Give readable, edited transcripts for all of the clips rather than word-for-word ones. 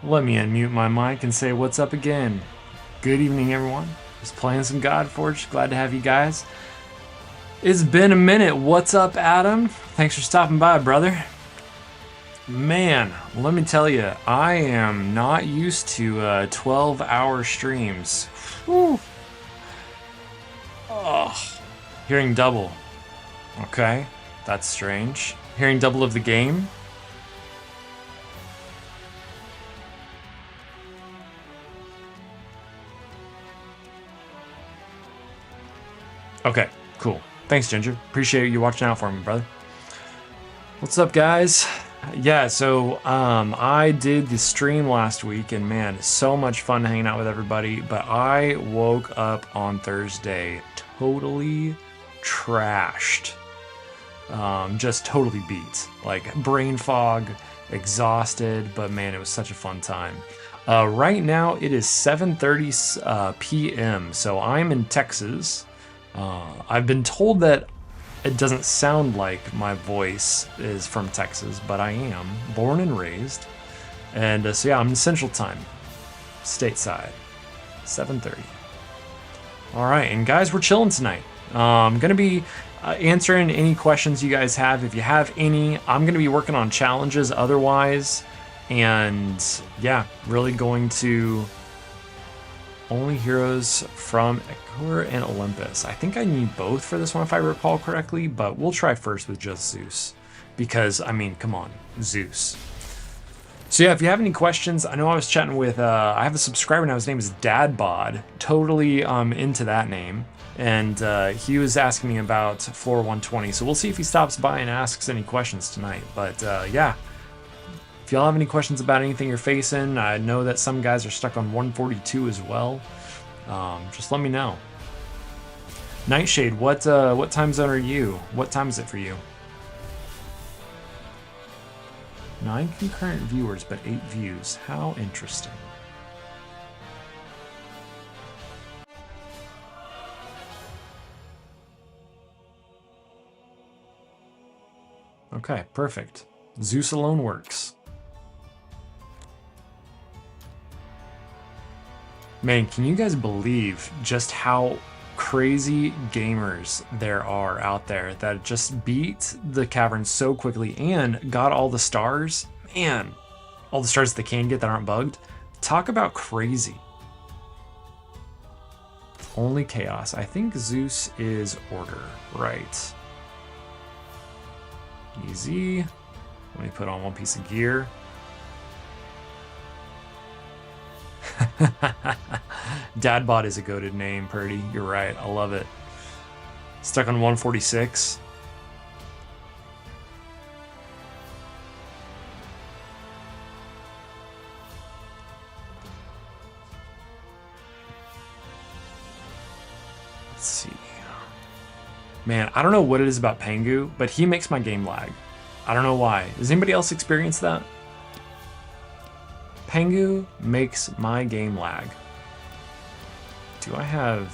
Let me unmute my mic and say what's up again. Good evening, everyone. Just playing some Godforge. Glad to have you guys. It's been a minute. What's up, Adam? Thanks for stopping by, brother. Man, let me tell you, I am not used to 12-hour streams. Whew. Oh, hearing double. Okay, that's strange. Hearing double of the game. Okay, cool. Thanks, Ginger. Appreciate you watching out for me, brother. What's up, guys? Yeah, so I did the stream last week, and man, so much fun hanging out with everybody, but I woke up on Thursday totally trashed. Just totally beat. Like, brain fog, exhausted, but man, it was such a fun time. Right now, it is 7:30 p.m., so I'm in Texas. I've been told that it doesn't sound like my voice is from Texas, but I am born and raised. And so yeah, I'm in Central Time, stateside, 7:30. All right, and guys, we're chilling tonight. I'm gonna be answering any questions you guys have. If you have any, I'm gonna be working on challenges otherwise. And yeah, really going to only heroes from Ekor and Olympus. I think I need both for this one if I recall correctly, but we'll try first with just Zeus. Because, I mean, come on, Zeus. So yeah, if you have any questions, I know I was chatting with, I have a subscriber now, his name is Dadbod. Totally into that name. And he was asking me about floor 120, so we'll see if he stops by and asks any questions tonight. But yeah. If y'all have any questions about anything you're facing, I know that some guys are stuck on 142 as well. Just let me know. Nightshade, what time zone are you? What time is it for you? 9 concurrent viewers, but 8 views. How interesting. Okay, perfect. Zeus alone works. Man, can you guys believe just how crazy gamers there are out there that just beat the cavern so quickly and got all the stars? Man, all the stars they can get that aren't bugged. Talk about crazy. Only chaos. I think Zeus is order, right? Easy. Let me put on one piece of gear. Dadbot is a goated name, Purdy. You're right. I love it. Stuck on 146. Let's see. Man, I don't know what it is about Pengu, but he makes my game lag. I don't know why. Does anybody else experience that? Pengu makes my game lag. Do I have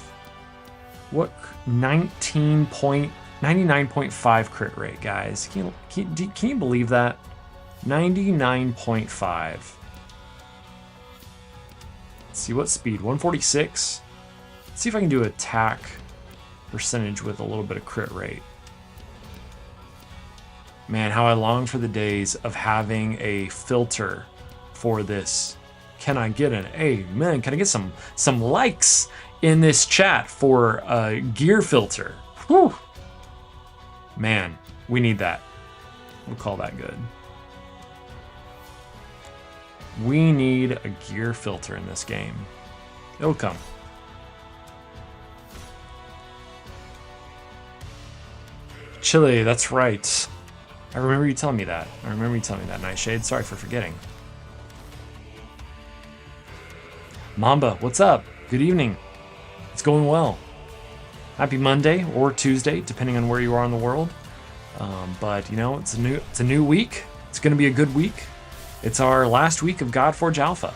what 99.5 crit rate, guys? Can you believe that? 99.5. Let's see what speed. 146. Let's see if I can do attack percentage with a little bit of crit rate. Man, how I long for the days of having a filter for this. Can I get an amen? Can I get some likes in this chat for a gear filter? Whew. Man, we need that. We'll call that good. We need a gear filter in this game. It'll come. Chile, that's right. I remember you telling me that. Nightshade. Sorry for forgetting. Mamba, what's up? Good evening. It's going well. Happy Monday or Tuesday, depending on where you are in the world. But you know, it's a new week. It's going to be a good week. It's our last week of Godforge Alpha.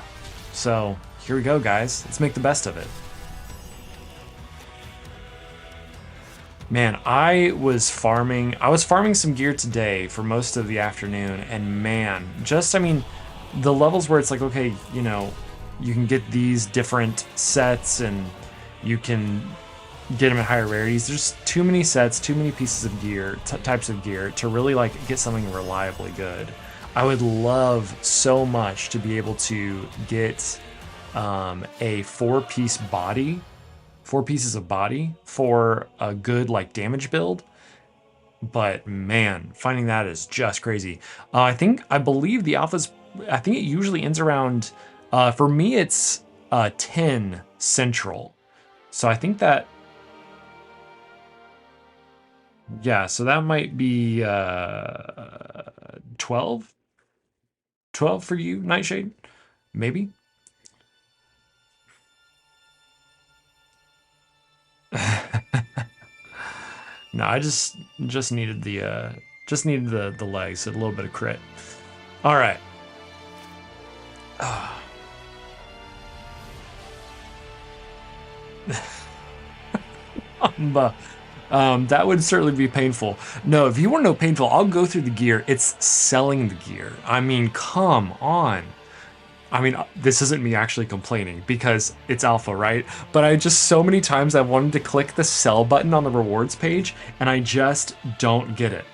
So here we go, guys. Let's make the best of it. Man, I was farming some gear today for most of the afternoon, and man, I mean, the levels where it's like, okay, you know, you can get these different sets and you can get them at higher rarities. There's too many sets, too many pieces of gear, types of gear to really like get something reliably good. I would love so much to be able to get a 4-piece body, 4 pieces of body for a good like damage build. But man, finding that is just crazy. I believe the alphas, I think it usually ends around, for me it's 10 central. So I think that, yeah, so that might be 12? 12 for you, Nightshade? Maybe? No, I just needed the legs, a little bit of crit. All right. That would certainly be painful. No, if you want to know painful, I'll go through the gear. It's selling the gear. I mean, come on. I mean, this isn't me actually complaining because it's alpha, right? But I just, so many times I wanted to click the sell button on the rewards page and I just don't get it.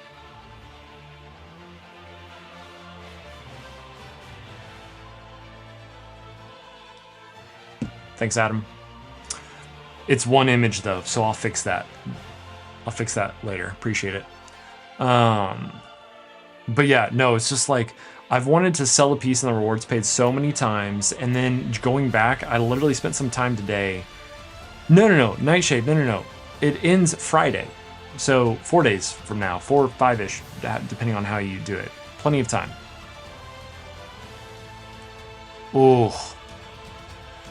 Thanks, Adam. It's one image though, so I'll fix that. I'll fix that later. Appreciate it. But yeah, no, it's just like, I've wanted to sell a piece on the rewards page so many times, and then going back, I literally spent some time today. No, Nightshade, no. It ends Friday. So 4 days from now, 4 or 5-ish, depending on how you do it. Plenty of time. Oh,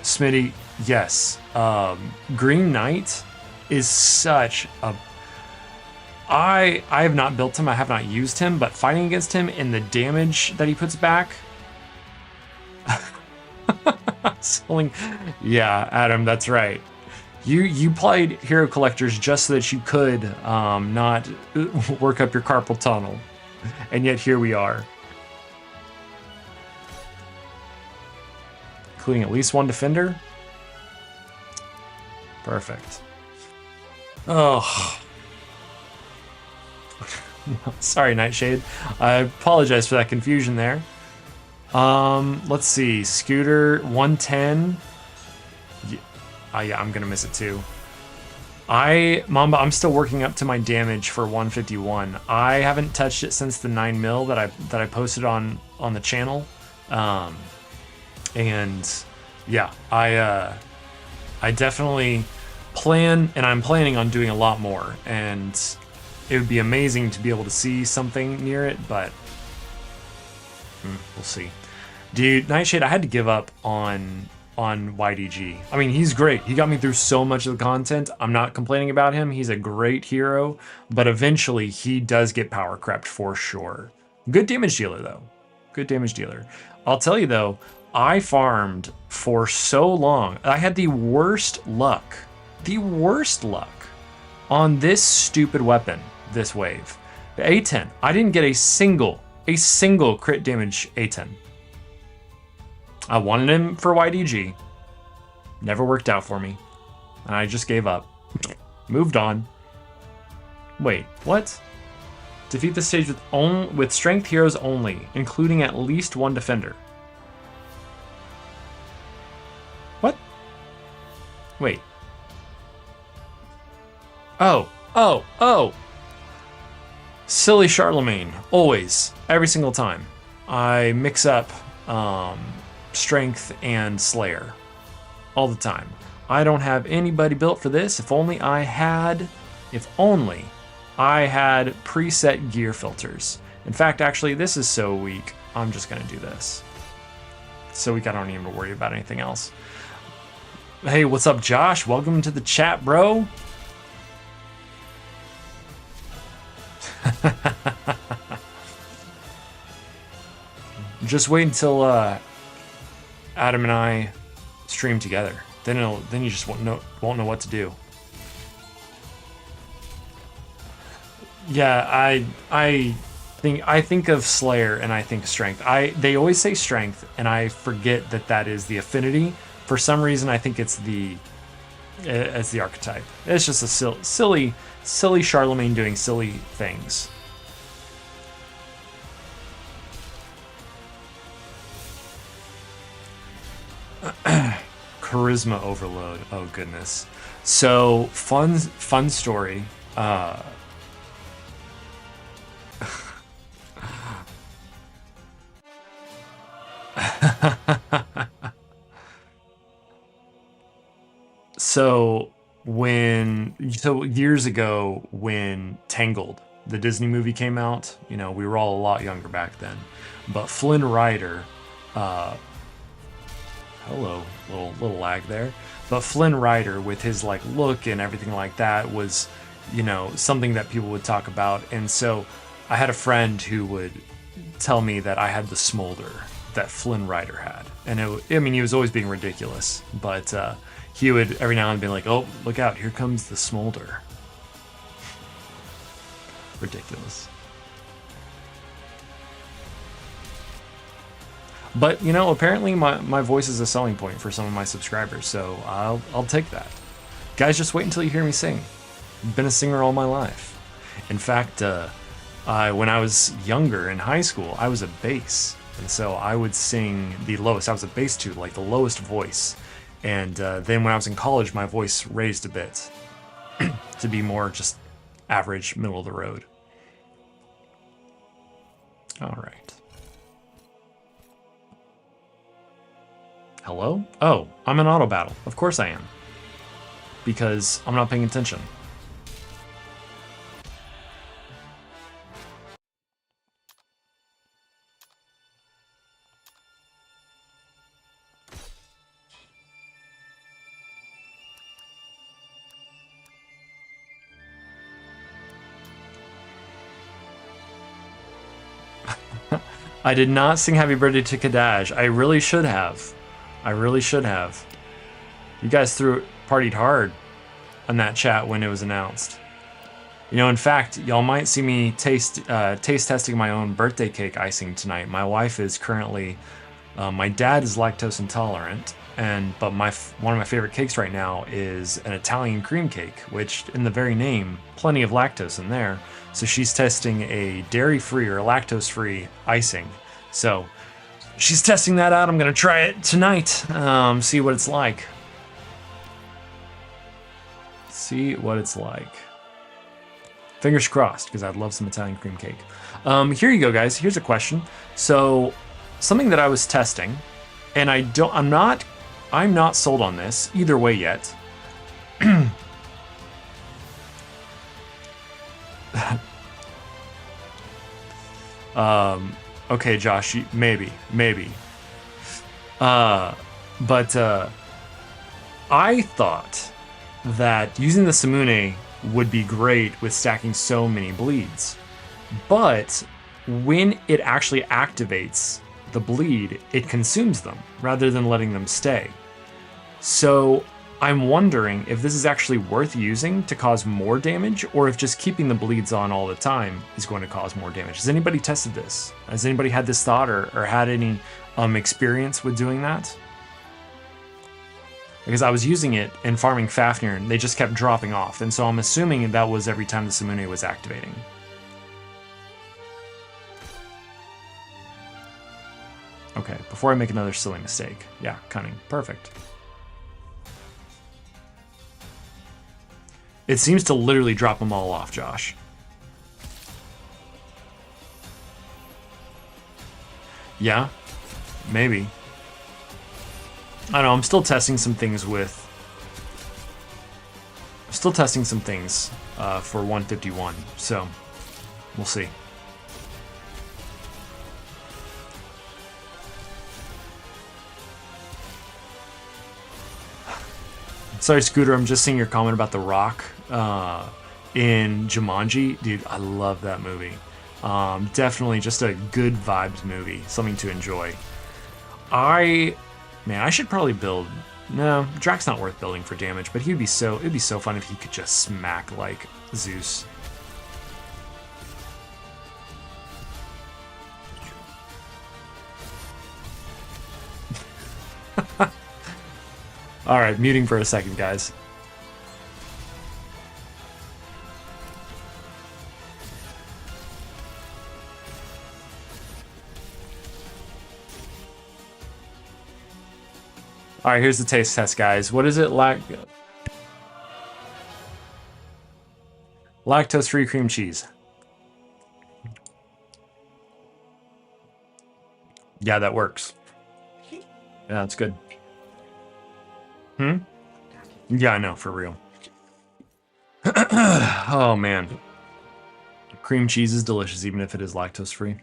Smitty, yes. Green Knight is such a... I have not built him, I have not used him, but fighting against him and the damage that he puts back... Selling... Yeah, Adam, that's right. You played Hero Collectors just so that you could not work up your carpal tunnel. And yet here we are. Including at least 1 defender. Perfect. Oh... Sorry, Nightshade. I apologize for that confusion there. Let's see. Scooter, 110. Yeah, I'm gonna miss it too. Mamba, I'm still working up to my damage for 151. I haven't touched it since the 9 mil that I posted on the channel. And yeah, I definitely plan, and I'm planning on doing a lot more, and it would be amazing to be able to see something near it, but we'll see. Dude, Nightshade, I had to give up on YDG. I mean, he's great. He got me through so much of the content. I'm not complaining about him. He's a great hero, but eventually he does get power crept for sure. Good damage dealer, though. Good damage dealer. I'll tell you, though, I farmed for so long. I had the worst luck on this stupid weapon. This wave. The A10. I didn't get a single crit damage A10. I wanted him for YDG. Never worked out for me. And I just gave up. Moved on. Wait, what? Defeat the stage with strength heroes only, including at least 1 defender. What? Wait. Oh. Silly Charlemagne, always, every single time. I mix up Strength and Slayer, all the time. I don't have anybody built for this. If only I had preset gear filters. In fact, actually, this is so weak, I'm just gonna do this. So weak I don't even worry about anything else. Hey, what's up, Josh? Welcome to the chat, bro. Just wait until Adam and I stream together. Then you just won't know what to do. Yeah, I think of Slayer and I think strength. They always say strength, and I forget that that is the affinity. For some reason, I think it's the archetype. It's just a silly Charlemagne doing silly things. Charisma overload. Oh goodness. So fun story. So years ago when Tangled, the Disney movie came out, you know, we were all a lot younger back then. But Flynn Rider, hello, little lag there. But Flynn Rider, with his like look and everything like that, was, you know, something that people would talk about. And so I had a friend who would tell me that I had the smolder that Flynn Rider had, and I mean, he was always being ridiculous, but he would every now and then be like, "Oh, look out! Here comes the smolder." Ridiculous. But, you know, apparently my voice is a selling point for some of my subscribers, so I'll take that. Guys, just wait until you hear me sing. I've been a singer all my life. In fact, when I was younger in high school, I was a bass, and so I would sing the lowest. I was a bass too, like the lowest voice. And then when I was in college, my voice raised a bit to be more just average, middle of the road. All right. Hello? Oh, I'm in auto battle. Of course I am. Because I'm not paying attention. I did not sing Happy Birthday to Kadaj. I really should have. I really should have. You guys partied hard on that chat when it was announced. You know, in fact, y'all might see me taste testing my own birthday cake icing tonight. My wife is currently, my dad is lactose intolerant, but one of my favorite cakes right now is an Italian cream cake, which in the very name, plenty of lactose in there. So she's testing a dairy-free or lactose-free icing. So she's testing that out. I'm gonna try it tonight. See what it's like. See what it's like. Fingers crossed, because I'd love some Italian cream cake. Here you go, guys. Here's a question. So something that I was testing, and I'm not sold on this either way yet. Okay, Josh, maybe. But I thought that using the Samune would be great with stacking so many bleeds. But when it actually activates the bleed, it consumes them rather than letting them stay. So I'm wondering if this is actually worth using to cause more damage, or if just keeping the bleeds on all the time is going to cause more damage. Has anybody tested this? Has anybody had this thought or had any experience with doing that? Because I was using it and farming Fafnir, and they just kept dropping off, and so I'm assuming that was every time the Samune was activating. Okay, before I make another silly mistake. Yeah, cunning. Perfect. It seems to literally drop them all off, Josh. Yeah, maybe. I don't know, I'm still testing some things for 151, so we'll see. Sorry, Scooter, I'm just seeing your comment about The Rock in Jumanji. Dude, I love that movie. Definitely just a good vibes movie, something to enjoy. Man, I should probably build. No, Drax's not worth building for damage, but it'd be so fun if he could just smack like Zeus. All right, muting for a second, guys. All right, here's the taste test, guys. What is it? Lactose-free cream cheese. Yeah, that works. Yeah, that's good. Yeah, I know, for real. Oh, man. Cream cheese is delicious, even if it is lactose-free.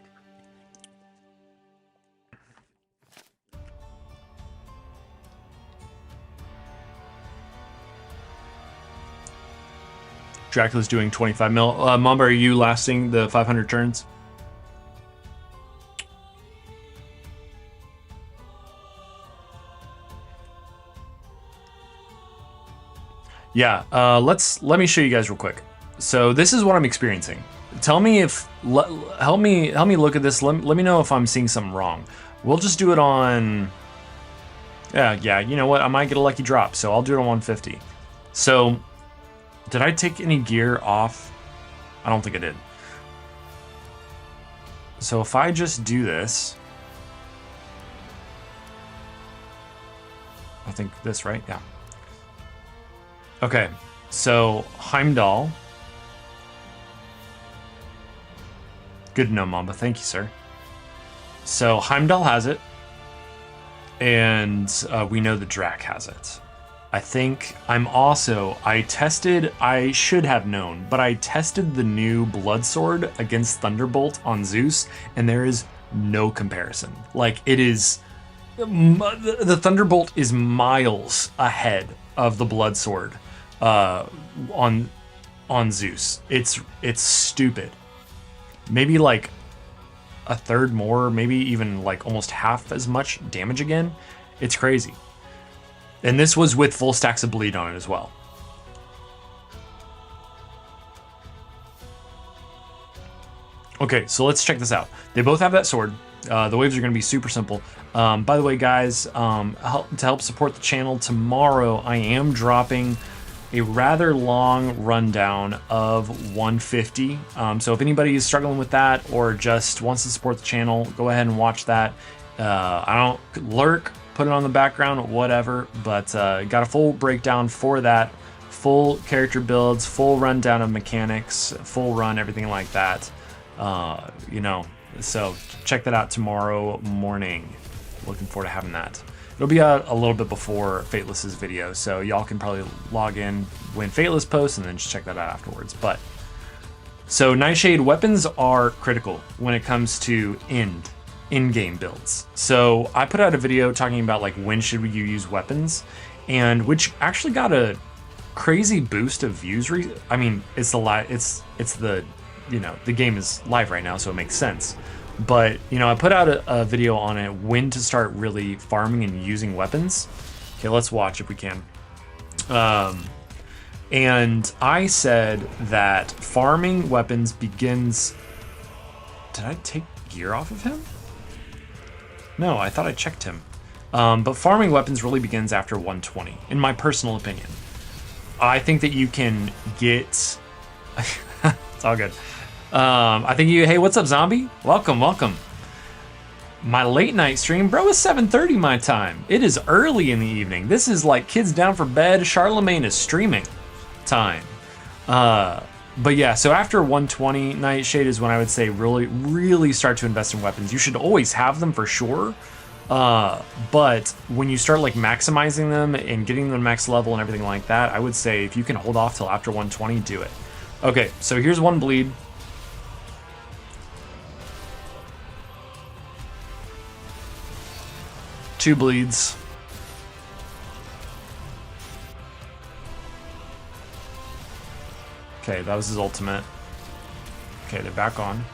Dracula's doing 25 mil. Mamba, are you lasting the 500 turns? Yeah, let me show you guys real quick. So this is what I'm experiencing. Tell me if help me look at this. Let me know if I'm seeing something wrong. We'll just do it on. Yeah. You know what? I might get a lucky drop, so I'll do it on 150. So, did I take any gear off? I don't think I did. So if I just do this, I think this, right? Yeah. Okay, so Heimdall. Good to know, Mamba. Thank you, sir. So Heimdall has it, and we know the Drac has it. I think I should have known, but I tested the new Blood Sword against Thunderbolt on Zeus, and there is no comparison. Like, it is, the Thunderbolt is miles ahead of the Blood Sword on Zeus. It's stupid. Maybe like a third more, maybe even like almost half as much damage again. It's crazy. And this was with full stacks of bleed on it as well. Okay, so let's check this out. They both have that sword. The waves are going to be super simple. By the way, guys, to help support the channel, tomorrow I am dropping a rather long rundown of 150. So if anybody is struggling with that or just wants to support the channel, go ahead and watch that. I don't lurk, put it on the background, whatever, but got a full breakdown for that, full character builds, full rundown of mechanics, full run, everything like that. So check that out tomorrow morning. Looking forward to having that. It'll be a little bit before Fateless's video, so y'all can probably log in when Fateless posts and then just check that out afterwards. But so Nightshade weapons are critical when it comes to in-game builds. So I put out a video talking about like when should you use weapons, and which actually got a crazy boost of views. I mean, it's the the game is live right now, so it makes sense. But I put out a video on it, when to start really farming and using weapons. Okay, let's watch if we can. And I said that farming weapons begins. Did I take gear off of him? No, I thought I checked him. But farming weapons really begins after 120, in my personal opinion. I think that you can get. It's all good. I think hey, what's up, zombie? Welcome. My late night stream, bro, is 7:30 my time. It is early in the evening. This is like kids down for bed. Charlemagne is streaming time. But yeah, so after 120, Nightshade is when I would say really start to invest in weapons. You should always have them for sure. But when you start like maximizing them and getting them max level and everything like that, I would say if you can hold off till after 120, do it. Okay, so here's one bleed. Two bleeds. Okay, that was his ultimate. Okay, they're back on.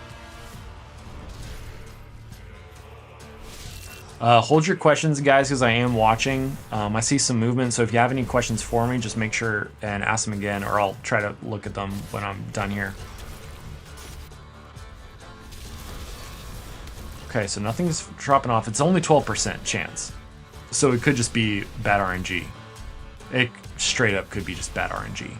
Hold your questions, guys, because I am watching. I see some movement, so if you have any questions for me, just make sure and ask them again, or I'll try to look at them when I'm done here. Okay, so nothing's dropping off. It's only 12% chance, so it could just be bad RNG. It straight up could be just bad RNG.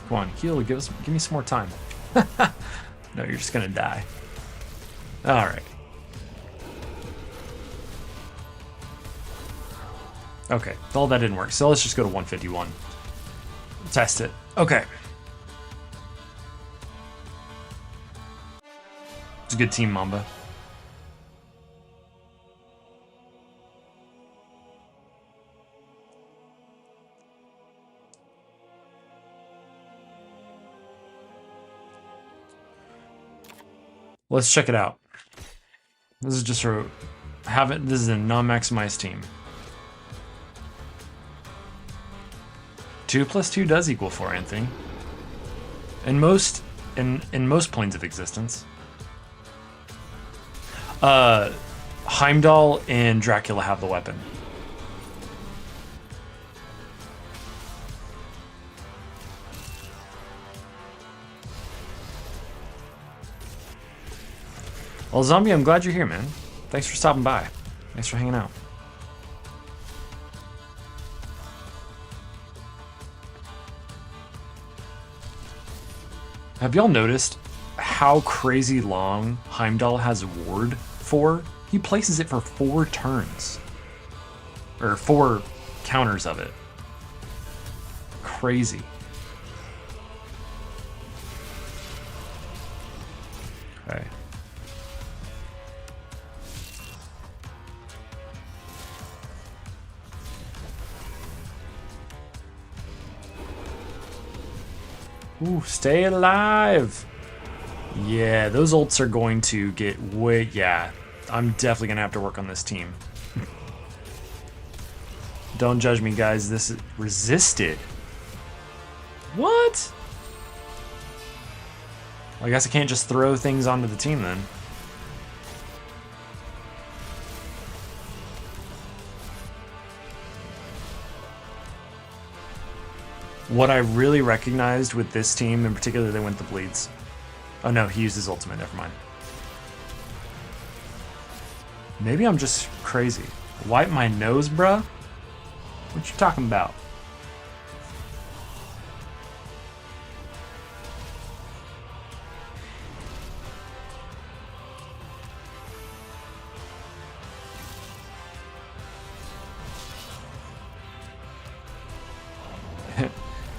Come on, heal, give me some more time. No, you're just gonna die. Alright. Okay, all that didn't work, so let's just go to 151. Test it. Okay. It's a good team, Mamba. Let's check it out. This is just for this is a non-maximized team. 2 + 2 does equal 4, Anthony. In most planes of existence. Heimdall and Dracula have the weapon. Well, Zombie, I'm glad you're here, man. Thanks for stopping by. Thanks for hanging out. Have y'all noticed how crazy long Heimdall has ward for? He places it for 4 turns. Or 4 counters of it. Crazy. Okay. Ooh, stay alive! Yeah, those ults are going to get way... Yeah, I'm definitely going to have to work on this team. Don't judge me, guys. This is... Resisted? What? Well, I guess I can't just throw things onto the team, then. What I really recognized with this team, in particular, they went the bleeds. Oh no, he used his ultimate, never mind. Maybe I'm just crazy. Wipe my nose, bruh? What you talking about?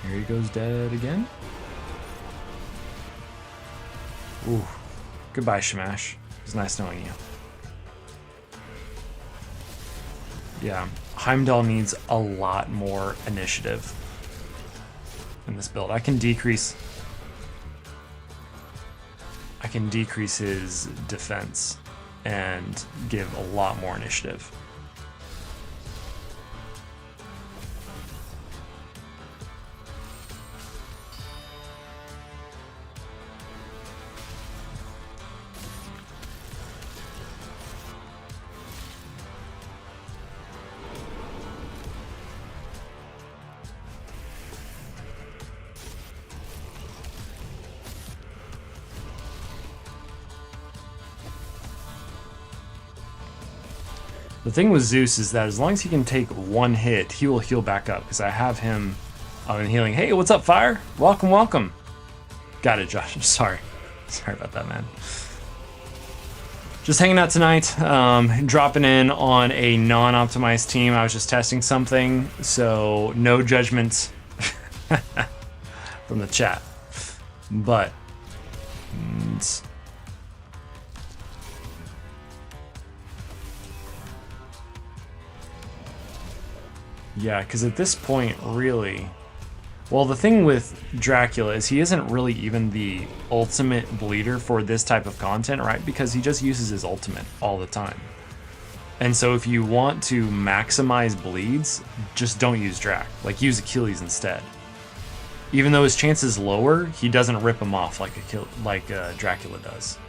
Here he goes dead again. Ooh. Goodbye, Shamash. It was nice knowing you. Yeah, Heimdall needs a lot more initiative in this build. I can decrease his defense and give a lot more initiative. The thing with Zeus is that as long as he can take 1 hit, he will heal back up, because I have him in healing. Hey, what's up, Fire? Welcome, welcome. Got it, Josh. Sorry. Sorry about that, man. Just hanging out tonight, dropping in on a non-optimized team. I was just testing something, so no judgments from the chat. But... yeah, because at this point, really... Well, the thing with Dracula is he isn't really even the ultimate bleeder for this type of content, right? Because he just uses his ultimate all the time. And so if you want to maximize bleeds, just don't use Drac. Like, use Achilles instead. Even though his chance is lower, he doesn't rip him off like Dracula does.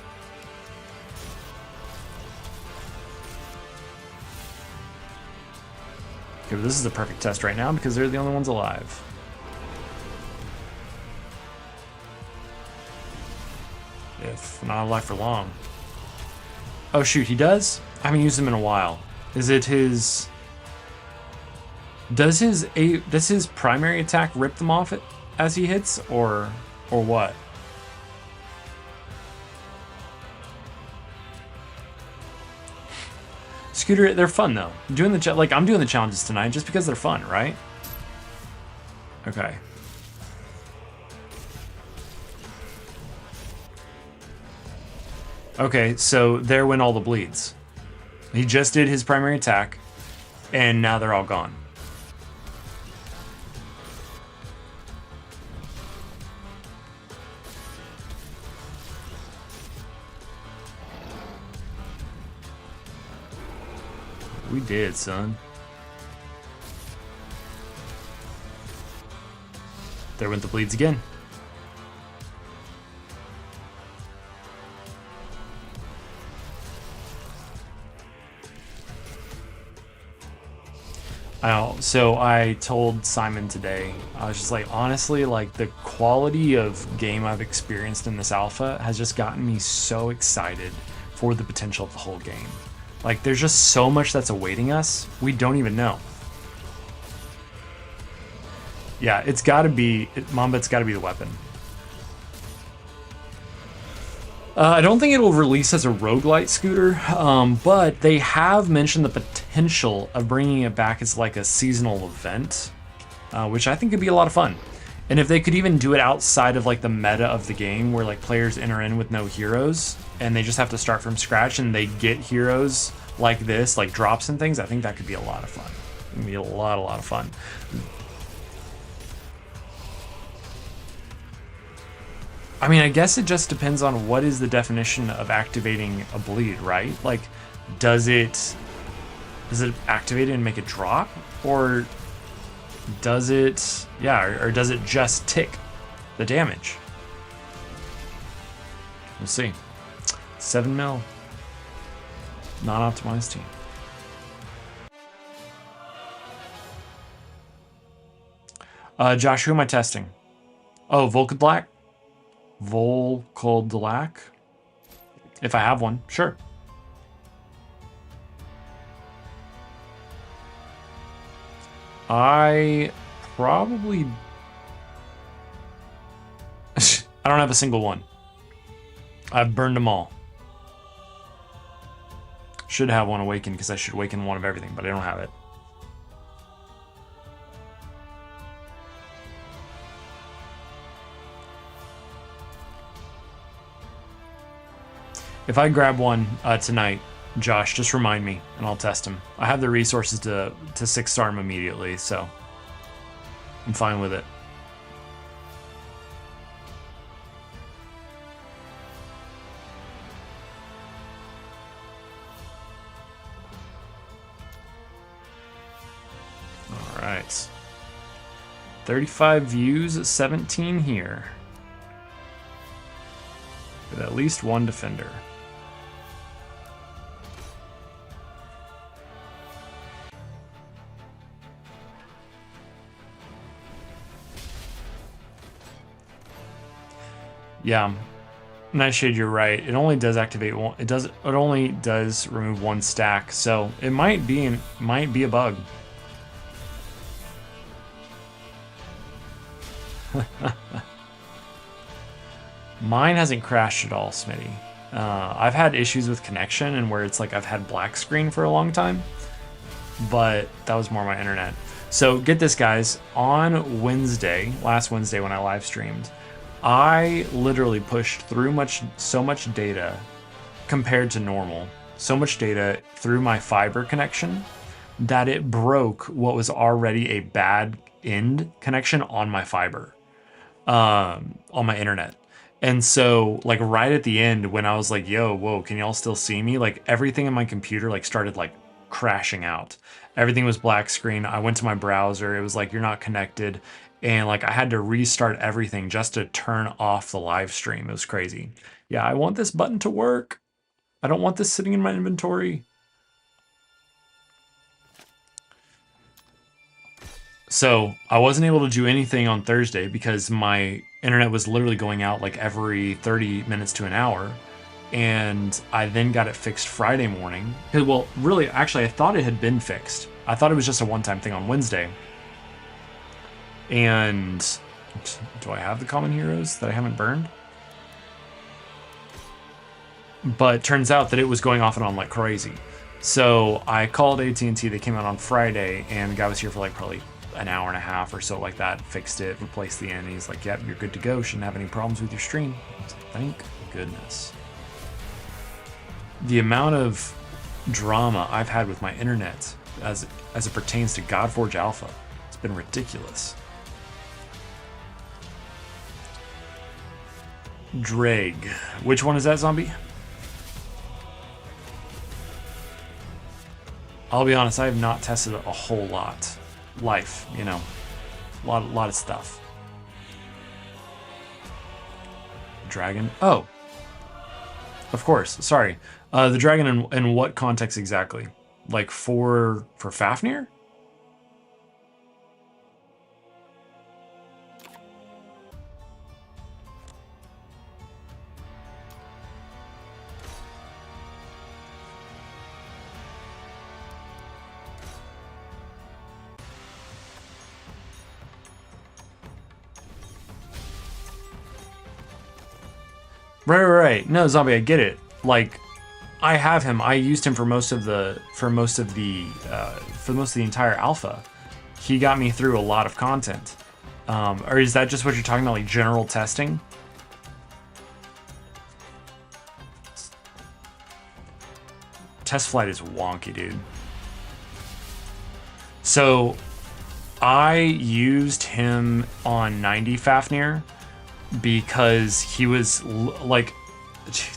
Okay, but this is the perfect test right now because they're the only ones alive. if not alive for long. Oh shoot, he does? I haven't used him in a while. Is it his... Does his primary attack rip them off as he hits, or what? Scooter, they're fun though. I'm doing the challenges tonight just because they're fun, right? Okay. Okay, so there went all the bleeds. He just did his primary attack, and now they're all gone. We did, son. There went the bleeds again. So I told Simon today, I was just like, honestly, like the quality of game I've experienced in this alpha has just gotten me so excited for the potential of the whole game. Like there's just so much that's awaiting us, we don't even know. Yeah, it's gotta be, Mambat's gotta be the weapon. I don't think it'll release as a roguelite, Scooter, but they have mentioned the potential of bringing it back as like a seasonal event, which I think could be a lot of fun. And if they could even do it outside of like the meta of the game where like players enter in with no heroes and they just have to start from scratch and they get heroes like this, like drops and things, I think that could be a lot of fun. It could be a lot of fun. I mean, I guess it just depends on what is the definition of activating a bleed, right? Like, does it activate it and make it drop? Or does it, yeah, or does it just tick the damage? We'll see. 7 mil. Not optimized team. Josh, who am I testing? Oh, Volkadlac? Volkadlac? If I have one, sure. I probably... I don't have a single one. I've burned them all. Should have one awakened because I should awaken one of everything, but I don't have it. If I grab one tonight, Josh, just remind me and I'll test him. I have the resources to 6-star him immediately, so I'm fine with it. All right. 35 views, 17 here. With at least one defender. Yeah, Nightshade, you're right. It only does activate one. It only does remove one stack, so it might be a bug. Mine hasn't crashed at all, Smitty. I've had issues with connection and where it's like I've had black screen for a long time, but that was more my internet. So get this, guys. On Wednesday, last Wednesday when I live streamed, I literally pushed through so much data compared to normal, so much data through my fiber connection that it broke what was already a bad end connection on my fiber, on my internet. And so like right at the end when I was like, yo, whoa, can y'all still see me? Like everything in my computer like started like crashing out. Everything was black screen. I went to my browser. It was like, you're not connected. And like I had to restart everything just to turn off the live stream. It was crazy. Yeah, I want this button to work. I don't want this sitting in my inventory. So I wasn't able to do anything on Thursday because my internet was literally going out like every 30 minutes to an hour. And I then got it fixed Friday morning. Well, really, actually, I thought it had been fixed. I thought it was just a one-time thing on Wednesday. And do I have the common heroes that I haven't burned? But turns out that it was going off and on like crazy. So I called AT&T. They came out on Friday, and the guy was here for like probably an hour and a half or so like that. Fixed it, replaced the end. He's like, "Yep, you're good to go. Shouldn't have any problems with your stream." I was like, thank goodness. The amount of drama I've had with my internet as it pertains to Godforge Alpha, it's been ridiculous. Dreg. Which one is that, zombie? I'll be honest, I have not tested a whole lot. Life, you know, a lot of stuff. Dragon. Oh, of course. Sorry. The dragon in what context exactly? Like for Fafnir? Right. No, zombie, I get it. Like, I have him. I used him for most of the entire alpha. He got me through a lot of content. Or is that just what you're talking about, like general testing? Test flight is wonky, dude. So I used him on 90 Fafnir because he was like,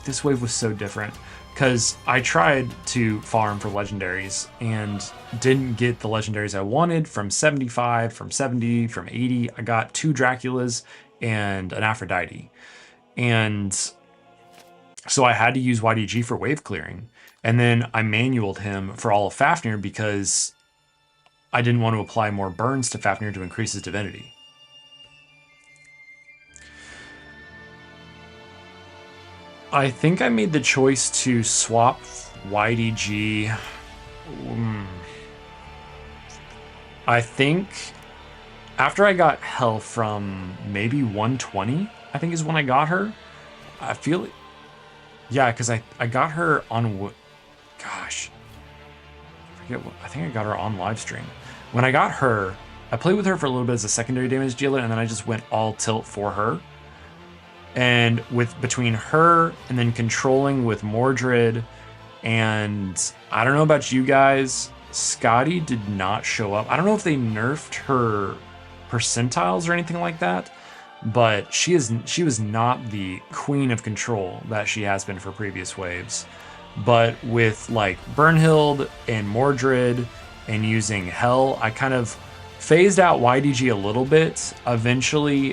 this wave was so different. Because I tried to farm for legendaries and didn't get the legendaries I wanted from 75, from 70, from 80. I got 2 Draculas and an Aphrodite. And so I had to use YDG for wave clearing. And then I manualed him for all of Fafnir because I didn't want to apply more burns to Fafnir to increase his divinity. I think I made the choice to swap YDG. I think after I got Hell from maybe 120, I think is when I got her. I feel, yeah, because I got her on, gosh, I think I got her on live stream. When I got her, I played with her for a little bit as a secondary damage dealer, and then I just went all tilt for her. And between her and then controlling with Mordred, and I don't know about you guys, Scotty did not show up. I don't know if they nerfed her percentiles or anything like that, but she was not the queen of control that she has been for previous waves. But with like Burnhild and Mordred and using Hell, I kind of phased out YDG a little bit. Eventually,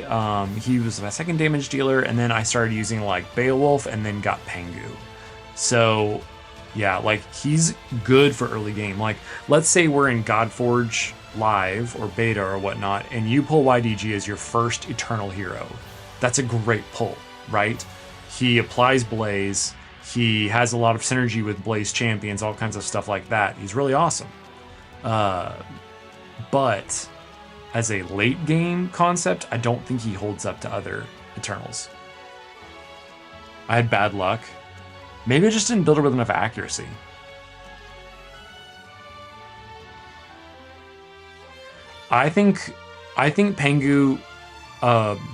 he was my second damage dealer, and then I started using like Beowulf and then got Pengu. So yeah, like he's good for early game. Like let's say we're in Godforge live or beta or whatnot, and you pull YDG as your first eternal hero. That's a great pull, right? He applies Blaze. He has a lot of synergy with Blaze champions, all kinds of stuff like that. He's really awesome. But as a late game concept, I don't think he holds up to other Eternals. I had bad luck. Maybe I just didn't build her with enough accuracy. I think Pengu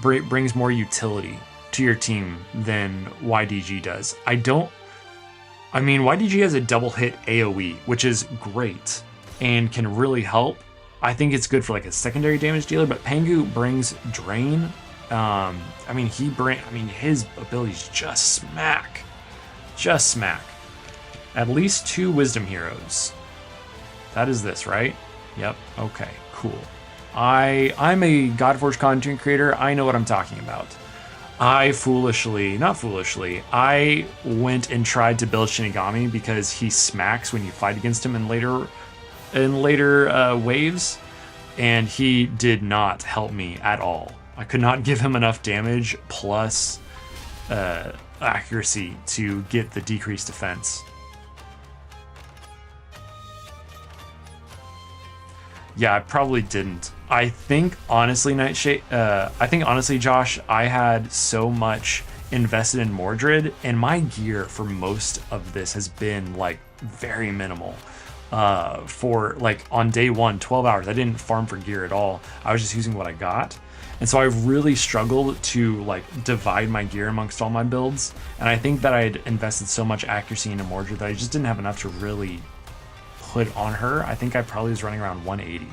brings more utility to your team than YDG does. I mean, YDG has a double hit AoE, which is great and can really help. I think it's good for like a secondary damage dealer, but Pengu brings Drain. I mean, his abilities just smack. Just smack. At least 2 wisdom heroes. That is this, right? Yep. Okay, cool. I'm a Godforge content creator. I know what I'm talking about. I went and tried to build Shinigami because he smacks when you fight against him in later waves, and he did not help me at all. I could not give him enough damage plus accuracy to get the decreased defense. Yeah, I probably didn't. I think honestly, Nightshade. I think honestly, Josh, I had so much invested in Mordred, and my gear for most of this has been like very minimal. For like on day one, 12 hours, I didn't farm for gear at all. I was just using what I got. And so I really struggled to like divide my gear amongst all my builds. And I think that I had invested so much accuracy into Mordred that I just didn't have enough to really put on her. I think I probably was running around 180.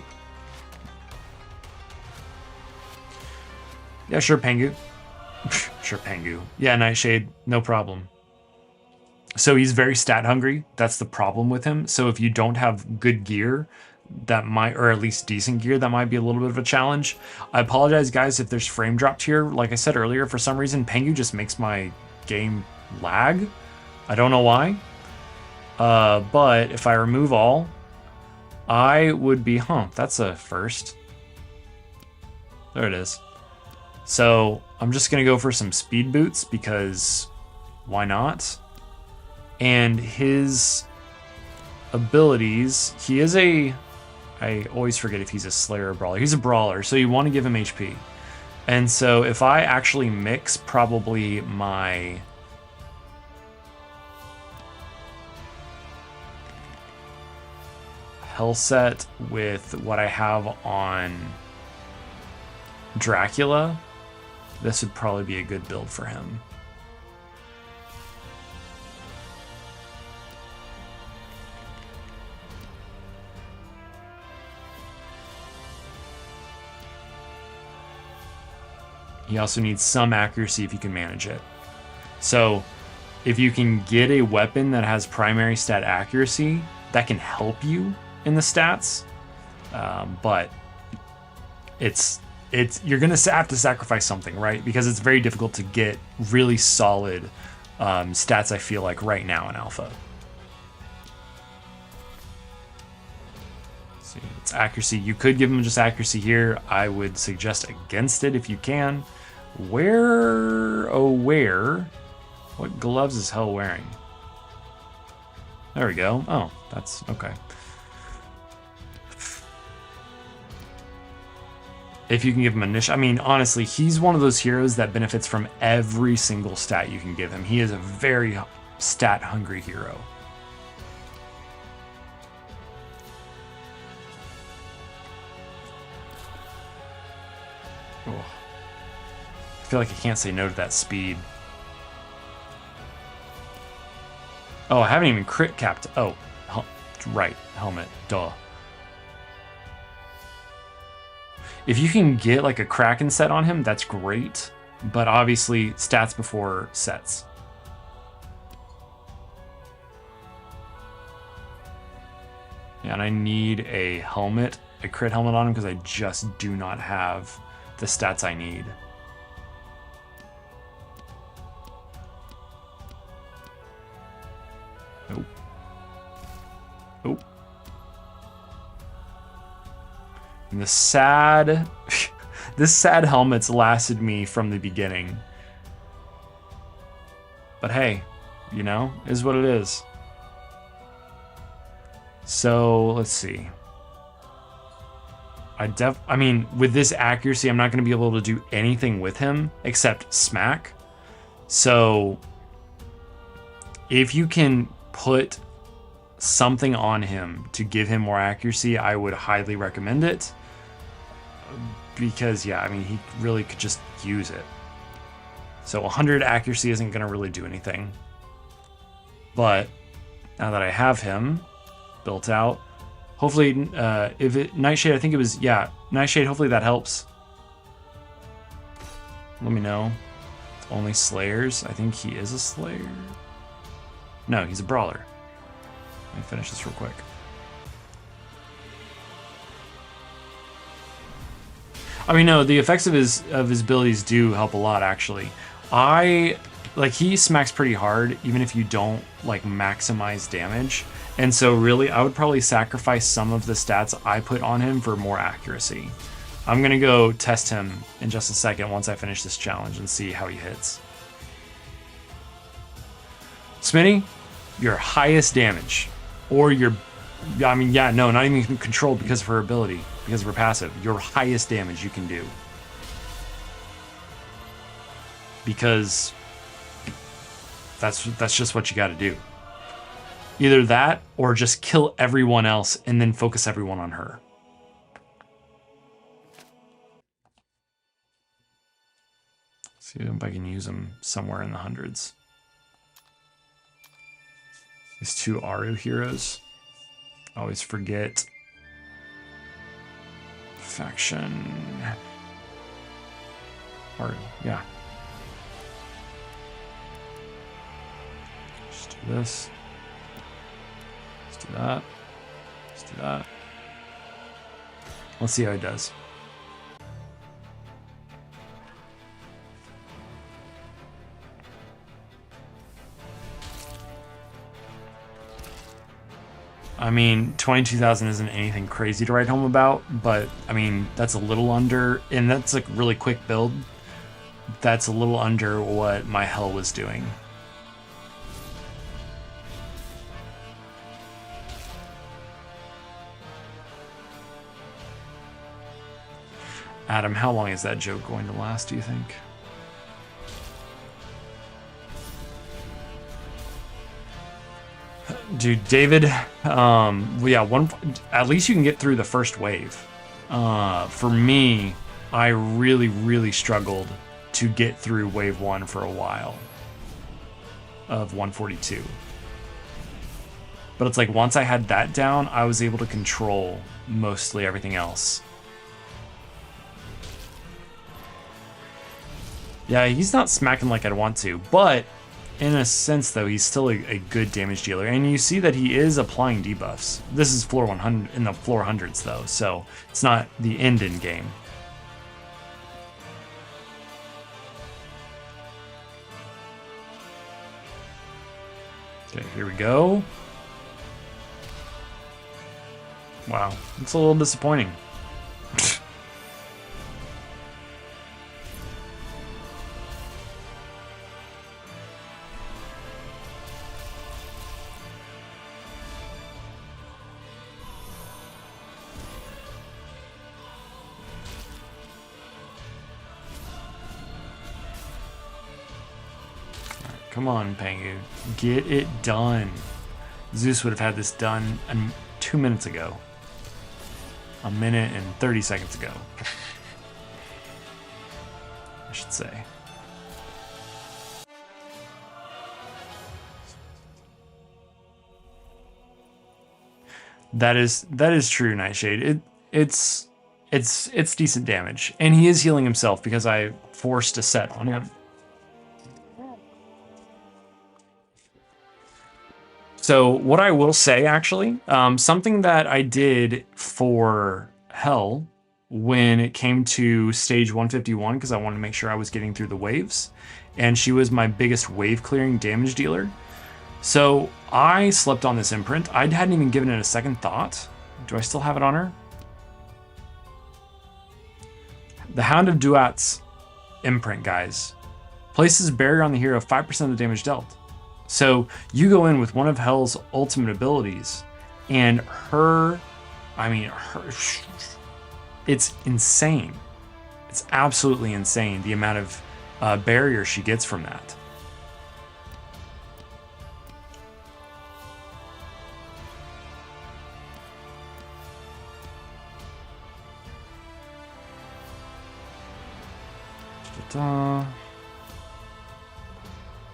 Yeah, sure, Pengu. Sure, Pengu. Yeah, Nightshade, no problem. So he's very stat hungry. That's the problem with him. So if you don't have good gear, that might, or at least decent gear, that might be a little bit of a challenge. I apologize, guys, if there's frame dropped here. Like I said earlier, for some reason, Pengu just makes my game lag. I don't know why. But if I remove all, I would be, that's a first. There it is. So I'm just going to go for some speed boots because why not? And his abilities, he is I always forget if he's a Slayer or Brawler. He's a Brawler, so you want to give him HP. And so if I actually mix probably my Hell set with what I have on Dracula, this would probably be a good build for him. He also needs some accuracy if you can manage it. So if you can get a weapon that has primary stat accuracy, that can help you in the stats. But you're gonna have to sacrifice something, right? Because it's very difficult to get really solid stats, I feel like, right now in alpha. Let's see, it's accuracy. You could give him just accuracy here. I would suggest against it if you can. What gloves is Hell wearing? There we go. Oh, that's okay. If you can give him initial, I mean, honestly, he's one of those heroes that benefits from every single stat you can give him. He is a very stat hungry hero. Oh. I feel like I can't say no to that speed. Oh, I haven't even crit capped. Oh, right, helmet, duh. If you can get like a Kraken set on him, that's great. But obviously, stats before sets. Yeah, and I need a helmet, a crit helmet on him because I just do not have the stats I need. Nope. Nope. And this sad helmet's lasted me from the beginning. But hey, you know, is what it is. So let's see. I mean, with this accuracy, I'm not going to be able to do anything with him except smack. So if you can put something on him to give him more accuracy, I would highly recommend it. Because, yeah, I mean, he really could just use it. So 100 accuracy isn't going to really do anything. But now that I have him built out, hopefully, Nightshade, I think it was, yeah, Nightshade, hopefully that helps. Let me know. It's only Slayers. I think he is a Slayer. No, he's a Brawler. Let me finish this real quick. I mean, no, the effects of his abilities do help a lot, actually. He smacks pretty hard, even if you don't, like, maximize damage. And so, really, I would probably sacrifice some of the stats I put on him for more accuracy. I'm going to go test him in just a second once I finish this challenge and see how he hits. Smitty, your highest damage, or your, I mean, yeah, no, not even controlled because of her ability, because of her passive, your highest damage you can do. Because that's just what you got to do. Either that or just kill everyone else and then focus everyone on her. See if I can use them somewhere in the hundreds. These two Aru heroes. I always forget. Faction. Aru, yeah. Just do this. Let's do that. Let's do that. Let's see how it does. I mean, 22,000 isn't anything crazy to write home about, but I mean, that's a little under, and that's a really quick build. That's a little under what my hell was doing. Adam, how long is that joke going to last, do you think? Dude, David, yeah, at least you can get through the first wave. For me, I really struggled to get through wave 1 for a while of 142. But it's like once I had that down, I was able to control mostly everything else. Yeah, he's not smacking like I'd want to, but in a sense, though, he's still a good damage dealer, and you see that he is applying debuffs. This is floor 100 in the floor hundreds, though, so it's not the end in game. Okay, here we go. Wow, it's a little disappointing. Come on, Pangu. Get it done. Zeus would have had this done 2 minutes ago. A minute and 30 seconds ago. I should say. That is true, Nightshade. It's decent damage. And he is healing himself because I forced a set on him. So what I will say, actually, something that I did for Hell when it came to stage 151, because I wanted to make sure I was getting through the waves, and she was my biggest wave clearing damage dealer. So I slept on this imprint. I hadn't even given it a second thought. Do I still have it on her? The Hound of Duat's imprint, guys, places barrier on the hero 5% of the damage dealt. So you go in with one of Hell's ultimate abilities, and it's insane. It's absolutely insane the amount of barrier she gets from that.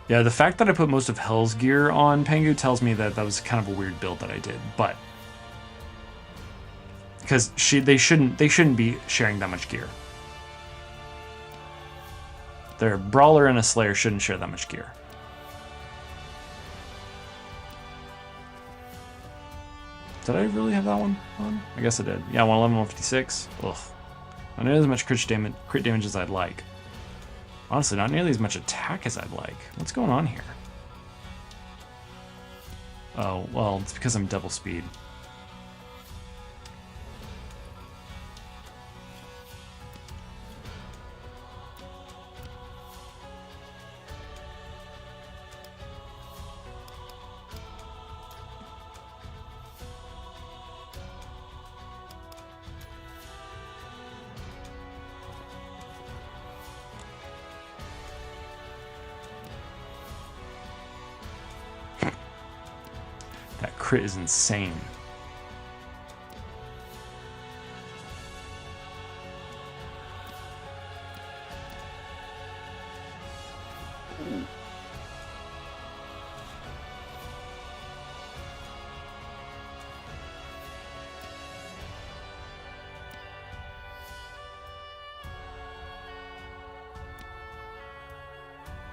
Yeah, the fact that I put most of Hell's gear on Pangu tells me that that was kind of a weird build that I did, but because they shouldn't be sharing that much gear. Their Brawler and a Slayer shouldn't share that much gear. Did I really have that one on? I guess I did. Yeah, 111, 156. Ugh. Not nearly as much crit damage as I'd like. Honestly, not nearly as much attack as I'd like. What's going on here? Oh, well, it's because I'm double speed. crit is insane.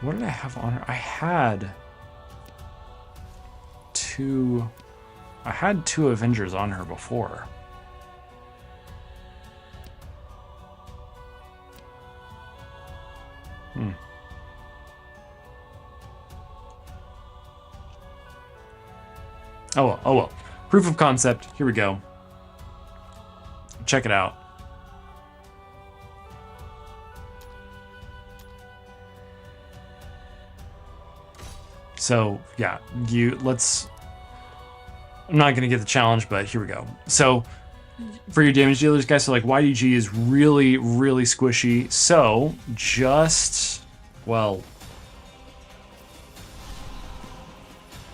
What did I have on her? I had two Avengers on her before. Oh well. Proof of concept. Here we go. Check it out. So yeah, I'm not gonna get the challenge, but here we go. So for your damage dealers, guys, so like YDG is really, really squishy. So just, well,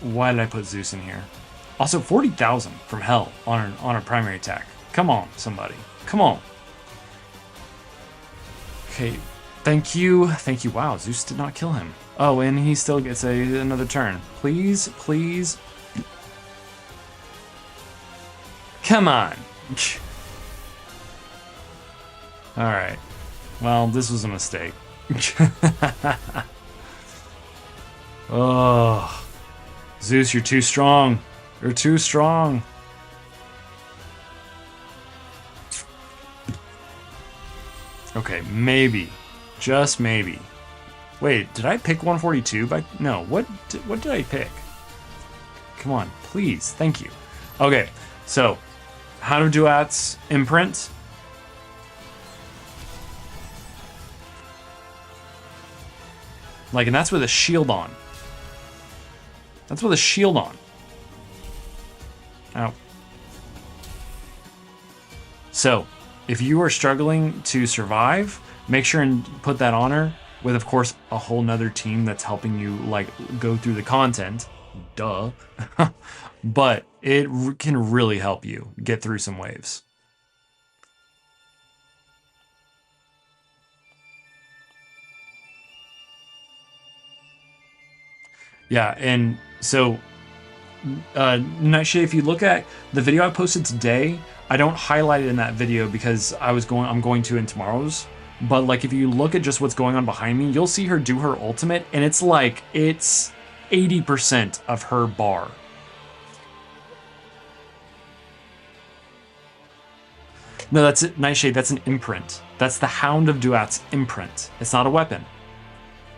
why did I put Zeus in here? Also 40,000 from hell on a primary attack. Come on, somebody. Come on. Okay, thank you. Wow, Zeus did not kill him. Oh, and he still gets another turn. Please, please. Come on. All right. Well, this was a mistake. Oh, Zeus, you're too strong. You're too strong. Okay, maybe. Just maybe. Wait, did I pick 142? No, what did I pick? Come on, please. Thank you. Okay, so Hound of Duat's imprint. Like, and that's with a shield on. That's with a shield on. Ow. So, if you are struggling to survive, make sure and put that on her with, of course, a whole nother team that's helping you, like, go through the content. Duh. But it can really help you get through some waves. Yeah, and so Nightshade, if you look at the video I posted today, I don't highlight it in that video because I'm going to in tomorrow's. But like, if you look at just what's going on behind me, you'll see her do her ultimate, and it's like, it's 80% of her bar. No, that's it, Nightshade, that's an imprint. That's the Hound of Duat's imprint. It's not a weapon.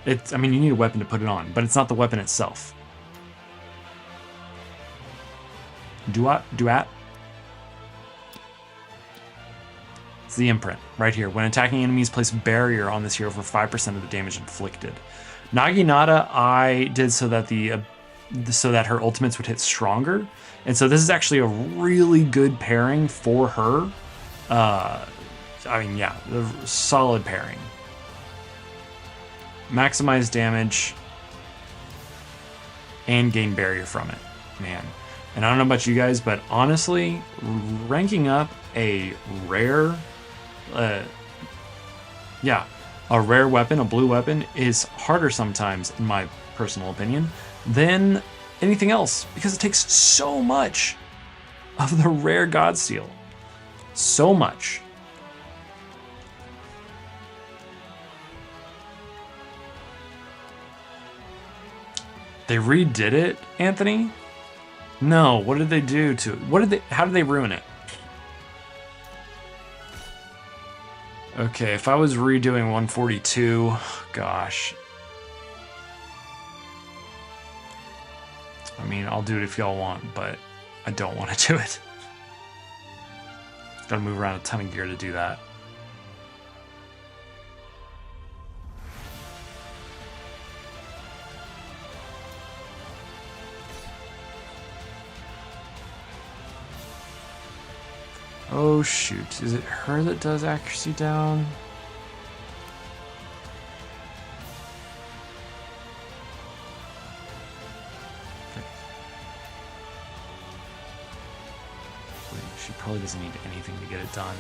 I mean, you need a weapon to put it on, but it's not the weapon itself. Duat. It's the imprint, right here. When attacking enemies, place a barrier on this hero for 5% of the damage inflicted. Naginata, I did so that her ultimates would hit stronger, and so this is actually a really good pairing for her. I mean, yeah, the solid pairing. Maximize damage and gain barrier from it, man. And I don't know about you guys, but honestly, ranking up a rare, a rare weapon, a blue weapon, is harder sometimes, in my personal opinion, than anything else, because it takes so much of the rare Godsteel. So much. They redid it, Anthony? No, what did they do to it? How did they ruin it? Okay, if I was redoing 142, gosh. I mean, I'll do it if y'all want, but I don't want to do it. Gotta move around a ton of gear to do that. Oh shoot, is it her that does accuracy down? She probably doesn't need anything to get it done.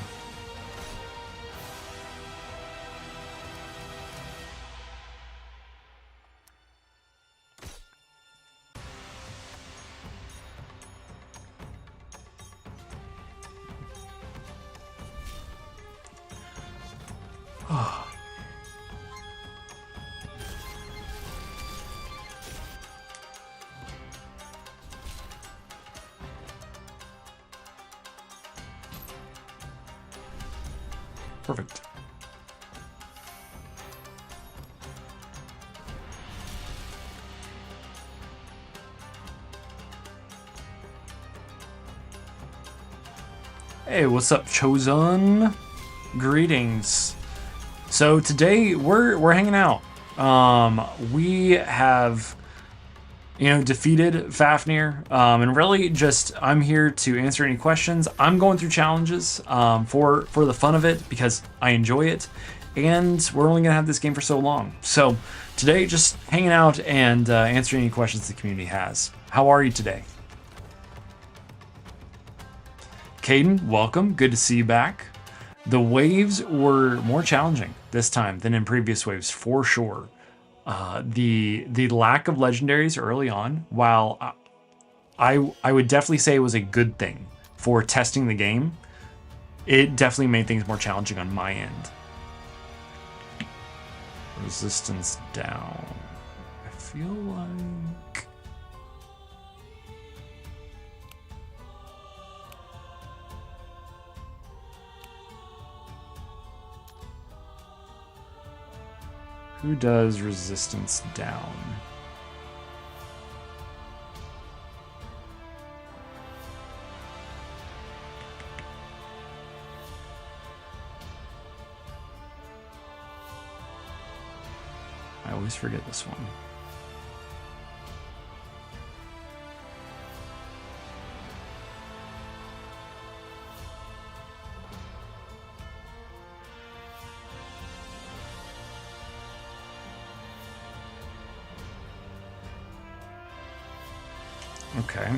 Perfect. Hey, what's up, Chosen? Greetings. So today we're hanging out. We have, defeated Fafnir, and really just I'm here to answer any questions. I'm going through challenges for the fun of it because I enjoy it, and we're only gonna have this game for so long. So today, just hanging out and answering any questions the community has. How are you today? Caden, welcome. Good to see you back. The waves were more challenging this time than in previous waves, for sure. The lack of legendaries early on, while I would definitely say it was a good thing for testing the game, it definitely made things more challenging on my end. Resistance down. I feel like... Who does resistance down? I always forget this one. Okay.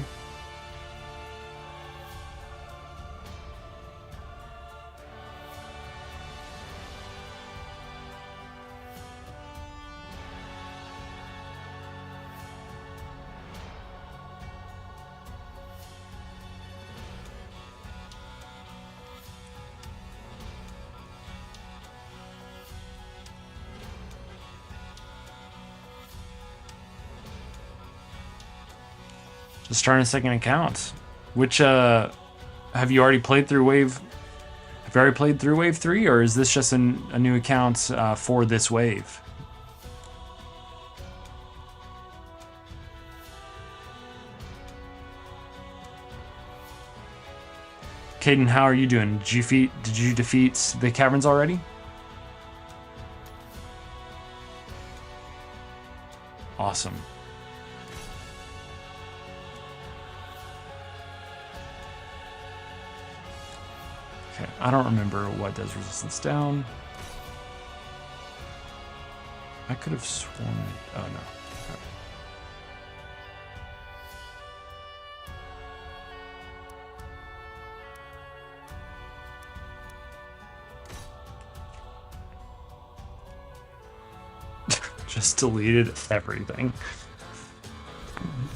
Just starting a second account. Which have you already played through wave? Have you already played through wave 3, or is this just a new account for this wave? Caden, how are you doing? Did you defeat the caverns already? Awesome. Okay, I don't remember what does resistance down. I could have sworn it. Oh no. Okay. Just deleted everything.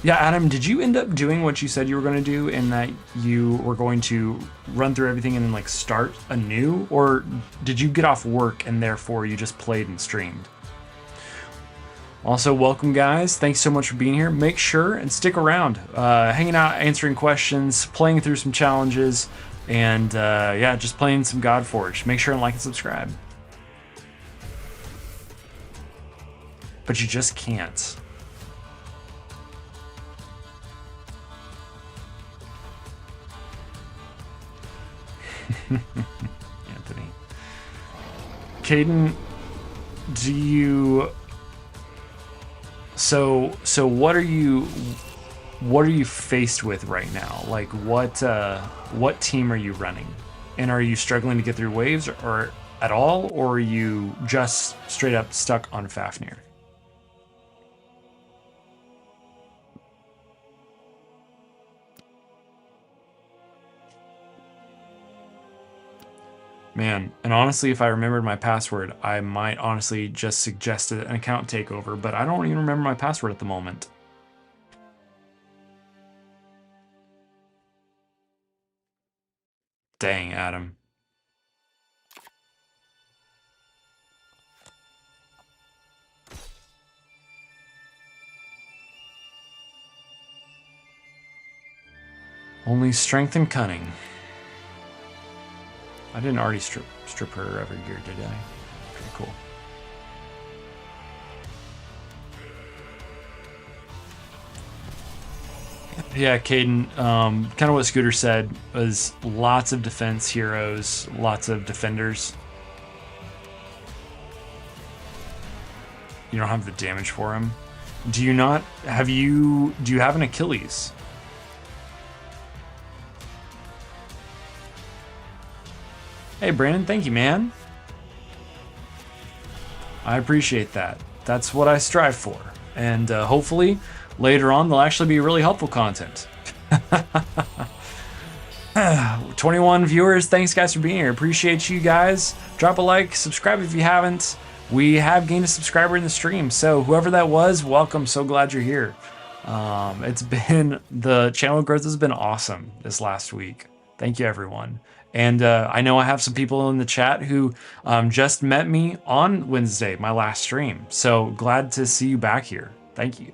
Yeah, Adam, did you end up doing what you said you were going to do, in that you were going to run through everything and then like start anew? Or did you get off work and therefore you just played and streamed? Also, welcome guys. Thanks so much for being here. Make sure and stick around, hanging out, answering questions, playing through some challenges, and yeah, just playing some Godforge. Make sure and like and subscribe. But you just can't. Anthony. Caden, do you... So what are you faced with right now? Like what team are you running? And are you struggling to get through waves or at all, or are you just straight up stuck on Fafnir? Man, and honestly, if I remembered my password, I might honestly just suggest an account takeover, but I don't even remember my password at the moment. Dang, Adam. Only strength and cunning. I didn't already strip her of her gear, did I? Pretty cool. Yeah, Caden, kind of what Scooter said was lots of defense heroes, lots of defenders. You don't have the damage for him. Do you not have do you have an Achilles? Hey, Brandon, thank you, man. I appreciate that. That's what I strive for. And hopefully, later on, there'll actually be really helpful content. 21 viewers, thanks guys for being here. Appreciate you guys. Drop a like, subscribe if you haven't. We have gained a subscriber in the stream, so whoever that was, welcome. So glad you're here. The channel growth has been awesome this last week. Thank you, everyone. And I know I have some people in the chat who just met me on Wednesday, my last stream. So glad to see you back here. Thank you.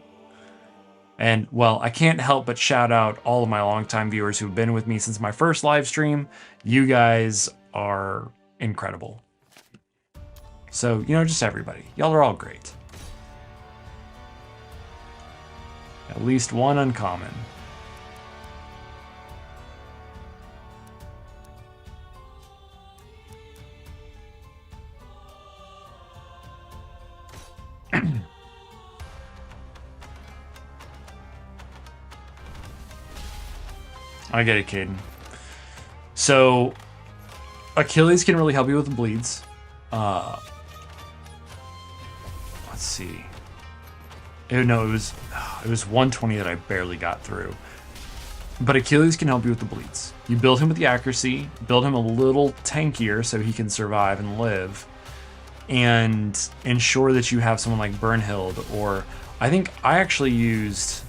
And, well, I can't help but shout out all of my longtime viewers who've been with me since my first live stream. You guys are incredible. So, just everybody. Y'all are all great. At least one uncommon. I get it, Caden. So, Achilles can really help you with the bleeds. Let's see. No, it was 120 that I barely got through. But Achilles can help you with the bleeds. You build him with the accuracy, build him a little tankier so he can survive and live, and ensure that you have someone like Burnhild, or I think I actually used...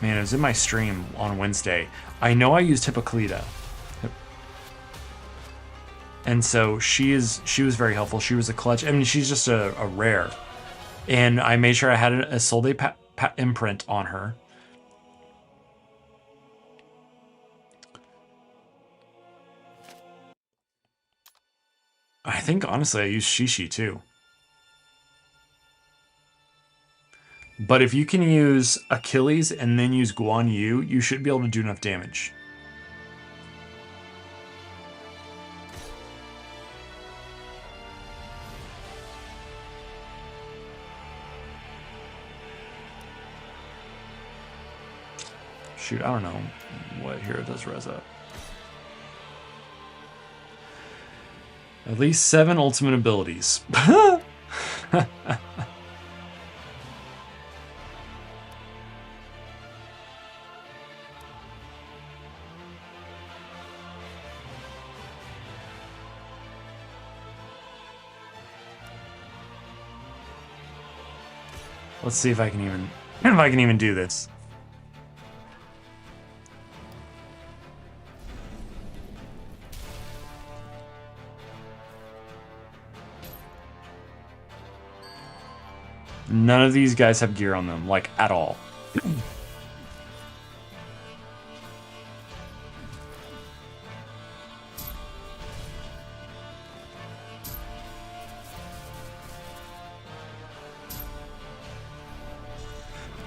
Man, it was in my stream on Wednesday. I know I used Hippocleta. And so she was very helpful. She was a clutch. I mean, she's just a rare. And I made sure I had a Solde imprint on her. I think, honestly, I used Shishi, too. But if you can use Achilles and then use Guan Yu, you should be able to do enough damage. Shoot, I don't know what hero does res up. At least 7 ultimate abilities. Let's see if I can even do this. None of these guys have gear on them, like, at all.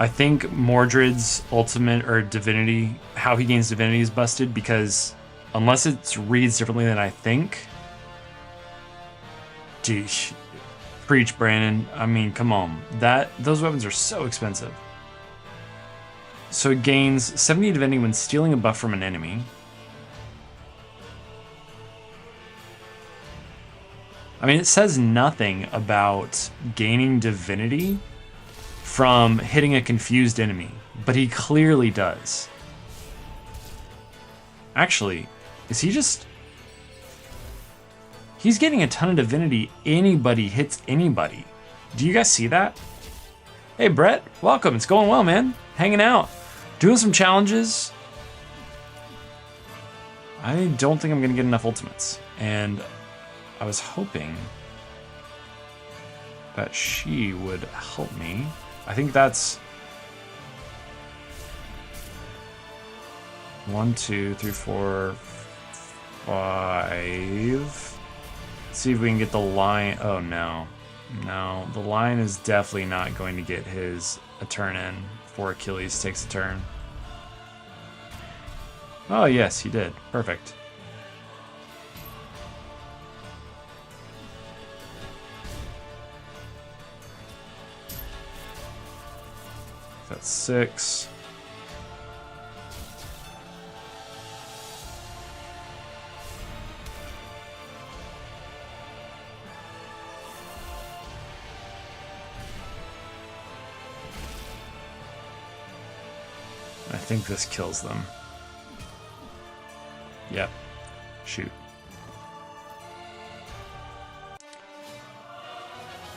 I think Mordred's ultimate or divinity, how he gains divinity is busted because unless it reads differently than I think. Geesh. Preach, Brandon. I mean, come on. Those weapons are so expensive. So it gains 70 divinity when stealing a buff from an enemy. I mean, it says nothing about gaining divinity from hitting a confused enemy, but he clearly does. Actually, is he just... He's getting a ton of divinity. Anybody hits anybody. Do you guys see that? Hey, Brett, welcome. It's going well, man. Hanging out. Doing some challenges. I don't think I'm going to get enough ultimates. And I was hoping that she would help me. I think that's 1, 2, 3, 4, 5. Let's see if we can get the lion. Oh, no. No, the lion is definitely not going to get a turn in before Achilles takes a turn. Oh, yes, he did. Perfect. That's 6. I think this kills them. Yep. Shoot.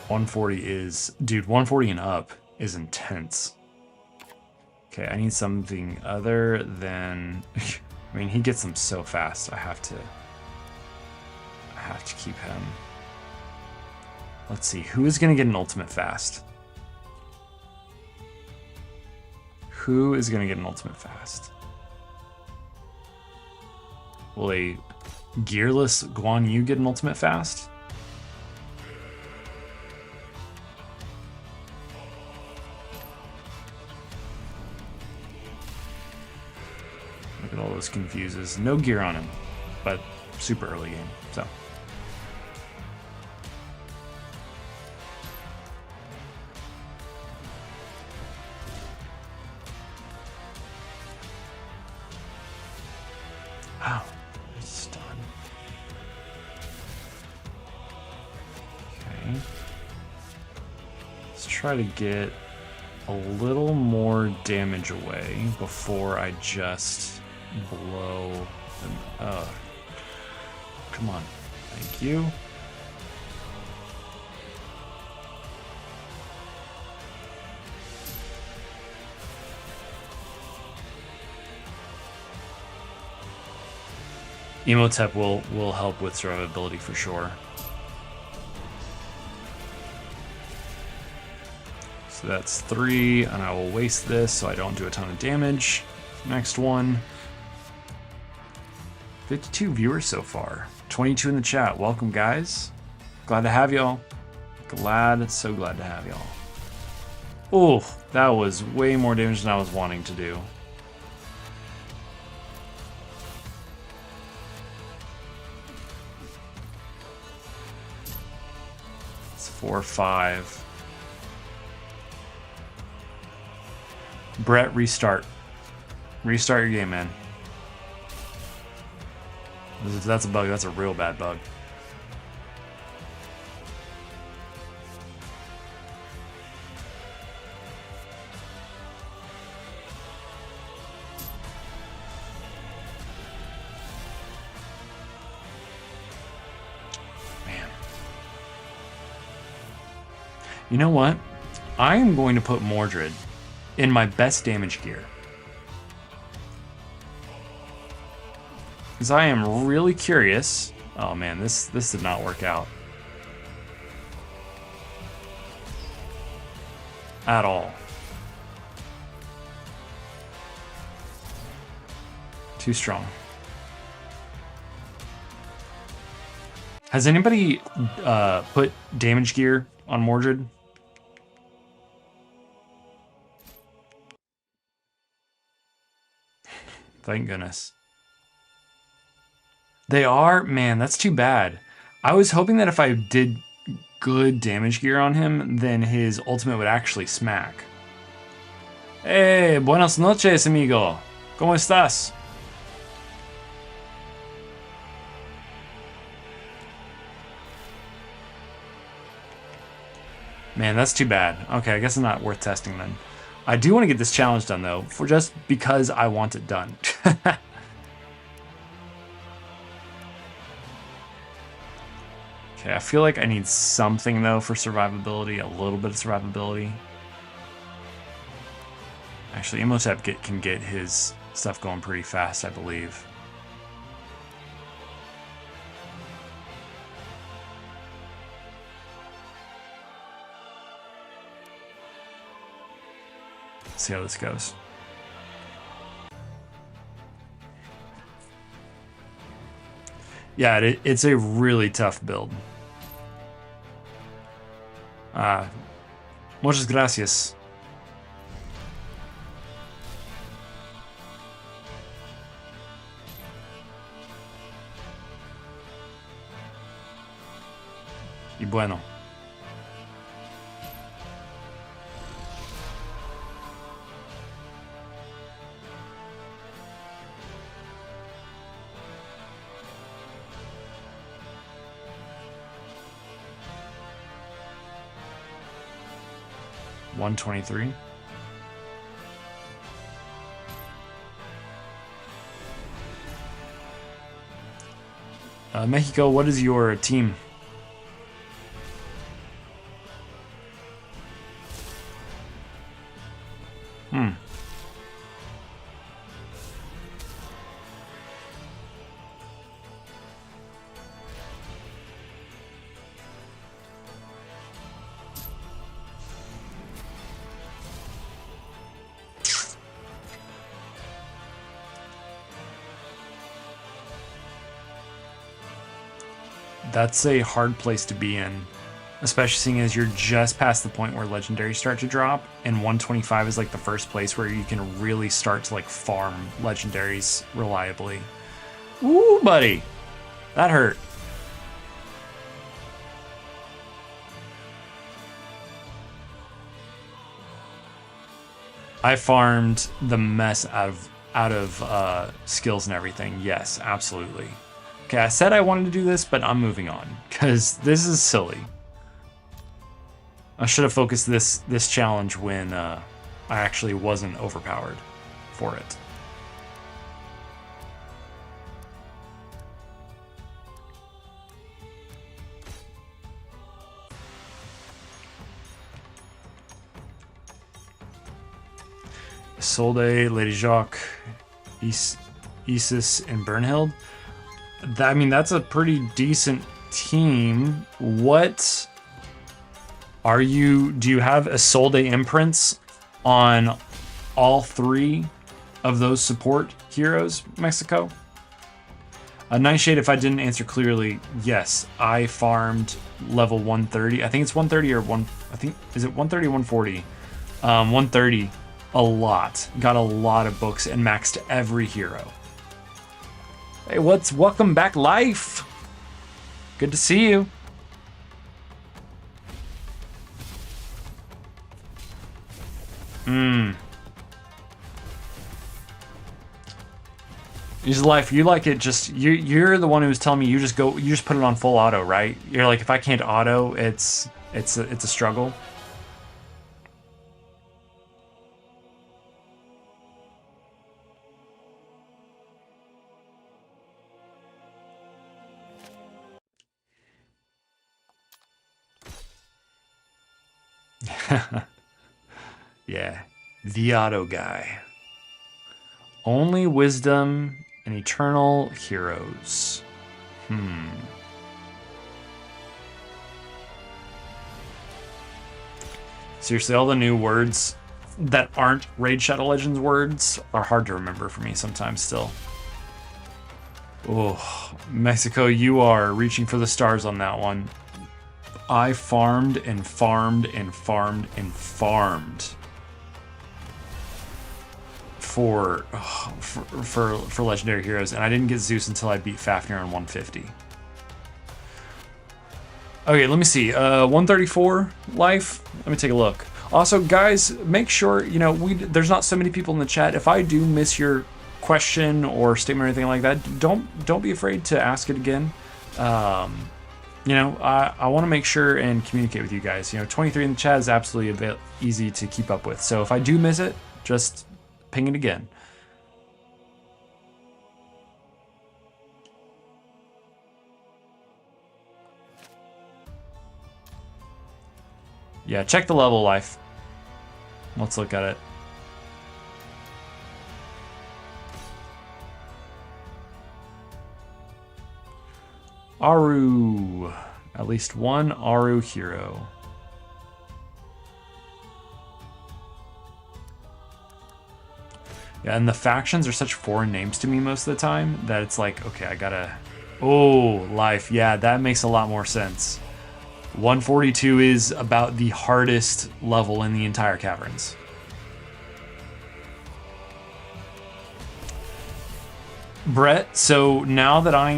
140 is... Dude, 140 and up is intense. Okay, I need something other than... I mean, he gets them so fast. I have to keep him. Let's see. Who is going to get an ultimate fast? Who is going to get an ultimate fast? Will a gearless Guan Yu get an ultimate fast? Look at all those confuses. No gear on him, but super early game, so. Wow, it's done. Okay. Let's try to get a little more damage away before I just blow them. Oh, come on. Thank you. Emotep will help with survivability for sure. So that's 3, and I will waste this so I don't do a ton of damage. Next one. 52 viewers so far. 22 in the chat. Welcome, guys. Glad to have y'all. So glad to have y'all. Oh, that was way more damage than I was wanting to do. It's 4, 5. Brett, restart. Restart your game, man. If that's a bug, that's a real bad bug. Man. You know what? I am going to put Mordred in my best damage gear. Because I am really curious. Oh man, this did not work out. At all. Too strong. Has anybody put damage gear on Mordred? Thank goodness. They are? Man, that's too bad. I was hoping that if I did good damage gear on him, then his ultimate would actually smack. Hey, buenas noches, amigo. ¿Cómo estás? Man, that's too bad. Okay, I guess it's not worth testing then. I do want to get this challenge done, though, for just because I want it done. Okay, I feel like I need something though for survivability, a little bit of survivability. Actually, Imhotep can get his stuff going pretty fast, I believe. Let's see how this goes. Yeah, it's a really tough build. Muchas gracias. Y bueno. $123. Mexico, what is your team? That's a hard place to be in, especially seeing as you're just past the point where legendaries start to drop, and 125 is like the first place where you can really start to like farm legendaries reliably. Ooh, buddy, that hurt. I farmed the mess out of skills and everything. Yes, absolutely. Okay, I said I wanted to do this, but I'm moving on because this is silly. I should have focused this challenge when I actually wasn't overpowered for it. Solde, Lady Jacques, Isis, and Bernhild. I mean, that's a pretty decent team. What are you? Do you have a Solde imprints on all three of those support heroes, Mexico? Nightshade, if I didn't answer clearly, yes, I farmed level 130. I think it's 130 or is it 130 or 140? 130 a lot. Got a lot of books and maxed every hero. Hey, welcome back, Life? Good to see you. Life, you like it just you're the one who was telling me you just put it on full auto, right? You're like, if I can't auto, it's a struggle. Yeah, the auto guy. Only wisdom and eternal heroes. Seriously, all the new words that aren't Raid Shadow Legends words are hard to remember for me sometimes still. Oh, Mexico, you are reaching for the stars on that one. I farmed and farmed and farmed and farmed for legendary heroes, and I didn't get Zeus until I beat Fafnir on 150. Okay, let me see. 134 life. Let me take a look. Also, guys, make sure there's not so many people in the chat. If I do miss your question or statement or anything like that, don't be afraid to ask it again. I want to make sure and communicate with you guys. 23 in the chat is absolutely a bit easy to keep up with. So if I do miss it, just ping it again. Yeah, check the level life. Let's look at it. Aru. At least one Aru hero. Yeah, and the factions are such foreign names to me most of the time that it's like, okay, I gotta... Oh, life. Yeah, that makes a lot more sense. 142 is about the hardest level in the entire caverns. Brett, so now that I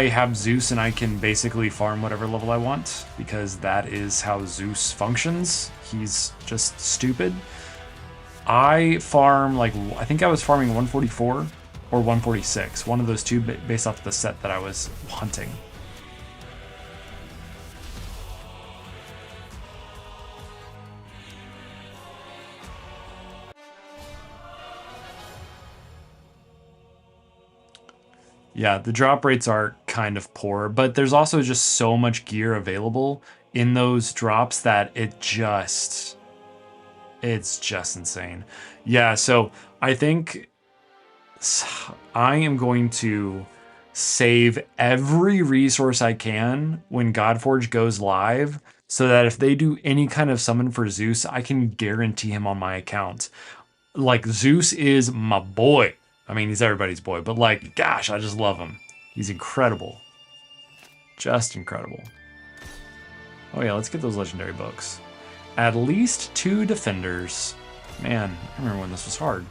have Zeus and I can basically farm whatever level I want, because that is how Zeus functions. He's just stupid. I farm, like, I think I was farming 144 or 146, one of those two based off the set that I was hunting. Yeah, the drop rates are kind of poor, but there's also just so much gear available in those drops that it's just insane. Yeah, so I think I am going to save every resource I can when Godforge goes live so that if they do any kind of summon for Zeus, I can guarantee him on my account. Like, Zeus is my boy. I mean, he's everybody's boy, but like, gosh, I just love him. He's incredible. Just incredible. Oh yeah, let's get those legendary books. At least 2 defenders. Man, I remember when this was hard.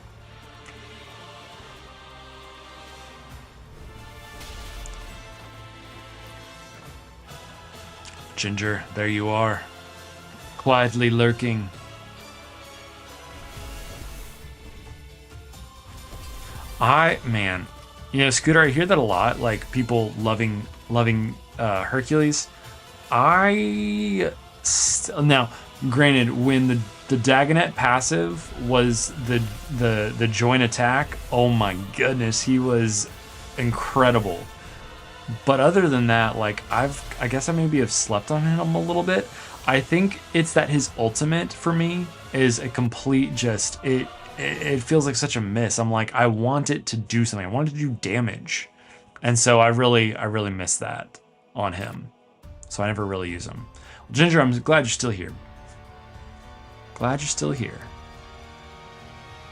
Ginger, there you are. Quietly lurking. Man, you know, Scooter, I hear that a lot, like people loving Hercules. Now, granted, when the Dagonet passive was the joint attack, oh my goodness, he was incredible. But other than that, like, I guess I maybe have slept on him a little bit. I think it's that his ultimate for me is a complete just it feels like such a miss. I'm like, I want it to do something. I want it to do damage. And so I really miss that on him. So I never really use him. Well, Ginger, I'm glad you're still here. Glad you're still here.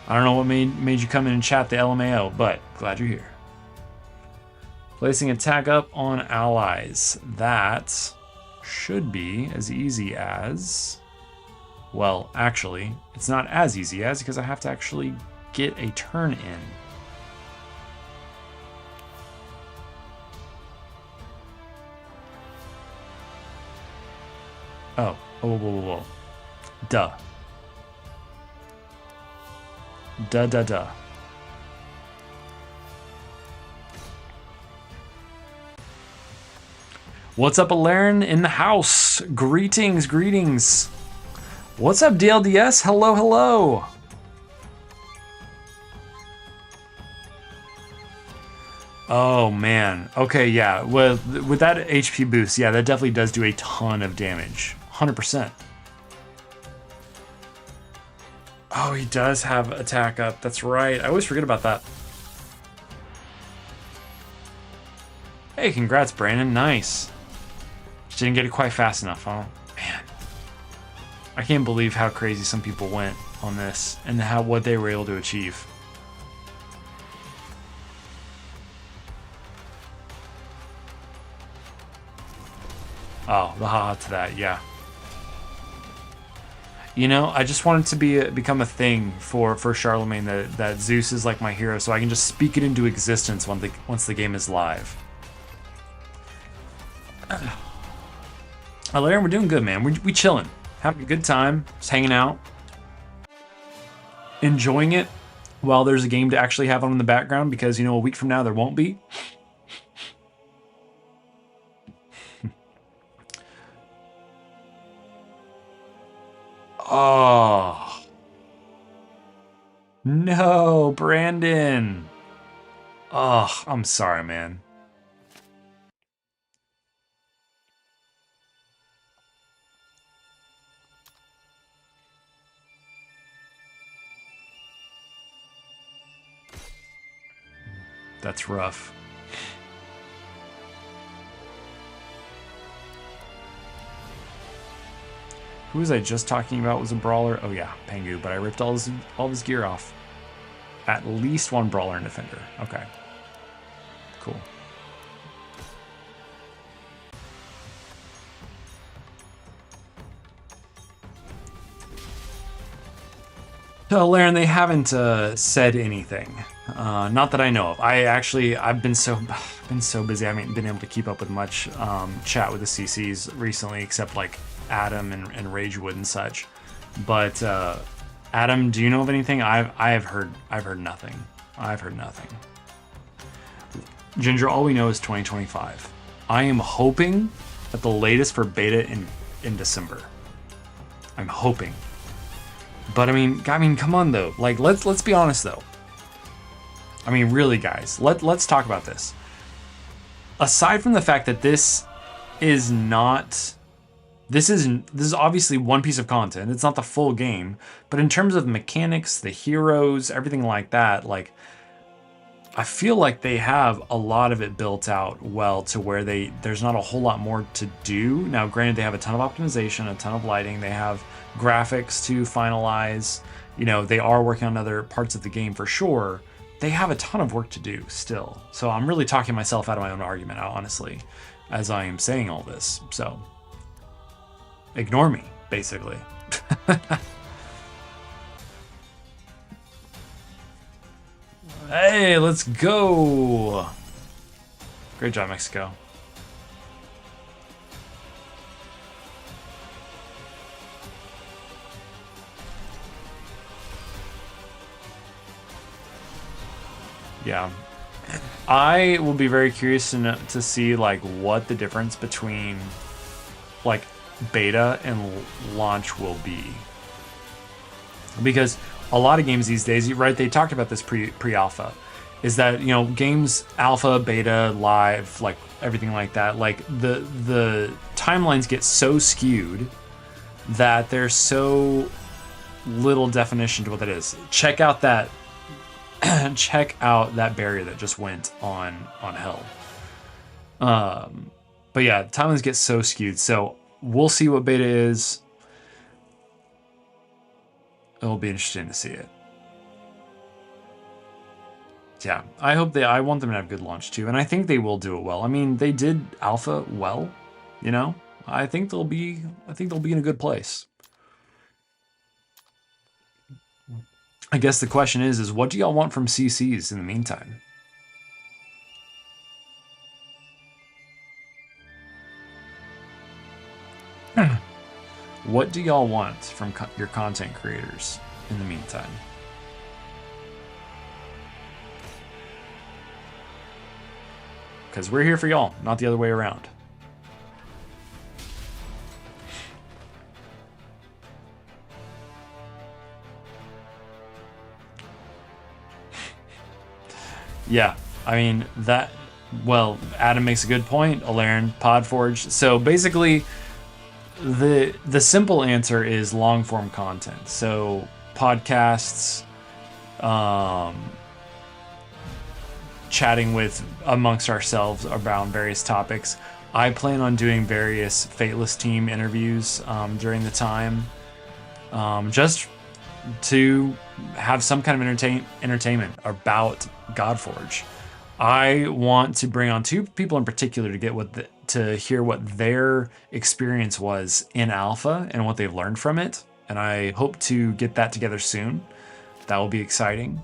I don't know what made you come in and chat the LMAO, but glad you're here. Placing a tag up on allies. That should be as easy as... Well, actually, it's not as easy as because I have to actually get a turn in. Oh, whoa. Duh. Duh. What's up, Alaren in the house? Greetings. What's up, DLDS? Hello. Oh, man. Okay, yeah. Well, with that HP boost, yeah, that definitely does do a ton of damage. 100%. Oh, he does have attack up. That's right. I always forget about that. Hey, congrats, Brandon. Nice. Just didn't get it quite fast enough, huh? Man. I can't believe how crazy some people went on this and what they were able to achieve. Oh, the haha to that, yeah. You know, I just want it to become a thing for Charlemagne that Zeus is like my hero, so I can just speak it into existence once the game is live. Larry, we're doing good, man. We chilling, having a good time, just hanging out, enjoying it while there's a game to actually have on in the background, because, you know, a week from now there won't be. Oh. No, Brandon. Oh, I'm sorry, man. That's rough. Who was I just talking about was a brawler? Oh yeah, Pengu, but I ripped all his gear off. At least one brawler and defender. Okay. Cool. So, Laren, they haven't said anything. Not that I know of. I've been so busy. I haven't been able to keep up with much chat with the CCs recently, except like Adam and Ragewood and such. But Adam, do you know of anything? I've heard nothing. I've heard nothing. Ginger, all we know is 2025. I am hoping at the latest for beta in December. I'm hoping. But I mean, come on though. Like, let's be honest though. I mean, really, guys. Let's talk about this. Aside from the fact that this is obviously one piece of content. It's not the full game, but in terms of mechanics, the heroes, everything like that, like I feel like they have a lot of it built out well to where there's not a whole lot more to do. Now, granted, they have a ton of optimization, a ton of lighting, they have graphics to finalize. You know, they are working on other parts of the game for sure. They have a ton of work to do still. So I'm really talking myself out of my own argument, honestly, as I am saying all this. So ignore me, basically. Hey, let's go. Great job, Mexico. Yeah. I will be very curious to see like what the difference between like beta and launch will be. Because a lot of games these days, right, they talked about this pre-alpha, is that, you know, games alpha, beta, live, like everything like that, like the timelines get so skewed that there's so little definition to what that is. Check out that barrier that just went on Hell. But yeah, timelines get so skewed. So we'll see what beta is. It'll be interesting to see it. Yeah, I want them to have good launch too, and I think they will do it well. I mean, they did alpha well, you know. I think they'll be in a good place. I guess the question is what do y'all want from CCs in the meantime? What do y'all want from your content creators in the meantime? Because we're here for y'all, not the other way around. Yeah, I mean, Adam makes a good point, Alaren, Podforge. So basically, the simple answer is long form content. So podcasts, chatting with amongst ourselves around various topics. I plan on doing various Fateless team interviews during the time, just to have some kind of entertainment about Godforge. I want to bring on two people in particular to get to hear what their experience was in alpha and what they've learned from it. And I hope to get that together soon. That will be exciting.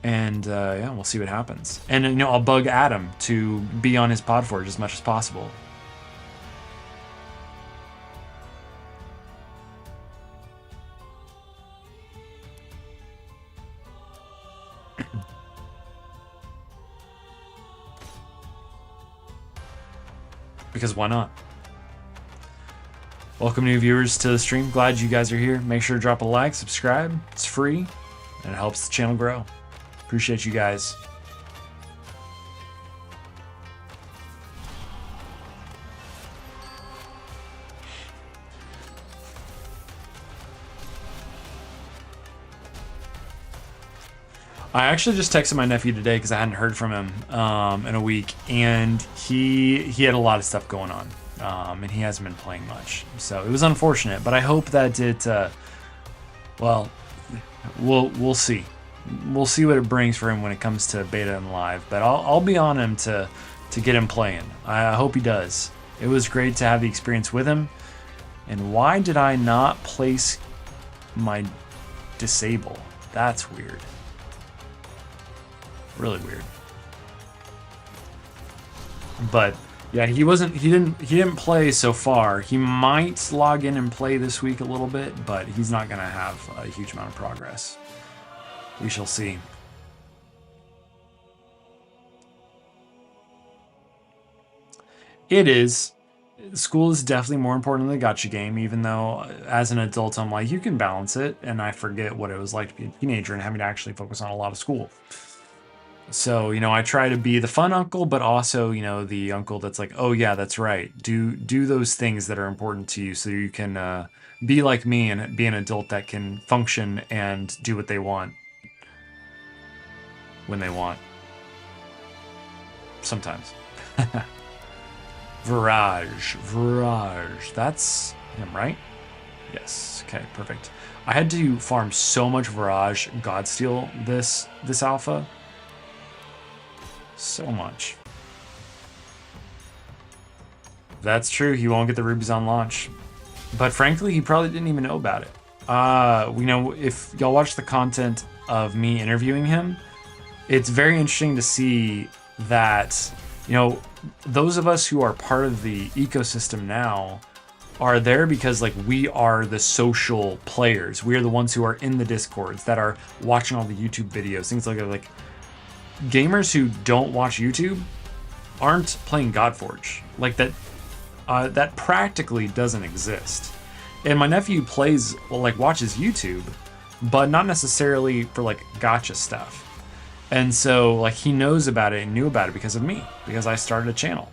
And yeah, we'll see what happens. And you know, I'll bug Adam to be on his Podforge as much as possible. Because why not? Welcome new viewers to the stream. Glad you guys are here. Make sure to drop a like, subscribe. It's free and it helps the channel grow. Appreciate you guys. I actually just texted my nephew today because I hadn't heard from him in a week, and he had a lot of stuff going on, and he hasn't been playing much. So it was unfortunate, but I hope that it. Well, we'll see. We'll see what it brings for him when it comes to beta and live. But I'll be on him to get him playing. I hope he does. It was great to have the experience with him. And why did I not place my disable? That's weird. Really weird. But yeah, he didn't play so far. He might log in and play this week a little bit, but he's not gonna have a huge amount of progress. We shall see. It is. School is definitely more important than the gacha game, even though as an adult I'm like, you can balance it, and I forget what it was like to be a teenager and having to actually focus on a lot of school. So, I try to be the fun uncle, but also, the uncle that's like, oh yeah, that's right. Do those things that are important to you so you can be like me and be an adult that can function and do what they want when they want. Sometimes. Virage. That's him, right? Yes. Okay, perfect. I had to farm so much Virage Godsteel this alpha. So much. That's true. He won't get the rubies on launch. But frankly, he probably didn't even know about it. If y'all watch the content of me interviewing him, it's very interesting to see that, those of us who are part of the ecosystem now are there because we are the social players. We are the ones who are in the discords that are watching all the YouTube videos, things like that. Like gamers who don't watch YouTube aren't playing Godforge. Like that practically doesn't exist. And my nephew watches YouTube, but not necessarily for gacha stuff. And so he knows about it and knew about it because of me, because I started a channel.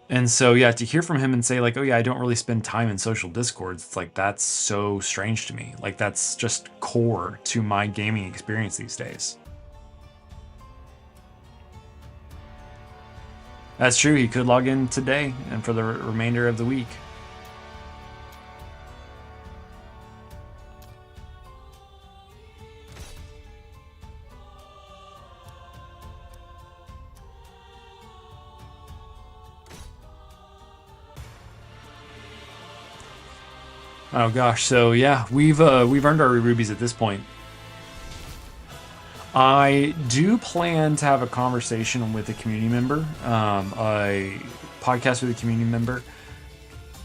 And so, yeah, to hear from him and say oh yeah, I don't really spend time in social discords. It's that's so strange to me. That's just core to my gaming experience these days. That's true. He could log in today and for the remainder of the week. Oh gosh, so yeah, we've earned our rubies at this point. I do plan to have a conversation with a community member, a podcast with a community member,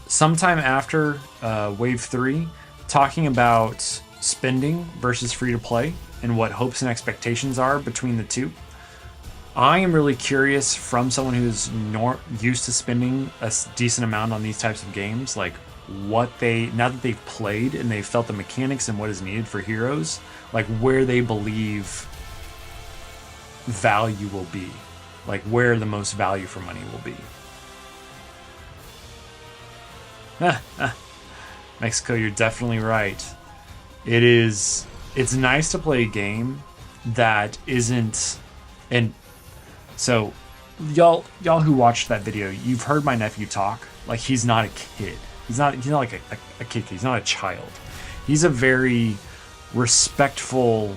sometime after Wave 3, talking about spending versus free to play and what hopes and expectations are between the two. I am really curious from someone who's used to spending a decent amount on these types of games, what now that they've played and they've felt the mechanics and what is needed for heroes, where they believe value will be, where the most value for money will be. Mexico, you're definitely right. It's nice to play a game that isn't, and so y'all who watched that video, you've heard my nephew talk. He's not a kid. He's not like a kid. He's not a child. He's a very respectful,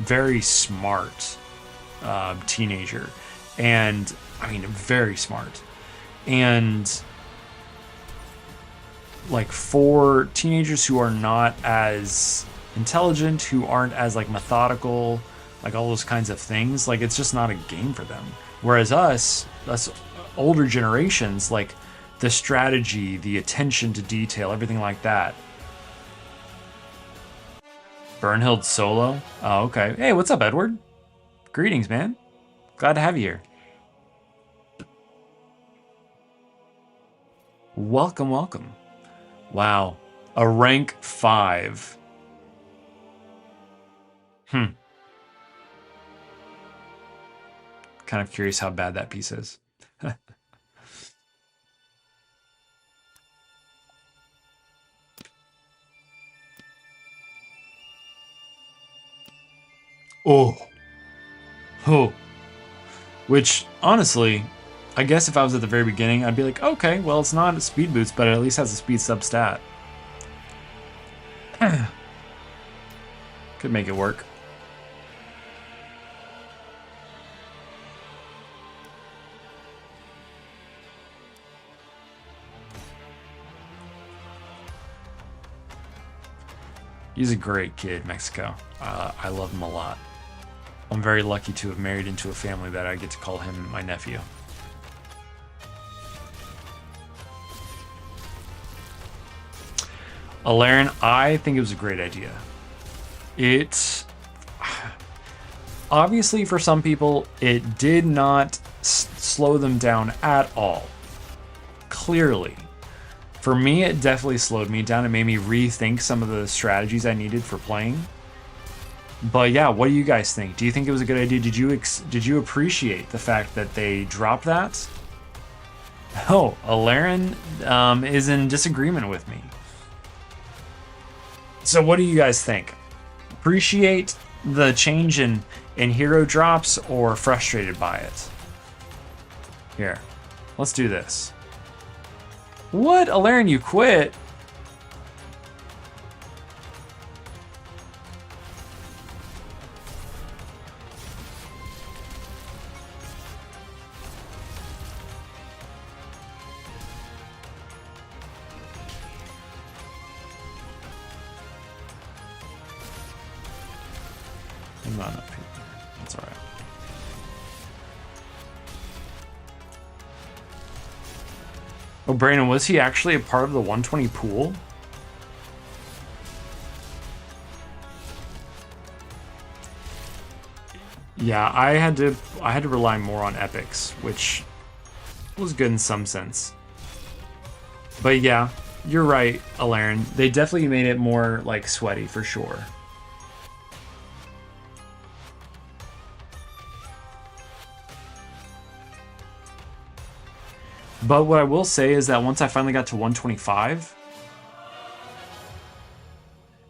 very smart teenager, and I mean very smart. And for teenagers who are not as intelligent, who aren't as methodical, all those kinds of things, it's just not a game for them. Whereas us older generations, the strategy, the attention to detail, everything like that. Bernhild solo? Oh, okay. Hey, what's up, Edward? Greetings, man. Glad to have you here. Welcome, welcome. Wow. A rank 5. Kind of curious how bad that piece is. Oh. Oh. Which, honestly, I guess if I was at the very beginning, I'd be like, okay, well, it's not a speed boost, but it at least has a speed sub stat. Could make it work. He's a great kid, Mexico. I love him a lot. I'm very lucky to have married into a family that I get to call him my nephew. Alaren, I think it was a great idea. It obviously for some people it did not slow them down at all. Clearly. For me, it definitely slowed me down. It made me rethink some of the strategies I needed for playing. But yeah, what do you guys think? Do you think it was a good idea? Did you appreciate the fact that they dropped that? Oh, Alaren is in disagreement with me. So what do you guys think? Appreciate the change in hero drops or frustrated by it? Here, let's do this. What? Alaren, you quit? I'm not up here. That's all right. Oh, Brandon, was he actually a part of the 120 pool? Yeah, I had to rely more on epics, which was good in some sense. But yeah, you're right, Alaren. They definitely made it more like sweaty for sure. But what I will say is that once I finally got to 125,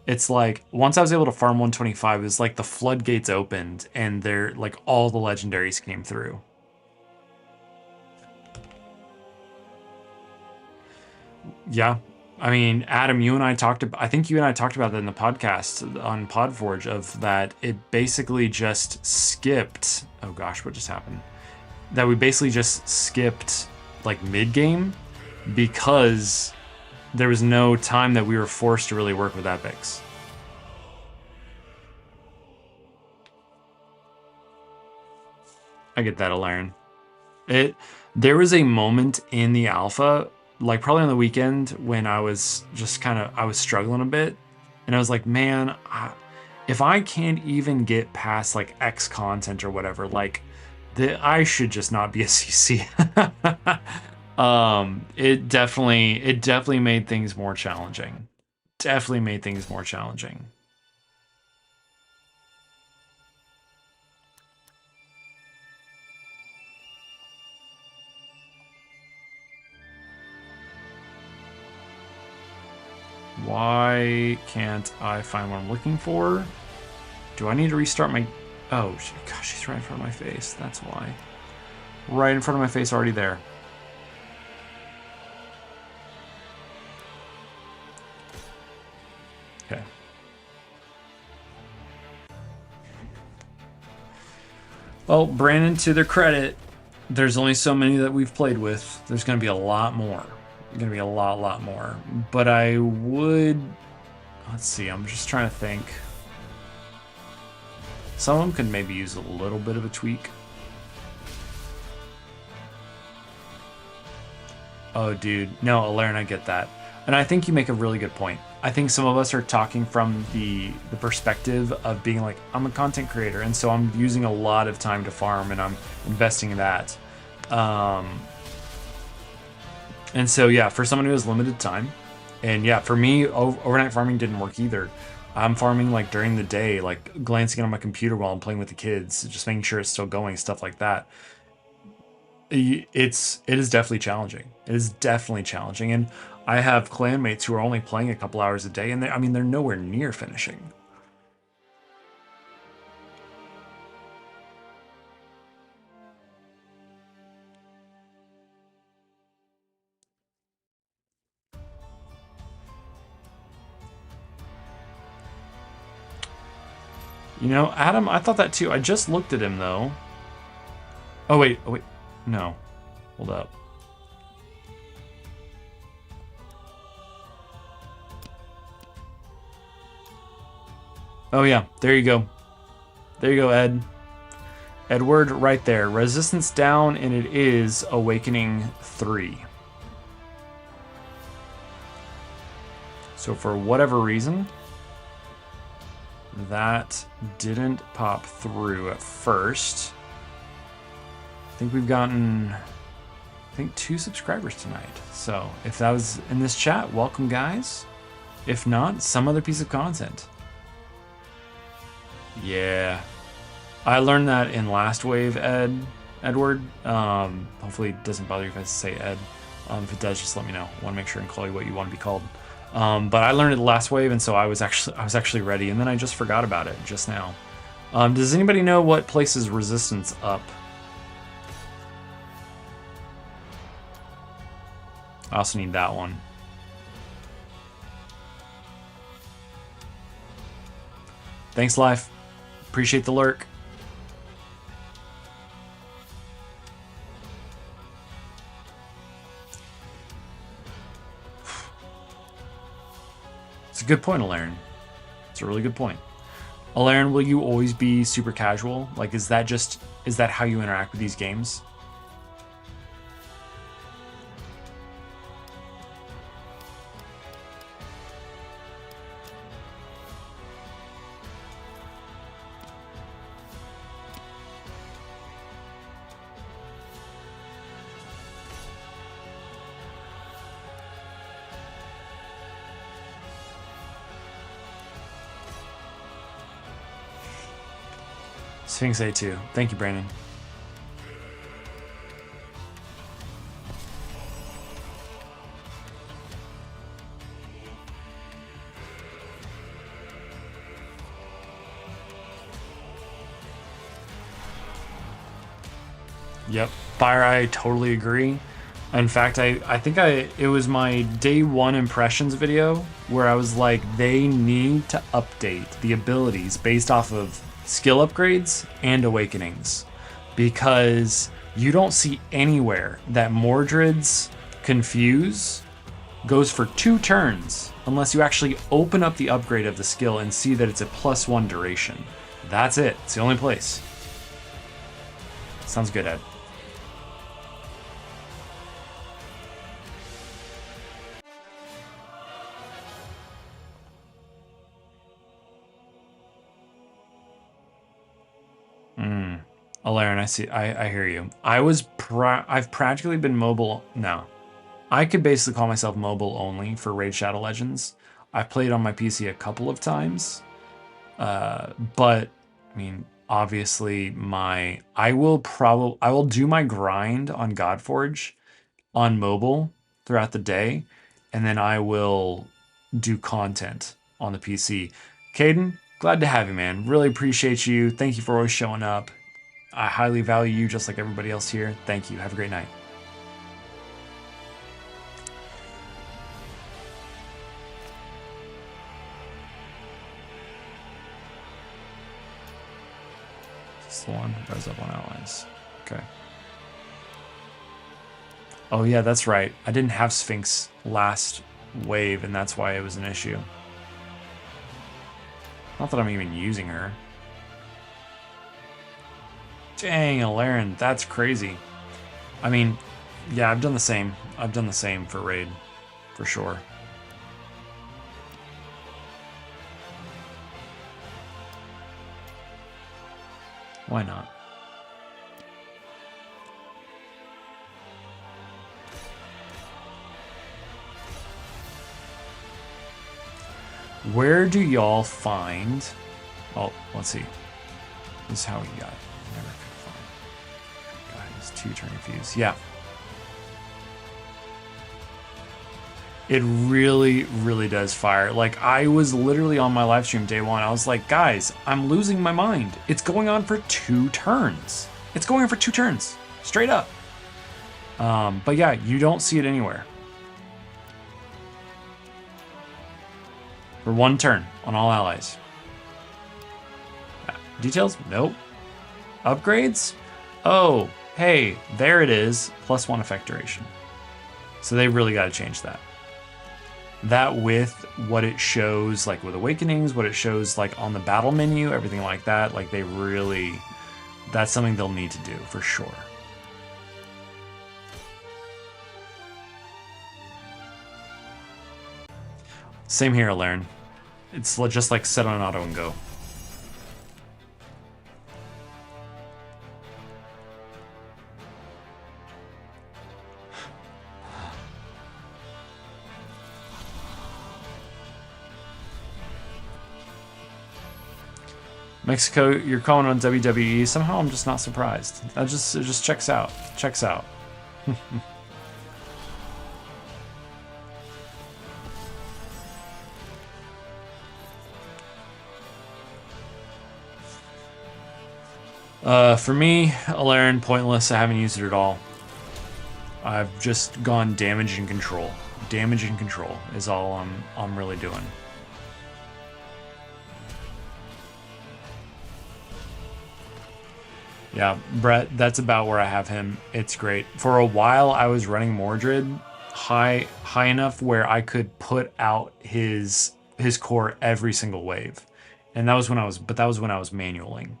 it's like once I was able to farm 125, it's like the floodgates opened and they're like all the legendaries came through. Yeah. I mean, Adam, you and I talked about, I think you and I talked about that in the podcast on Podforge of that it basically just skipped. Oh gosh, what just happened? That we basically just skipped like mid game because there was no time that we were forced to really work with epics. I get that, Alaren. There was a moment in the alpha, like probably on the weekend, when I was just I was struggling a bit, and I was like, man, if I can't even get past like X content or whatever, like I should just not be a CC. It definitely made things more challenging. Definitely made things more challenging. Why can't I find what I'm looking for? Do I need to restart my... Oh, gosh, she's right in front of my face. That's why. Right in front of my face, already there. Okay. Well, Brandon, to their credit, there's only so many that we've played with. There's going to be a lot more. Going to be a lot more. But I would... Let's see, I'm just trying to think. Some of them could maybe use a little bit of a tweak. Oh, dude. No, Alaren, I get that. And I think you make a really good point. I think some of us are talking from the perspective of being like, I'm a content creator, and so I'm using a lot of time to farm, and I'm investing in that. And so, yeah, for someone who has limited time, and yeah, for me, overnight farming didn't work either. I'm farming like during the day, like glancing on my computer while I'm playing with the kids, just making sure it's still going, stuff like that. It is definitely challenging. It is definitely challenging, and I have clanmates who are only playing a couple hours a day, and I mean they're nowhere near finishing. You know, Adam, I thought that too. I just looked at him, though. Oh, wait. Oh, wait. No. Hold up. Oh, yeah. There you go. There you go, Ed. Edward, right there. Resistance down, and it is Awakening 3. So for whatever reason, that didn't pop through at first. I think we've gotten, 2 subscribers tonight. So if that was in this chat, welcome, guys. If not, some other piece of content. Yeah. I learned that in last wave, Edward. Hopefully it doesn't bother you if I say Ed. If it does, just let me know. I want to make sure and call you what you want to be called. But I learned it last wave, and so I was actually ready, and then I just forgot about it just now. Does anybody know what places resistance up? I also need that one. Thanks, Life. Appreciate the lurk. It's a good point, Alaren. It's a really good point. Alaren, will you always be super casual? Like, is that how you interact with these games? Sphinx A2. Thank you, Brandon. Yep. Fire, I totally agree. In fact, I think it was my day 1 impressions video where I was like, they need to update the abilities based off of skill upgrades and awakenings, because you don't see anywhere that Mordred's Confuse goes for 2 turns unless you actually open up the upgrade of the skill and see that it's a +1 duration. That's it. It's the only place. Sounds good, Ed. Alaren, I hear you. I've practically been mobile. No, I could basically call myself mobile only for Raid Shadow Legends. I've played on my PC a couple of times, but I mean, obviously, I will do my grind on Godforge on mobile throughout the day, and then I will do content on the PC. Caden, glad to have you, man. Really appreciate you. Thank you for always showing up. I highly value you just like everybody else here. Thank you. Have a great night. Is this the one? Res up on allies. Okay. Oh yeah, that's right. I didn't have Sphinx last wave, and that's why it was an issue. Not that I'm even using her. Dang, Alaren, that's crazy. I mean, yeah, I've done the same. I've done the same for Raid, for sure. Why not? Where do y'all find... Oh, let's see. This is how we got it. Never could find. God, it's 2 turning fuse. Yeah. It really, really does fire. Like, I was literally on my live stream day 1. I was like, guys, I'm losing my mind. It's going on for 2 turns. It's going on for 2 turns. Straight up. But yeah, you don't see it anywhere. For 1 turn on all allies. Details? Nope. Upgrades? Oh, hey, there it is. +1 effect duration. So they really got to change that. That with what it shows, like with Awakenings, what it shows like on the battle menu, everything like that, like they really, that's something they'll need to do for sure. Same here, Alaren. It's just like set on auto and go. Mexico, you're calling on WWE. Somehow I'm just not surprised. It just checks out. Checks out. For me, Alaren, pointless. I haven't used it at all. I've just gone damage and control. Damage and control is all I'm really doing. Yeah, Brett, that's about where I have him. It's great. For a while, I was running Mordred high enough where I could put out his core every single wave, and that was when I was manualing.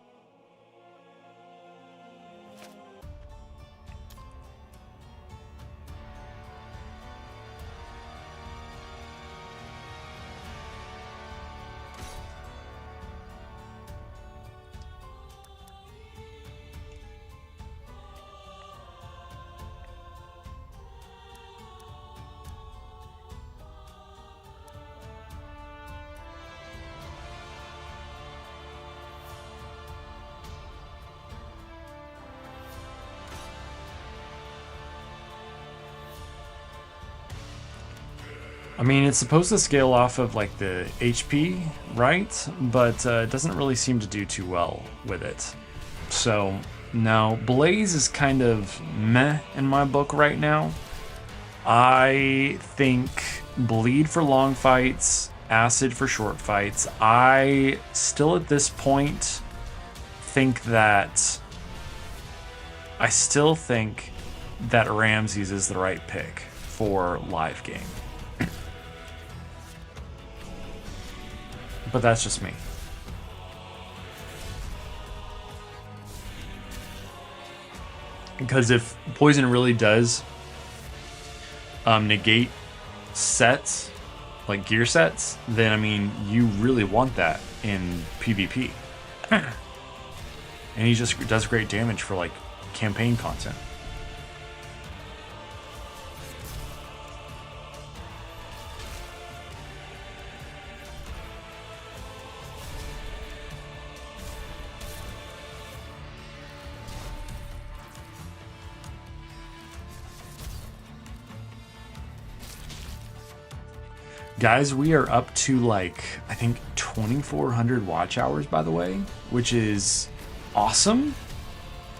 I mean, it's supposed to scale off of like the HP, right? But it doesn't really seem to do too well with it. So no, Blaze is kind of meh in my book right now. I think Bleed for long fights, Acid for short fights. I still at this point think that Ramses is the right pick for live game. But that's just me. Because if Poison really does negate sets, like gear sets, then I mean, you really want that in PvP. And he just does great damage for like campaign content. Guys, we are up to like, I think 2,400 watch hours, by the way, which is awesome.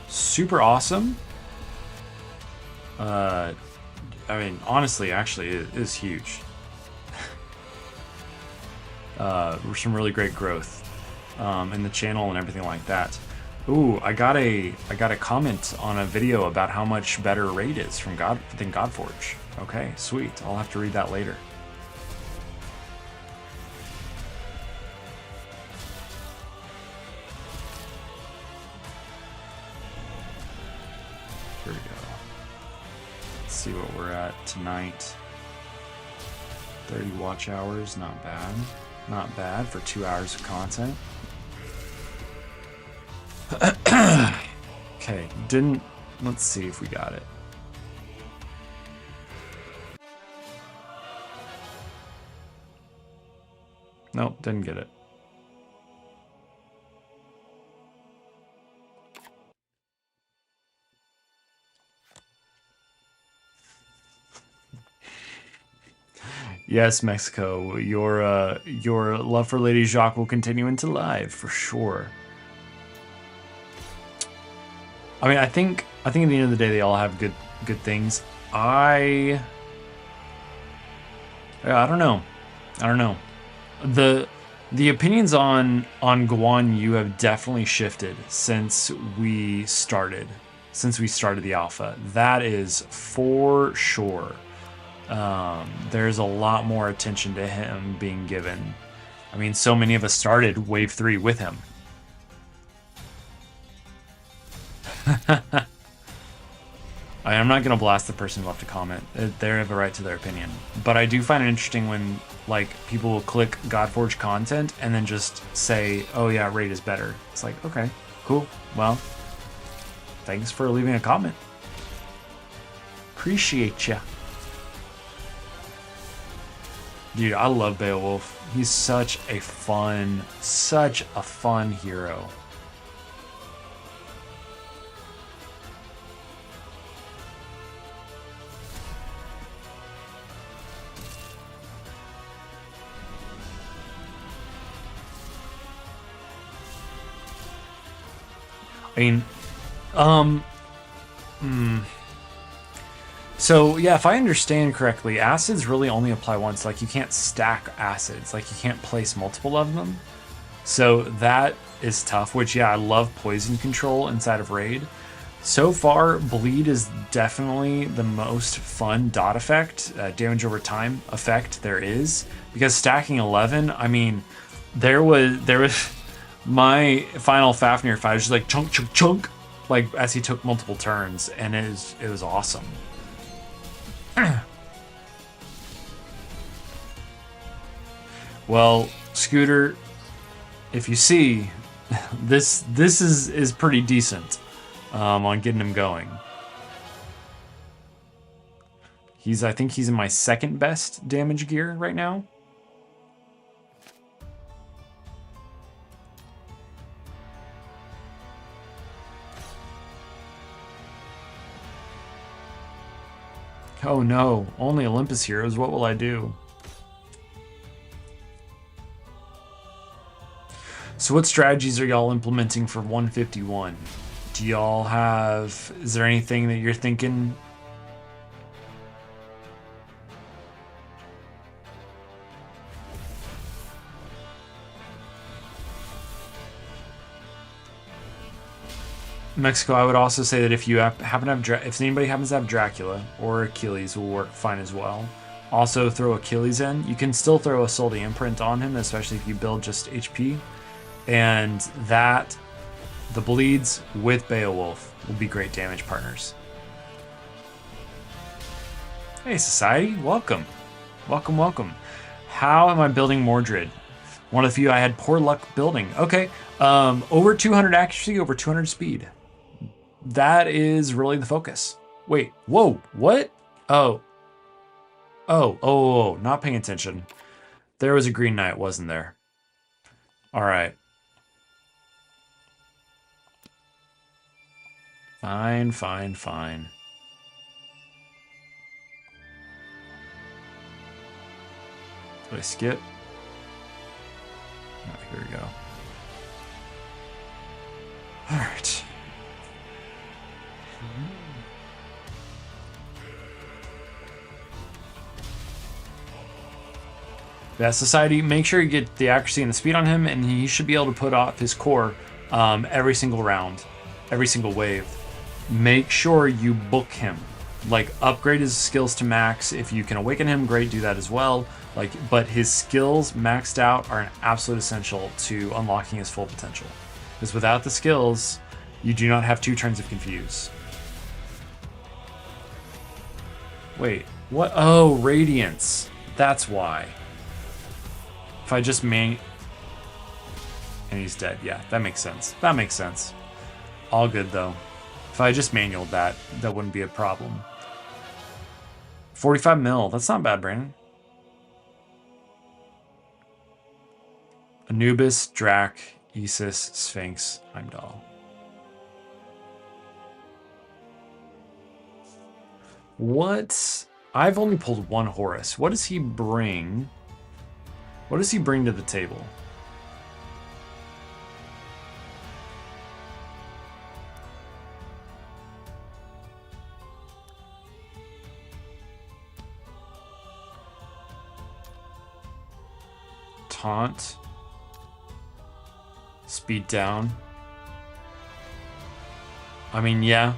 Super awesome. I mean, honestly, actually, it is huge. Some really great growth in the channel and everything like that. Ooh, I got a comment on a video about how much better raid is than Godforge. Okay, sweet. I'll have to read that later. Here we go. Let's see what we're at tonight. 30 watch hours, not bad. Not bad for 2 hours of content. Okay, let's see if we got it. Nope, didn't get it. Yes, Mexico, your love for Lady Jacques will continue into live for sure. I mean, I think at the end of the day they all have good things. I don't know. The opinions on Guan Yu have definitely shifted since we started the alpha. That is for sure. There's a lot more attention to him being given. I mean, so many of us started Wave 3 with him. I'm not going to blast the person who left a comment. They have a right to their opinion. But I do find it interesting when like people will click Godforge content and then just say, oh yeah, raid is better. It's like, okay, cool. Well, thanks for leaving a comment. Appreciate ya. Dude, I love Beowulf. He's such a fun hero. I mean, So yeah, if I understand correctly, acids really only apply once. Like you can't stack acids. Like you can't place multiple of them. So that is tough, which yeah, I love poison control inside of Raid. So far, Bleed is definitely the most fun dot effect, damage over time effect there is. Because stacking 11, I mean, there was my final Fafnir fight was just like chunk, chunk, chunk, like as he took multiple turns, and it was awesome. Well, Scooter, if you see, this is pretty decent on getting him going. I think he's in my second best damage gear right now. Oh no, only Olympus heroes, what will I do? So what strategies are y'all implementing for 151? Do y'all have, is there anything that you're thinking? Mexico, I would also say that if you happen to have, if anybody happens to have Dracula or Achilles, will work fine as well. Also throw Achilles in. You can still throw a Soul the Imprint on him, especially if you build just HP. And that, the bleeds with Beowulf will be great damage partners. Hey Society, welcome. Welcome, welcome. How am I building Mordred? One of the few I had poor luck building. Okay, over 200 accuracy, over 200 speed. That is really the focus. Wait, whoa, what? Oh, not paying attention. There was a Green Knight, wasn't there? All right. Fine, fine, fine. Did I skip? Oh, here we go. All right. Yeah, Society, make sure you get the accuracy and the speed on him, and he should be able to put off his core every single round, every single wave. Make sure you book him. Like, upgrade his skills to max. If you can awaken him, great, do that as well. Like, but his skills maxed out are an absolute essential to unlocking his full potential. Because without the skills, you do not have 2 turns of Confuse. Wait, what? Oh, Radiance. That's why. If I just and he's dead. Yeah, that makes sense. That makes sense. All good, though. If I just manualed that, that wouldn't be a problem. 45 mil. That's not bad, Brandon. Anubis, Drac, Isis, Sphinx, Heimdall. What? I've only pulled 1 Horus. What does he bring? What does he bring to the table? Taunt, Speed down. I mean, yeah,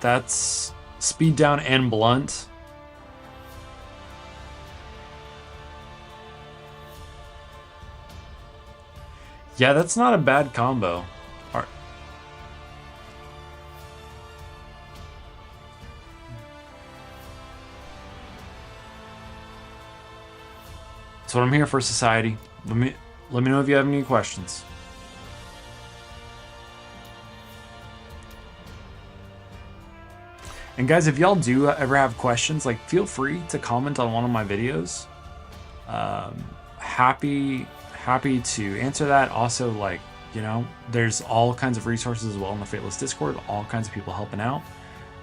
that's speed down and blunt. Yeah, that's not a bad combo. That's what I'm here for, society. Let me know if you have any questions. And guys, if y'all do ever have questions, like, feel free to comment on one of my videos. Happy to answer that. Also, like, you know, there's all kinds of resources as well in the Fateless Discord, all kinds of people helping out.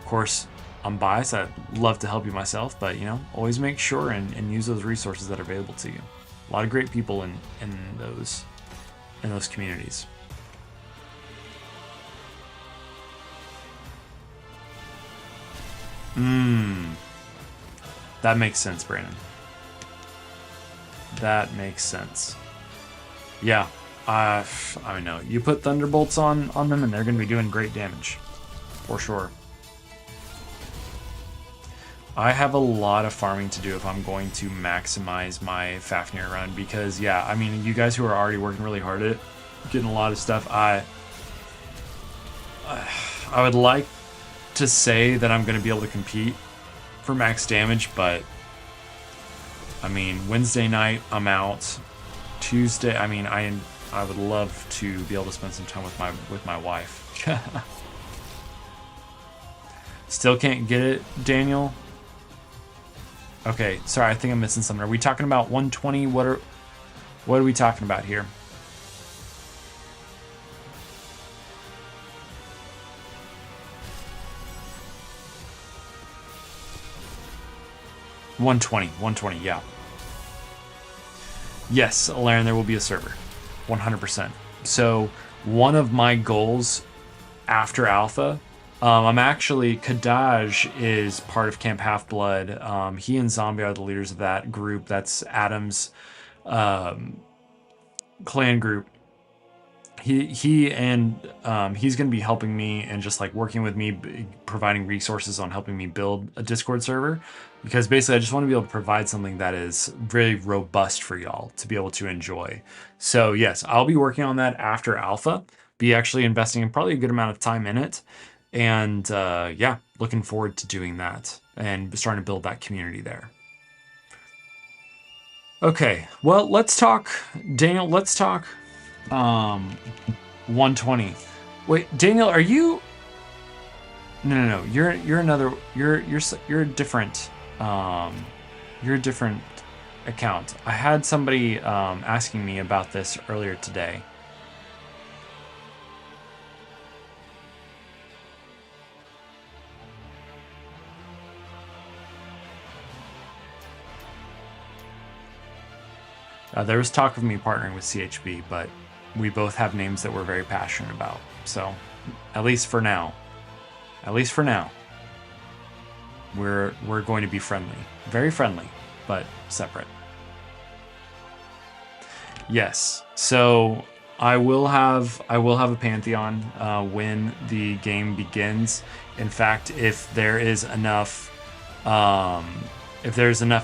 Of course, I'm biased. I'd love to help you myself, but, you know, always make sure and use those resources that are available to you. A lot of great people in those communities. That makes sense, Brandon. That makes sense. Yeah, I know. You put thunderbolts on them, and they're going to be doing great damage, for sure. I have a lot of farming to do if I'm going to maximize my Fafnir run, because, yeah, I mean, you guys who are already working really hard at it, getting a lot of stuff, I would like to say that I'm going to be able to compete for max damage, but, I mean, Wednesday night, I'm out. Tuesday, I mean, I would love to be able to spend some time with my wife. Still can't get it, Daniel. Okay, sorry, I think I'm missing something. Are we talking about 120? What are we talking about here? $120, yeah. Yes, Alaren, there will be a server. 100%. So, one of my goals after Alpha, I'm actually, Kadaj is part of Camp Half-Blood. He and Zombie are the leaders of that group. That's Adam's clan group. He's going to be helping me and just like working with me, providing resources on helping me build a Discord server, because basically I just want to be able to provide something that is very robust for y'all to be able to enjoy. So yes, I'll be working on that after Alpha, be actually investing in probably a good amount of time in it. And yeah, looking forward to doing that and starting to build that community there. Okay, well, let's talk, Daniel, let's talk 120. Wait, Daniel, are you? No. You're a different you're a different account. I had somebody asking me about this earlier today. There was talk of me partnering with CHB, but we both have names that we're very passionate about. So, at least for now, we're going to be friendly, very friendly, but separate. Yes. So I will have a Pantheon when the game begins. In fact, if there is enough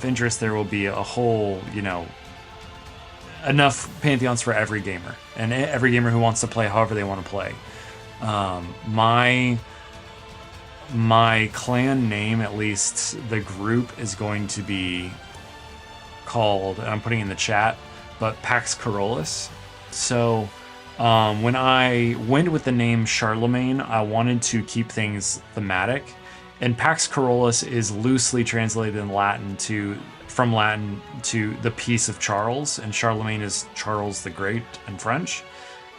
interest, there will be a whole, you know, enough Pantheons for every gamer, and every gamer who wants to play however they want to play. My clan name, at least the group, is going to be called, and I'm putting in the chat, but Pax Carolus. So when I went with the name Charlemagne, I wanted to keep things thematic, and Pax Carolus is loosely translated in from Latin to the peace of Charles, and Charlemagne is Charles the Great in French.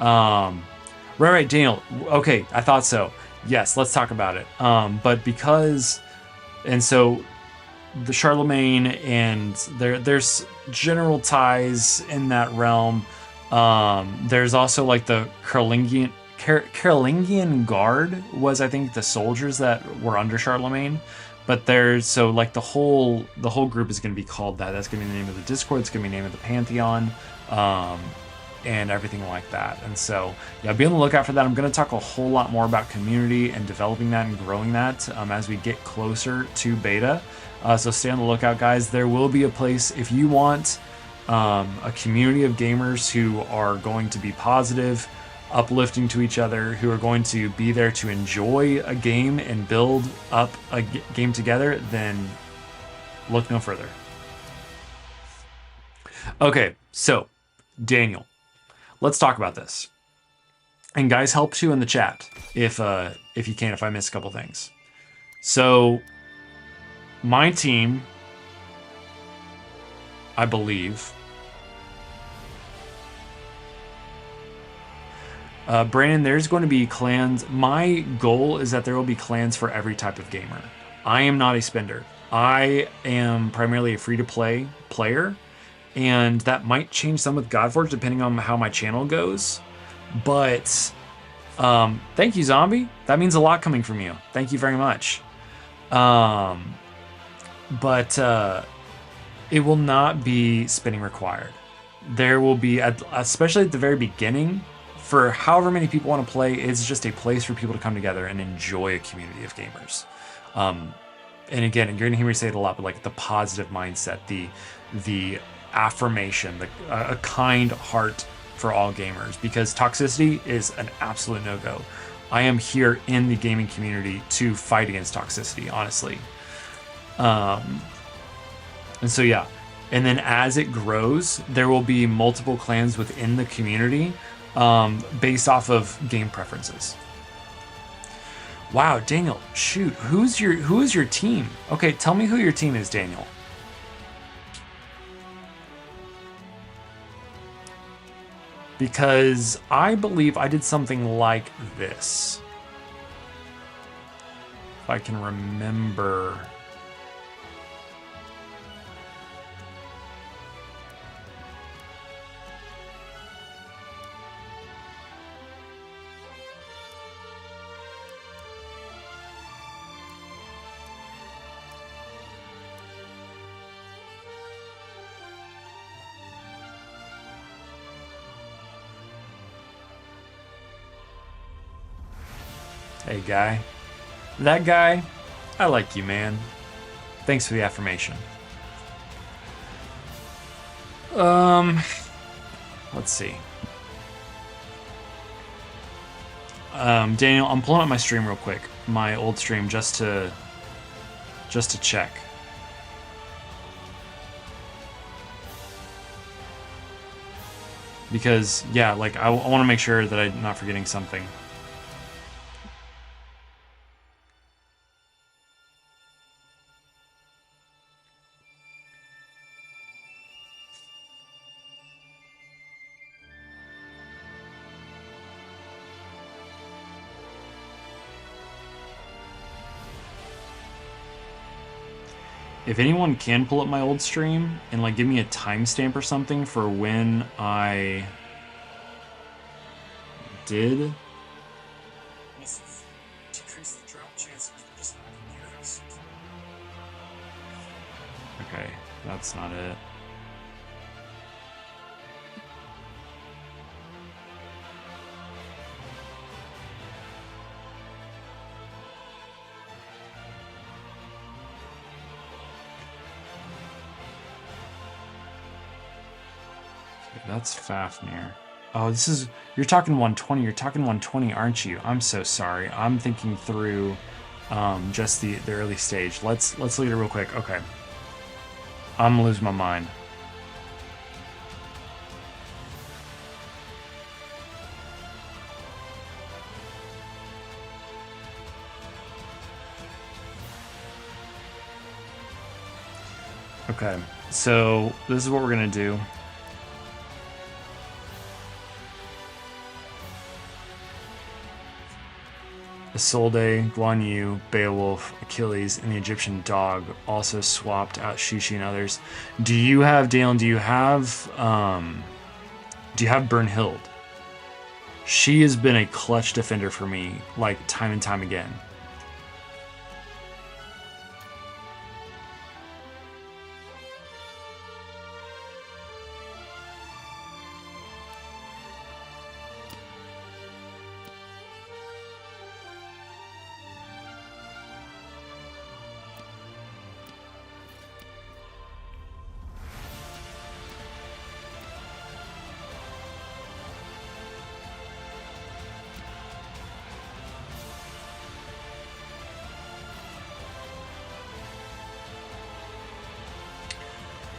Right, Daniel. Okay, I thought so. Yes, let's talk about it. But because, and so the Charlemagne, and there's general ties in that realm. There's also like the Carolingian Guard was, I think, the soldiers that were under Charlemagne. But there's, so like the whole group is going to be called that. That's going to be the name of the Discord. It's going to be the name of the Pantheon. and everything like that. And so, yeah, be on the lookout for that. I'm going to talk a whole lot more about community and developing that and growing that as we get closer to beta. So stay on the lookout, guys. There will be a place if you want a community of gamers who are going to be positive, uplifting to each other, who are going to be there to enjoy a game and build up a game together, then look no further. Okay, so Daniel, let's talk about this. And guys, help too in the chat if you can, if I miss a couple things. So my team, I believe, Brandon, there's going to be clans. My goal is that there will be clans for every type of gamer. I am not a spender. I am primarily a free-to-play player, and that might change some with Godforge depending on how my channel goes. But thank you, Zombie. That means a lot coming from you. Thank you very much. But it will not be spinning required. There will be, especially at the very beginning, for however many people want to play, it's just a place for people to come together and enjoy a community of gamers. And again, you're gonna hear me say it a lot, but like the positive mindset, the affirmation, a kind heart for all gamers, because toxicity is an absolute no-go. I am here in the gaming community to fight against toxicity, honestly. And so yeah, and then as it grows, there will be multiple clans within the community based off of game preferences. Wow, Daniel, shoot, who is your team? Okay, tell me who your team is, Daniel. Because I believe I did something like this. If I can remember. Hey, guy. That guy, I like you, man. Thanks for the affirmation. Let's see. Daniel, I'm pulling up my stream real quick. My old stream, just to check. Because, yeah, like, I want to make sure that I'm not forgetting something. If anyone can pull up my old stream and like give me a timestamp or something for when I did. Okay, that's not it. That's Fafnir. Oh, this is... You're talking 120. You're talking 120, aren't you? I'm so sorry. I'm thinking through just the early stage. Let's look at it real quick. Okay. I'm gonna lose my mind. Okay. So this is what we're gonna do. Isolde, Guan Yu, Beowulf, Achilles, and the Egyptian dog also swapped out Shishi and others. Do you have, Dalen, do you have Brunhild? She has been a clutch defender for me, like, time and time again.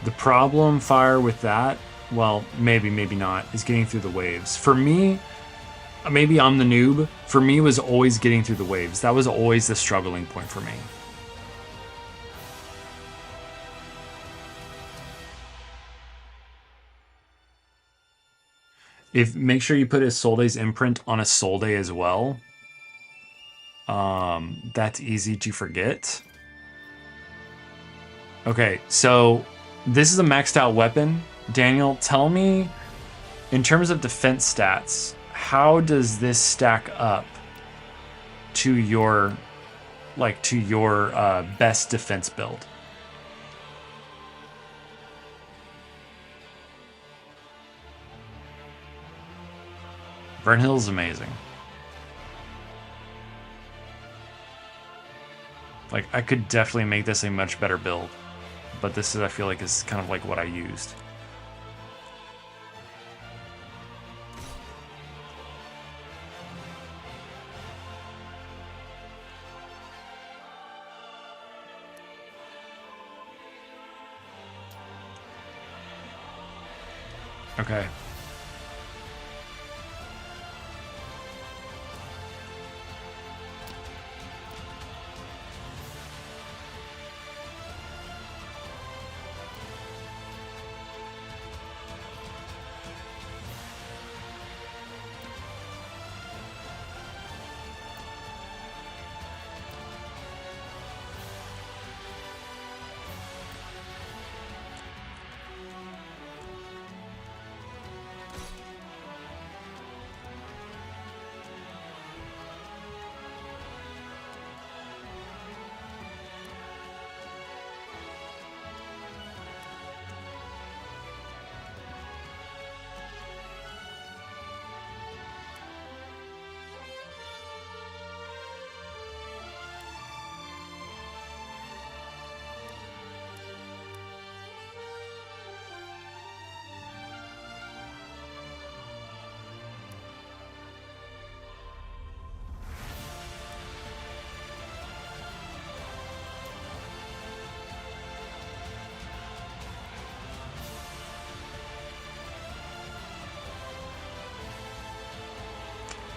The problem, Fire, with that, well, maybe not, is getting through the waves. For me, maybe I'm the noob. For me, it was always getting through the waves. That was always the struggling point for me. Make sure you put a Solde's imprint on a Solde as well. That's easy to forget. Okay, so this is a maxed out weapon. Daniel, tell me, in terms of defense stats, how does this stack up to your best defense build? Vernhill's amazing. Like, I could definitely make this a much better build, but this is, I feel like, is kind of like what I used. Okay.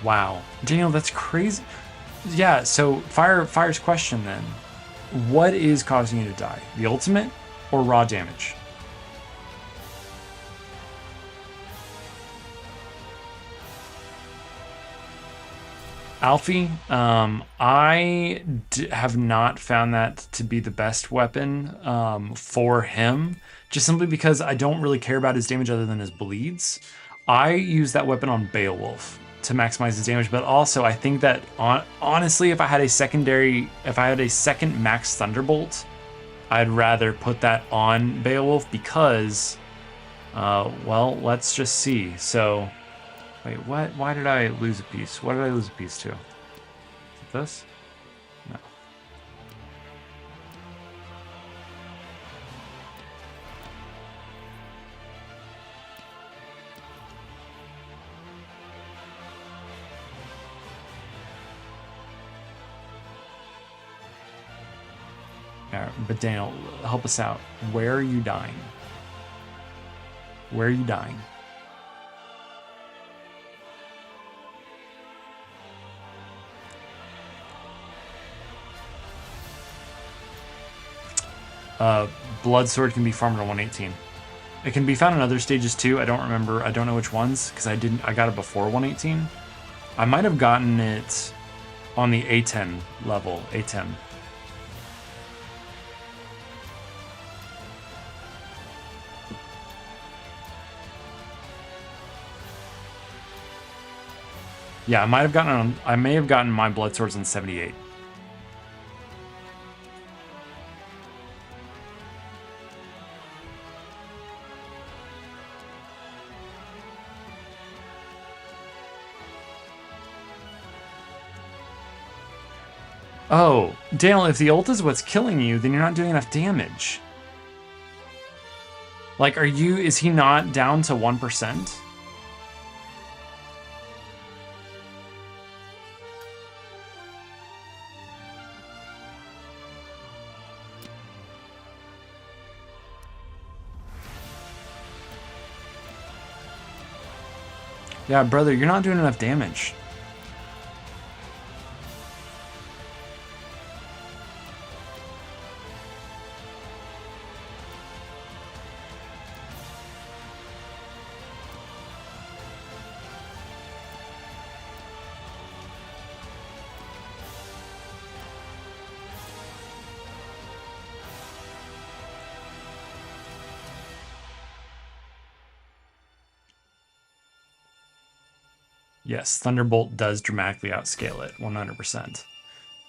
Wow, Daniel, that's crazy. Yeah, so Fire's question then. What is causing you to die? The ultimate or raw damage? Alfie, have not found that to be the best weapon for him, just simply because I don't really care about his damage other than his bleeds. I use that weapon on Beowulf to maximize his damage, but also I think that honestly, if I had a second Max Thunderbolt, I'd rather put that on Beowulf because, well, let's just see. So, wait, what? Why did I lose a piece? What did I lose a piece to? Is it this? No. But Daniel, help us out. Where are you dying? Where are you dying? Blood Sword can be farmed on 118. It can be found in other stages too. I don't remember. I don't know which ones because I got it before 118. I might have gotten it on the A10 level. A10. Yeah, I may have gotten my blood swords on 78. Oh, Daniel, if the ult is what's killing you, then you're not doing enough damage. Like, is he not down to 1%? Yeah, brother, you're not doing enough damage. Yes, Thunderbolt does dramatically outscale it, 100%.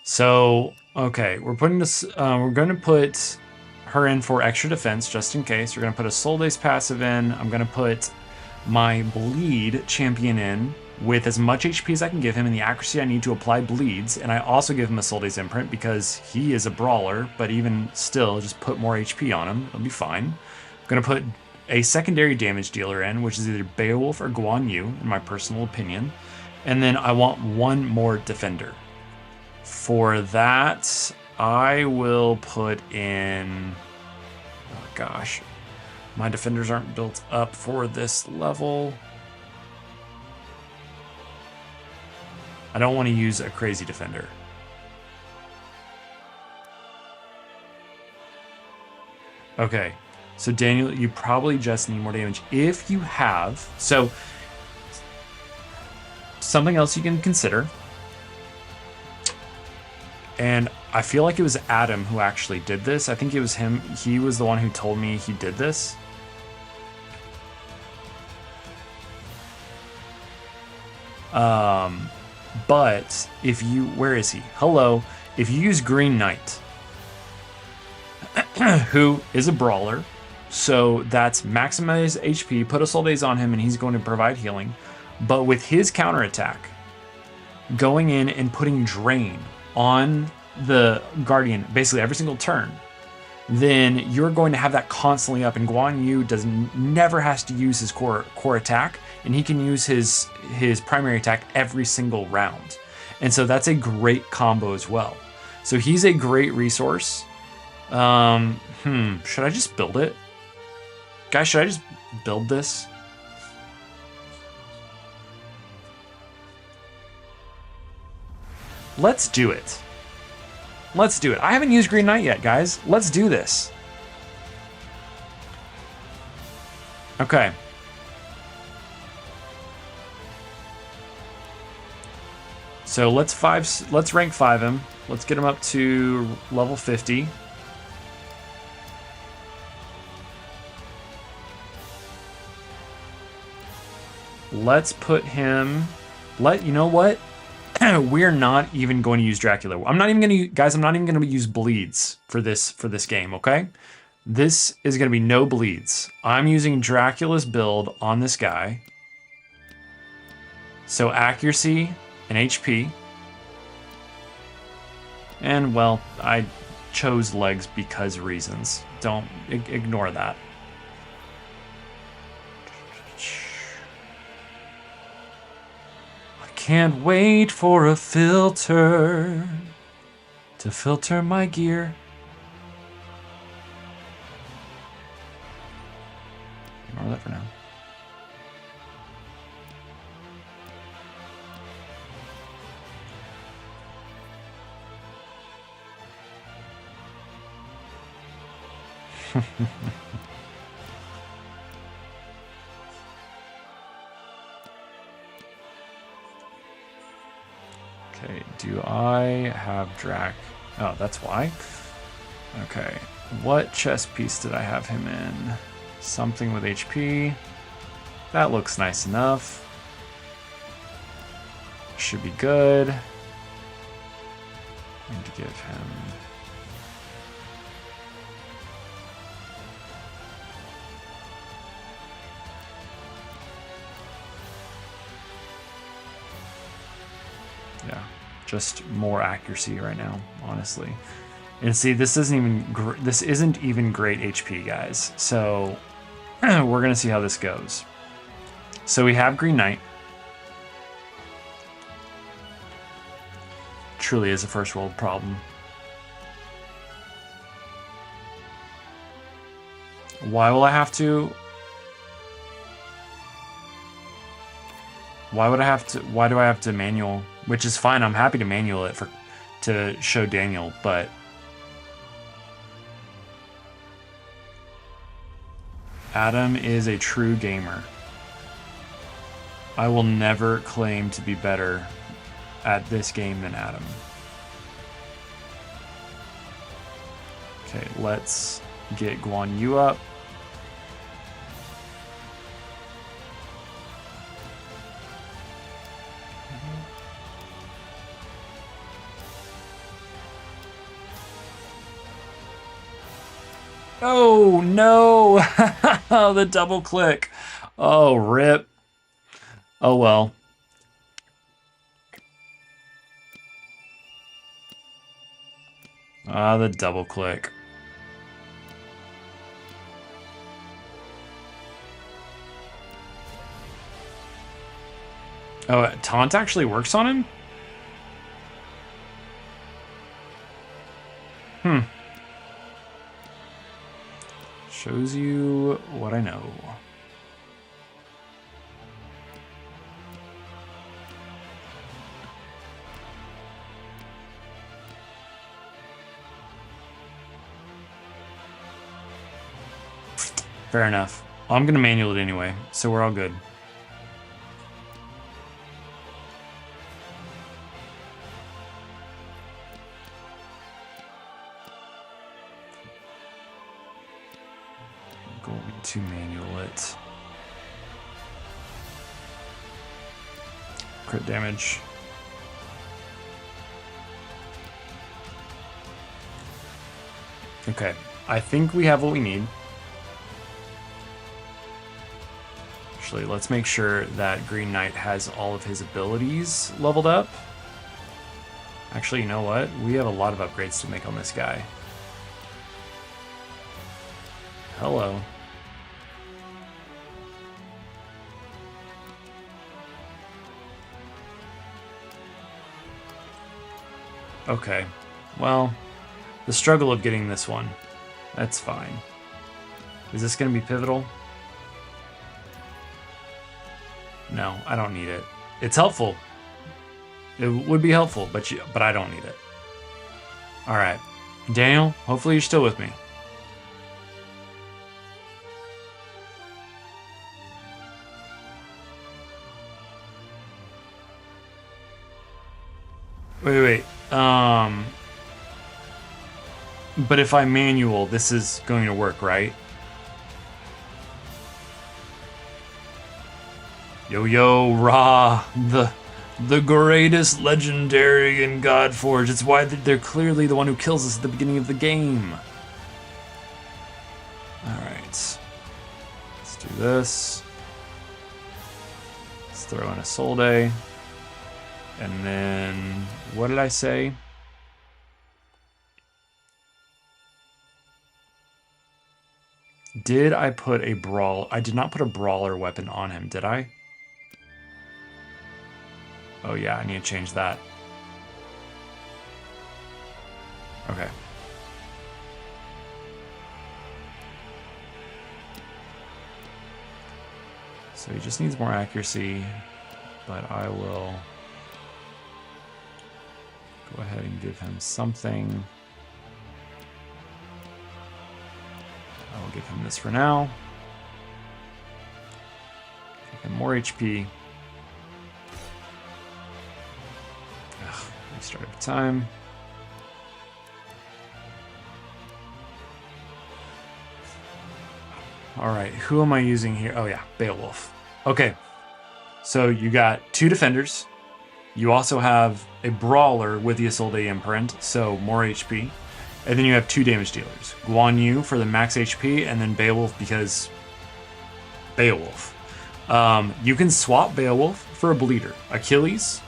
So, okay, we're putting this. We're going to put her in for extra defense just in case. We're going to put a Soul Daze passive in. I'm going to put my Bleed champion in with as much HP as I can give him and the accuracy I need to apply bleeds. And I also give him a Soul Daze imprint because he is a brawler, but even still, just put more HP on him. It'll be fine. I'm going to put a secondary damage dealer in, which is either Beowulf or Guan Yu, in my personal opinion. And then I want one more defender. For that, I will put in... Oh gosh. My defenders aren't built up for this level. I don't want to use a crazy defender. Okay. So Daniel, you probably just need more damage. If you have... So, something else you can consider. And I feel like it was Adam who actually did this. I think it was him. He was the one who told me he did this. But if you... Where is he? Hello. If you use Green Knight, who is a brawler... So that's maximize HP, put a Soul Daze on him, and he's going to provide healing. But with his counterattack, going in and putting Drain on the Guardian basically every single turn, then you're going to have that constantly up. And Guan Yu never has to use his core attack, and he can use his primary attack every single round. And so that's a great combo as well. So he's a great resource. Should I just build it? Guys, should I just build this? Let's do it. Let's do it. I haven't used Green Knight yet, guys. Let's do this. Okay. So let's rank 5 him. Let's get him up to level 50. Let's put him... You know what? We're not even going to use Dracula. I'm not even going to... Guys, I'm not even going to use bleeds for this game, okay? This is going to be no bleeds. I'm using Dracula's build on this guy. So accuracy and HP. And, well, I chose legs because reasons. Don't ignore that. Can't wait for a filter to filter my gear. Ignore that for now. Okay, do I have Drac? Oh, that's why. Okay, what chest piece did I have him in? Something with HP. That looks nice enough. Should be good. I need to give him... Yeah, just more accuracy right now, honestly. And see, this isn't even great HP, guys. So we're gonna see how this goes. So we have Green Knight. Truly is a first world problem. Why will I have to? Why would I have to? Why do I have to manual? Which is fine. I'm happy to manual it to show Daniel, but Adam is a true gamer. I will never claim to be better at this game than Adam. Okay, let's get Guan Yu up. Oh no! The double click. Oh, rip. Oh well. The double click. Oh, taunt actually works on him? Shows you what I know. Fair enough. Well, I'm gonna manual it anyway, so we're all good. I'm going to manual it. Crit damage. Okay, I think we have what we need. Actually, let's make sure that Green Knight has all of his abilities leveled up. Actually, you know what? We have a lot of upgrades to make on this guy. Hello. Okay, well, the struggle of getting this one. That's fine. Is this going to be pivotal? No, I don't need it. It's helpful. It would be helpful, but I don't need it. All right, Daniel, hopefully you're still with me. Wait. But if I manual, this is going to work, right? Yo, Ra, the greatest legendary in Godforge. It's why they're clearly the one who kills us at the beginning of the game. Alright. Let's do this. Let's throw in a Soul Day. And then, what did I say? Did I put a brawl? I did not put a brawler weapon on him, did I? Oh yeah, I need to change that. Okay. So he just needs more accuracy, but I will go ahead and give him something. I will give him this for now. Give him more HP. Restart every time. All right, who am I using here? Oh yeah, Beowulf. Okay, so you got 2 defenders. You also have a brawler with the Isolde imprint, so more HP. And then you have 2 damage dealers. Guan Yu for the max HP, and then Beowulf because Beowulf. You can swap Beowulf for a bleeder. Achilles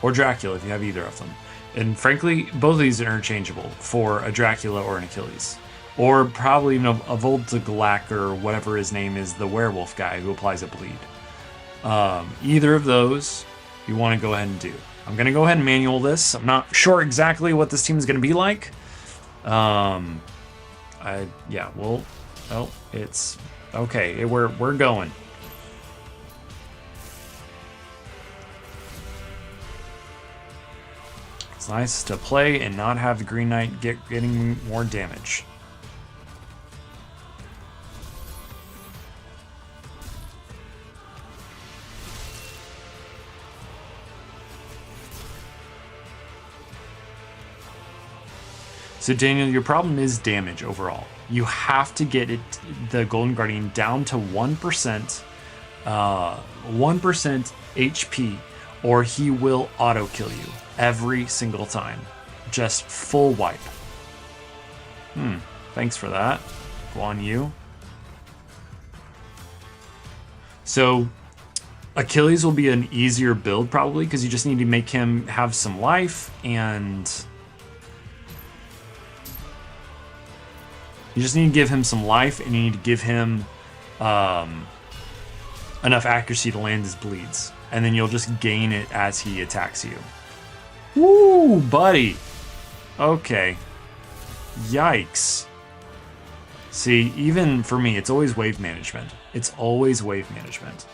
or Dracula if you have either of them. And frankly, both of these are interchangeable for a Dracula or an Achilles. Or probably even a Voltaglak or whatever his name is, the werewolf guy who applies a bleed. Either of those you want to go ahead and do. I'm going to go ahead and manual this. I'm not sure exactly what this team is going to be like. It's okay. We're going. It's nice to play and not have the Green Knight getting more damage. So Daniel, your problem is damage overall. You have to get the Golden Guardian down to 1%, 1% HP, or he will auto kill you every single time. Just full wipe. Thanks for that, Guan Yu. So Achilles will be an easier build probably because you just need to make him have some life, and you just need to give him some life, and you need to give him enough accuracy to land his bleeds. And then you'll just gain it as he attacks you. Woo, buddy. Okay. Yikes. See, even for me, it's always wave management. It's always wave management.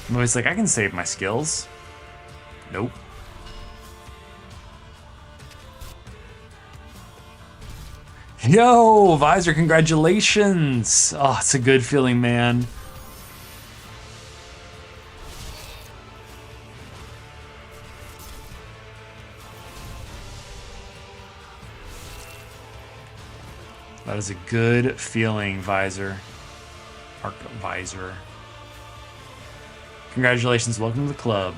I'm always like, I can save my skills. Nope. Yo, Visor, congratulations. Oh, it's a good feeling, man. That is a good feeling, Visor. Visor. Congratulations, welcome to the club.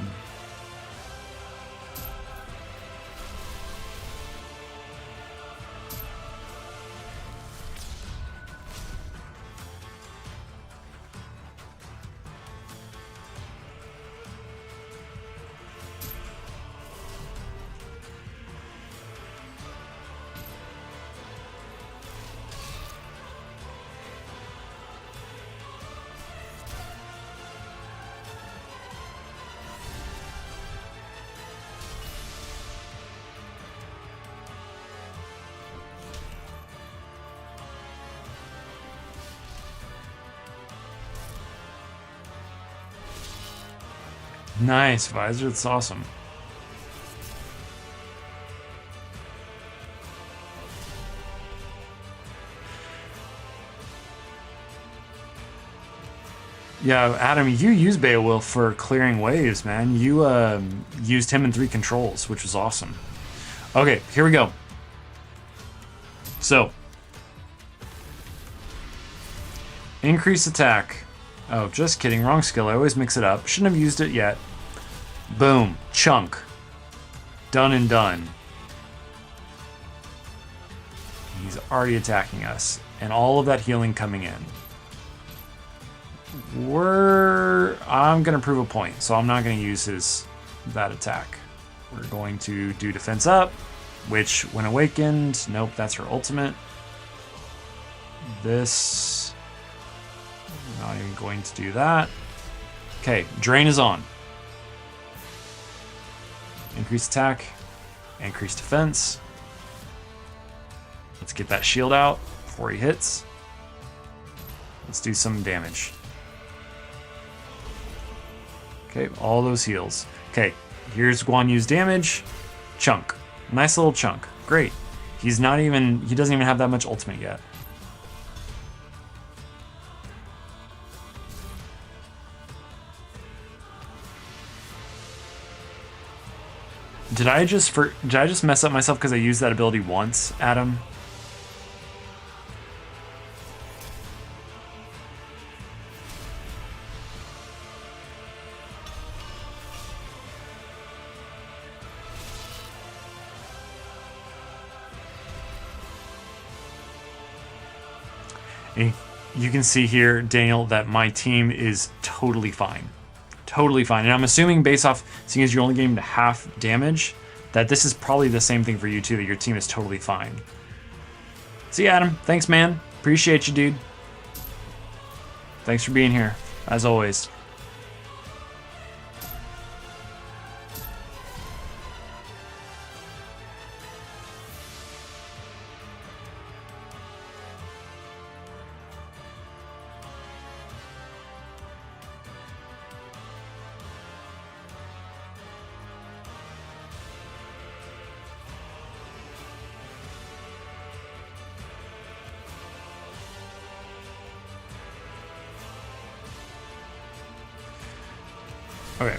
Nice, Visor. That's awesome. Yeah, Adam, you used Beowulf for clearing waves, man. You used him in 3 controls, which was awesome. Okay, here we go. So, increase attack. Oh, just kidding. Wrong skill. I always mix it up. Shouldn't have used it yet. Boom. Chunk. Done and done. He's already attacking us. And all of that healing coming in. I'm going to prove a point, so I'm not going to use that attack. We're going to do defense up, which when awakened, nope, that's her ultimate. This, not even going to do that. Okay, drain is on. Increase attack, increase defense. Let's get that shield out before he hits. Let's do some damage. Okay, all those heals. Okay, here's Guan Yu's damage. Chunk. Nice little chunk. Great. He doesn't even have that much ultimate yet. Did I just mess up myself because I used that ability once, Adam? You can see here, Daniel, that my team is totally fine. Totally fine. And I'm assuming based off, seeing as you're only getting to half damage, that this is probably the same thing for you too, that your team is totally fine. See, Adam, thanks, man. Appreciate you, dude. Thanks for being here, as always. Okay.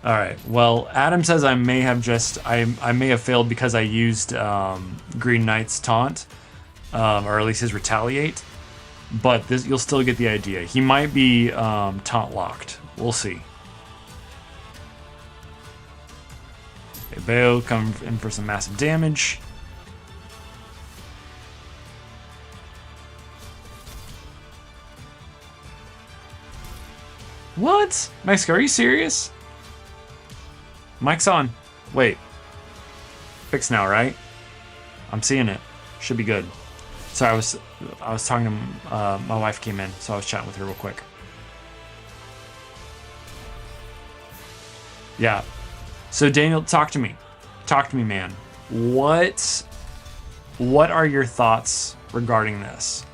All right. Well, Adam says I may have I may have failed because I used Green Knight's taunt, or at least his retaliate. But this, you'll still get the idea. He might be taunt locked. We'll see. Okay, Bayo come in for some massive damage. What? Mexico, are you serious? Mic's on. Wait. Fixed now, right? I'm seeing it. Should be good. Sorry, I was talking to my wife came in, so I was chatting with her real quick. Yeah. So Daniel, talk to me. Talk to me, man. What are your thoughts regarding this?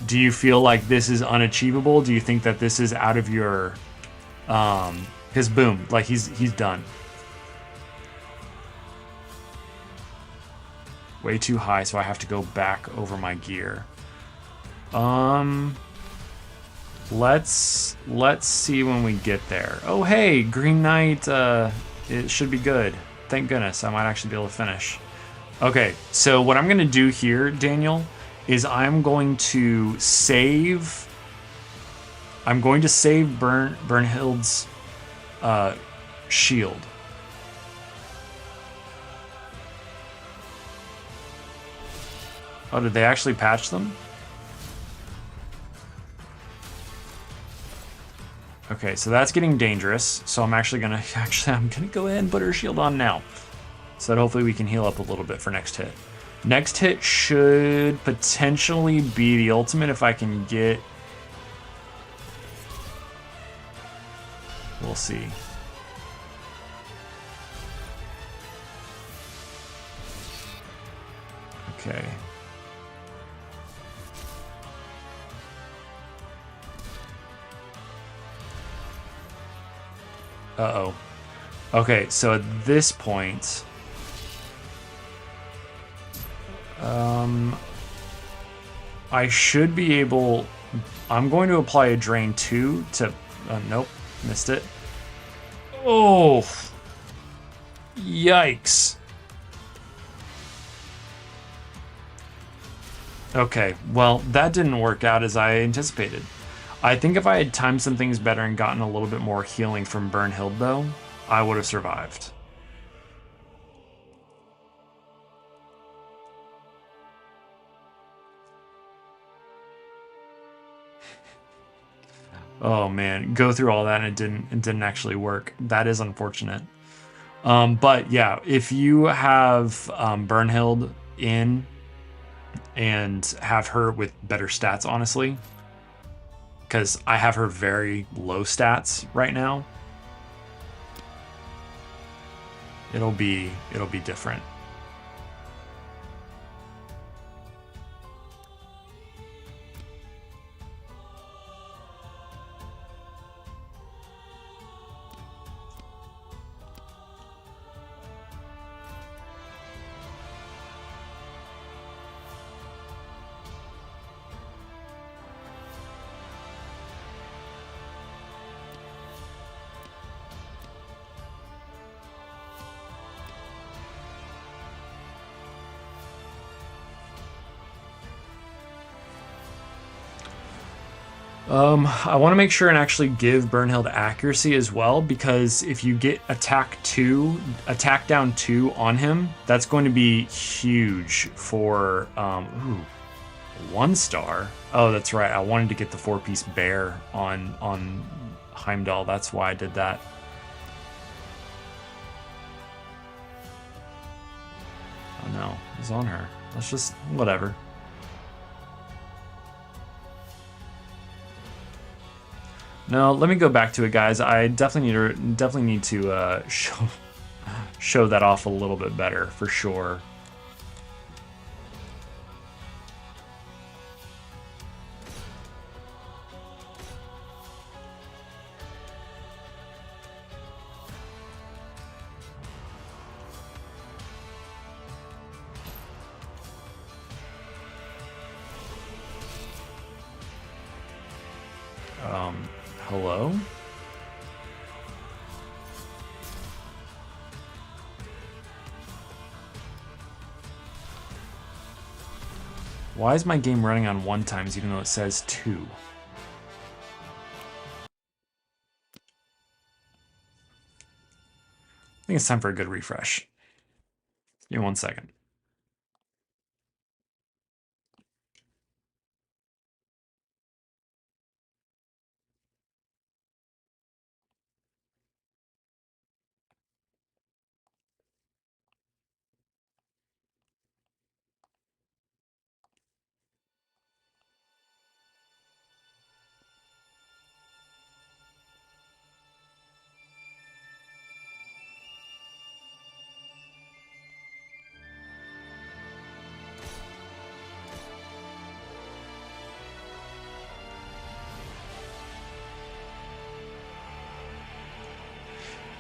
Do you feel like this is unachievable? Do you think that this is out of your his boom, like he's done? Way too high, so I have to go back over my gear. Let's see when we get there. Oh hey, Green Knight, it should be good. Thank goodness, I might actually be able to finish. Okay, so what I'm gonna do here, Daniel, is I'm going to save Bernhild's shield. Oh, did they actually patch them? Okay, so that's getting dangerous. So I'm actually gonna go ahead and put her shield on now, so that hopefully we can heal up a little bit for next hit. Next hit should potentially be the ultimate if I can get... We'll see. Okay. Uh-oh. Okay, so at this point... I should be able... I'm going to apply a Drain 2 to... nope, missed it. Oh! Yikes. Okay, well, that didn't work out as I anticipated. I think if I had timed some things better and gotten a little bit more healing from Bernhild, though, I would have survived. Oh man, go through all that and it didn't actually work. That is unfortunate. But yeah, if you have Bernhild in and have her with better stats, honestly, because I have her very low stats right now, it'll be different. I want to make sure and actually give Bernhild accuracy as well, because if you get attack down 2 on him, that's going to be huge for, 1 star. Oh, that's right. I wanted to get the 4-piece bear on Heimdall. That's why I did that. Oh no, it's on her. Let's just, whatever. No, let me go back to it, guys. I definitely need to show that off a little bit better for sure. Hello? Why is my game running on 1 times even though it says 2? I think it's time for a good refresh. Give me 1 second.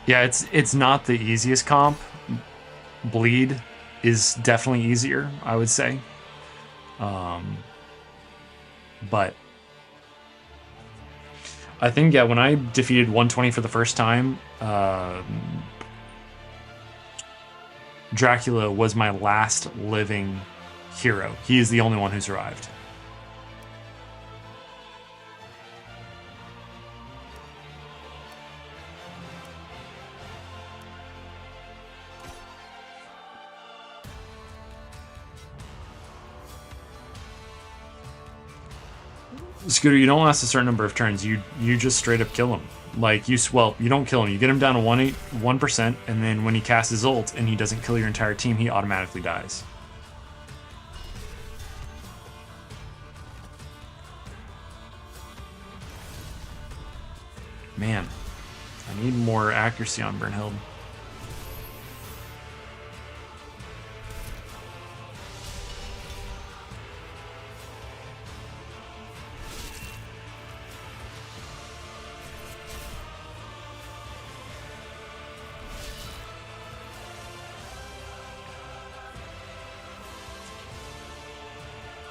Yeah, it's not the easiest comp. Bleed is definitely easier, I would say. But I think, yeah, when I defeated 120 for the first time, Dracula was my last living hero. He is the only one who survived. Scooter, you don't last a certain number of turns. You just straight up kill him. Like, you don't kill him. You get him down to 1%, and then when he casts his ult and he doesn't kill your entire team, he automatically dies. Man, I need more accuracy on Brynhild.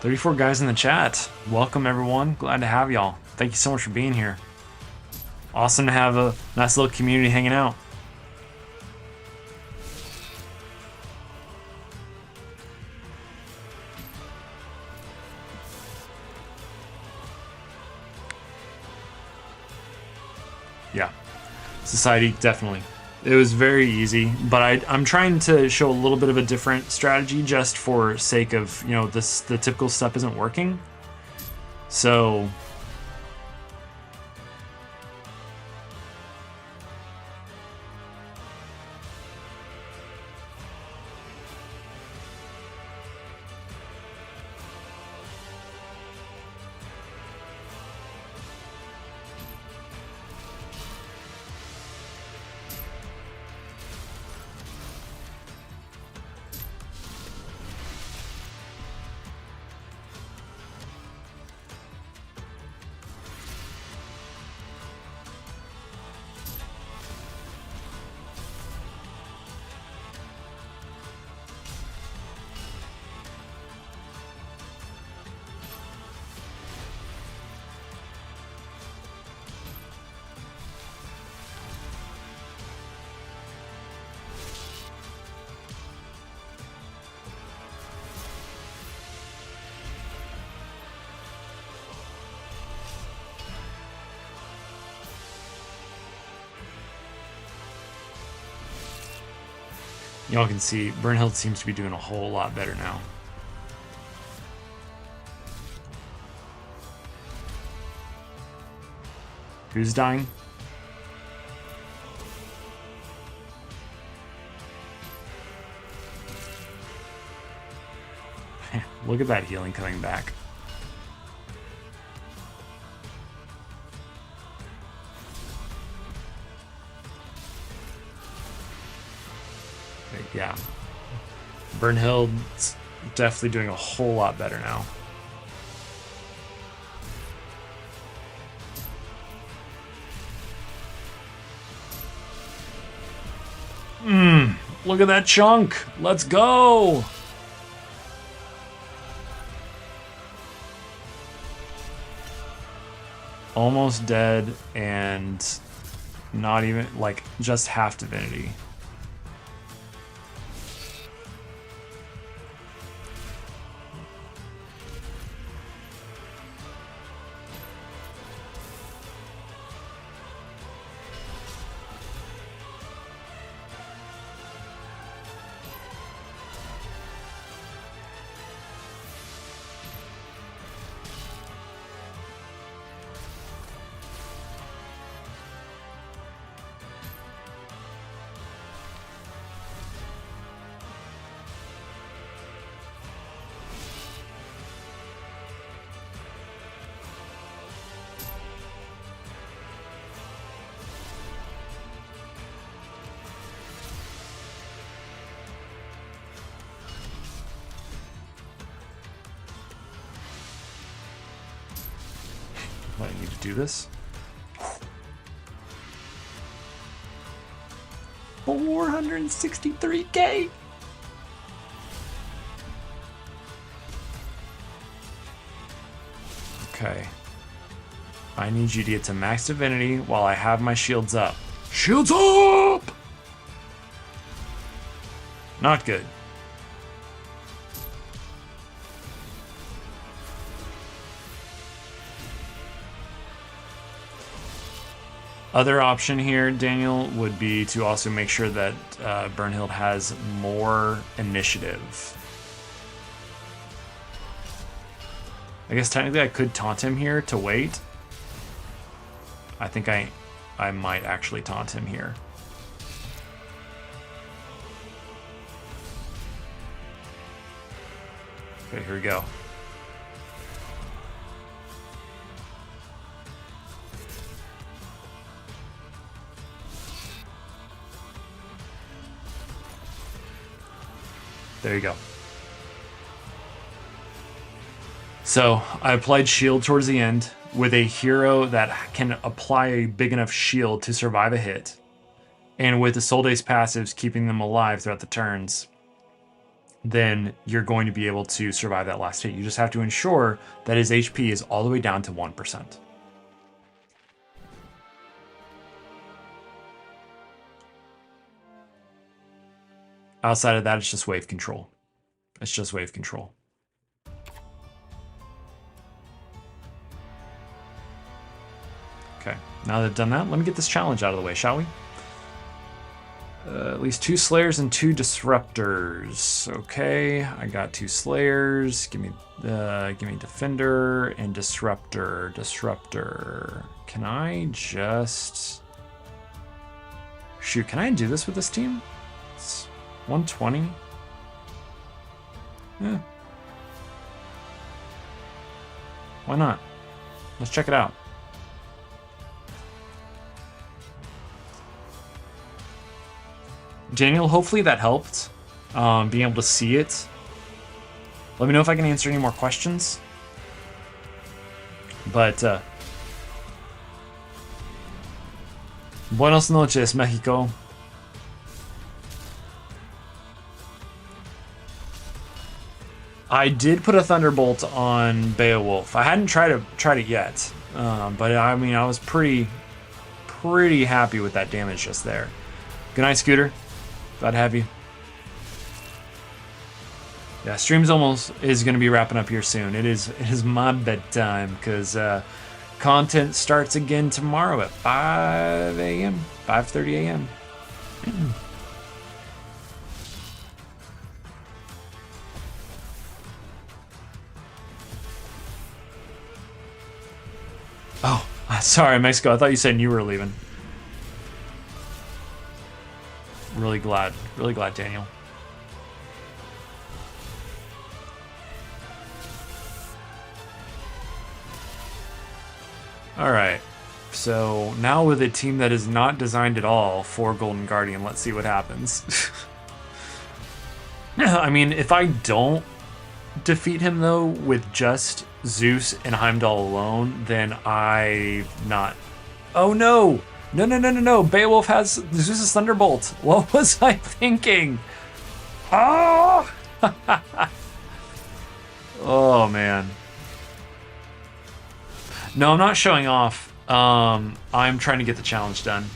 $34 guys in the chat. Welcome, everyone. Glad to have y'all. Thank you so much for being here. Awesome to have a nice little community hanging out. Yeah, Society, definitely. It was very easy, but I'm trying to show a little bit of a different strategy just for sake of, you know, the typical stuff isn't working. So y'all can see Brynhild seems to be doing a whole lot better now. Who's dying? Look at that healing coming back. Yeah, Brynhild's definitely doing a whole lot better now. Look at that chunk. Let's go. almost dead and not even, like, just half divinity. I need to do this. 463K. Okay. I need you to get to max divinity while I have my shields up. Shields up! Not good. Other option here, Daniel, would be to also make sure that Bernhild has more initiative. I guess technically I could taunt him here to wait. I think I might actually taunt him here. Okay, here we go. There you go. So I applied shield towards the end with a hero that can apply a big enough shield to survive a hit, and with the Soldate's passives keeping them alive throughout the turns, then you're going to be able to survive that last hit. You just have to ensure that his HP is all the way down to 1%. Outside of that, it's just wave control. It's just wave control. Okay, now that I've done that, let me get this challenge out of the way, shall we? At least 2 Slayers and 2 Disruptors. Okay, I got 2 Slayers. Give me Defender and Disruptor. Disruptor. Can I just... Shoot, can I do this with this team? It's 120. Yeah. Why not? Let's check it out. Daniel, hopefully that helped. Being able to see it. Let me know if I can answer any more questions. But, buenas noches, Mexico. I did put a Thunderbolt on Beowulf. I hadn't tried it yet, but I mean, I was pretty happy with that damage just there. Good night, Scooter. Glad to have you. Yeah, stream's almost is going to be wrapping up here soon. It is my bedtime because content starts again tomorrow at 5 a.m. 5:30 a.m. Oh, sorry, Mexico. I thought you said you were leaving. Really glad, Daniel. All right, so now with a team that is not designed at all for Golden Guardian, let's see what happens. I mean, if I don't defeat him though with just Zeus and Heimdall alone, then I'm not. Oh no! No. Beowulf has Zeus's Thunderbolt. What was I thinking? Oh! Oh, man. No, I'm not showing off. I'm trying to get the challenge done.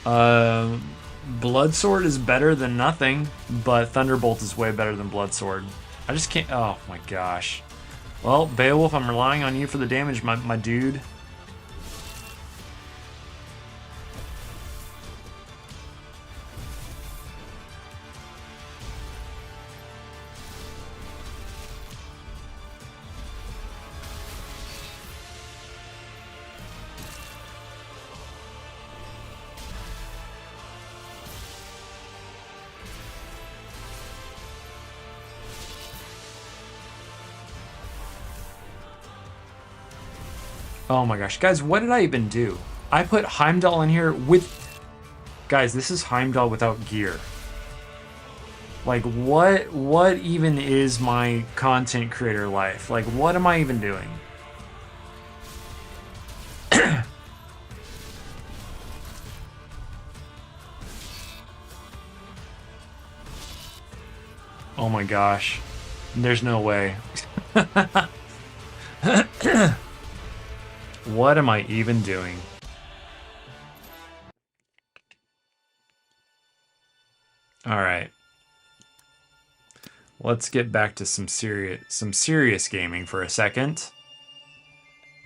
Bloodsword is better than nothing, but Thunderbolt is way better than Bloodsword. I just can't. Oh my gosh. Well, Beowulf, I'm relying on you for the damage, my dude. Oh my gosh. Guys, what did I even do? I put Heimdall in here with... Guys, this is Heimdall without gear. Like, what even is my content creator life? Like, what am I even doing? Oh my gosh. There's no way. What am I even doing? All right. Let's get back to some serious gaming for a second.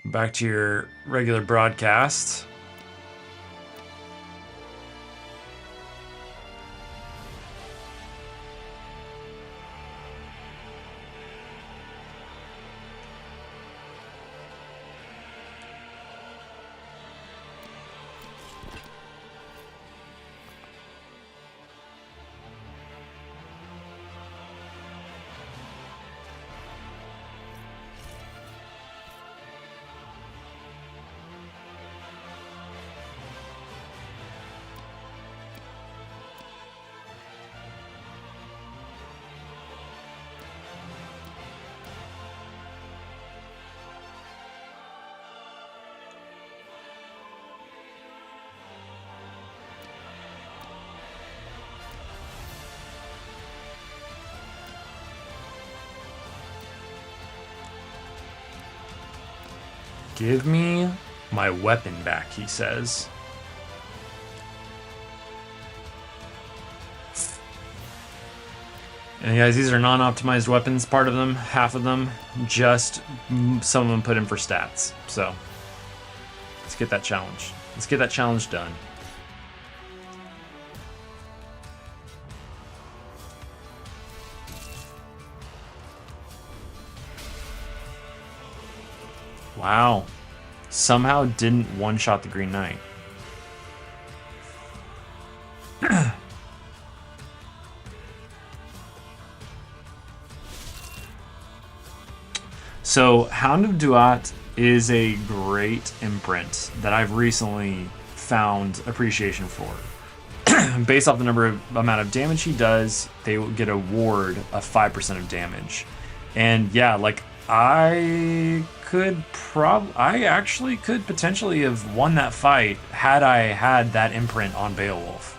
Back to your regular broadcast. Give me my weapon back, he says. And guys, these are non-optimized weapons, part of them, half of them, just some of them put in for stats. So, let's get that challenge. Let's get that challenge done. Wow. Somehow didn't one-shot the Green Knight. So, Hound of Duat is a great imprint that I've recently found appreciation for. Based off the amount of damage he does, they will get a ward of 5% of damage. And yeah, like, I actually could potentially have won that fight had I had that imprint on Beowulf.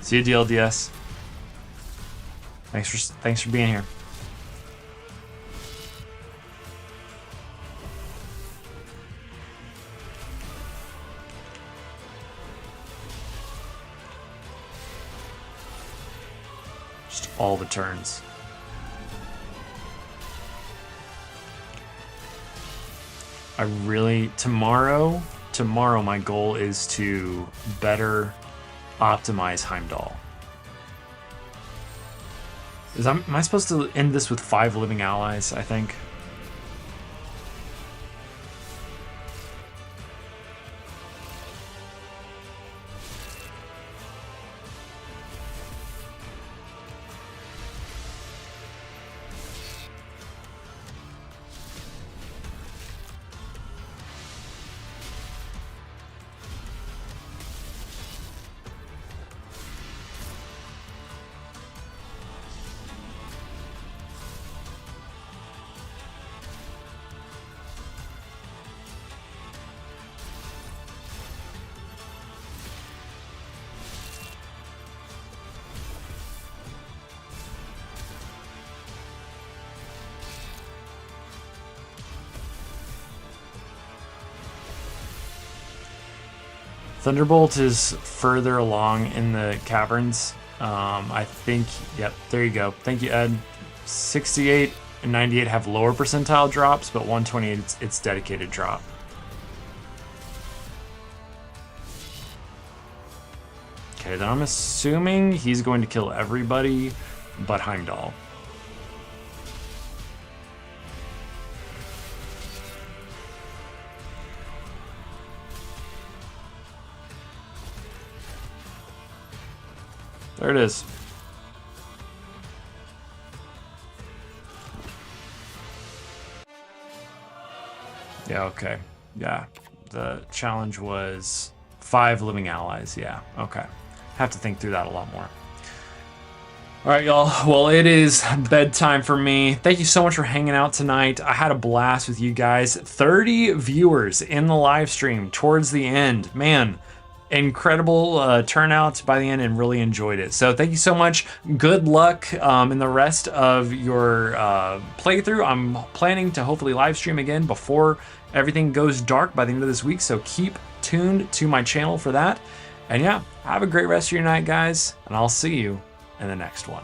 See you, DLDS. Thanks for being here. Just all the turns. Tomorrow my goal is to better optimize Heimdall. Am I supposed to end this with 5 living allies, I think? Thunderbolt is further along in the caverns. I think, yep, there you go. Thank you, Ed. 68 and 98 have lower percentile drops, but 128, it's dedicated drop. Okay, then I'm assuming he's going to kill everybody but Heimdall. There it is. Yeah, okay. Yeah, the challenge was 5 living allies. Yeah, okay. Have to think through that a lot more. All right, y'all. Well, it is bedtime for me. Thank you so much for hanging out tonight. I had a blast with you guys. 30 viewers in the live stream towards the end. Man, incredible turnout by the end, and really enjoyed it. So thank you so much. Good luck in the rest of your playthrough. I'm planning to hopefully live stream again before everything goes dark by the end of this week. So keep tuned to my channel for that. And yeah, have a great rest of your night, guys. And I'll see you in the next one.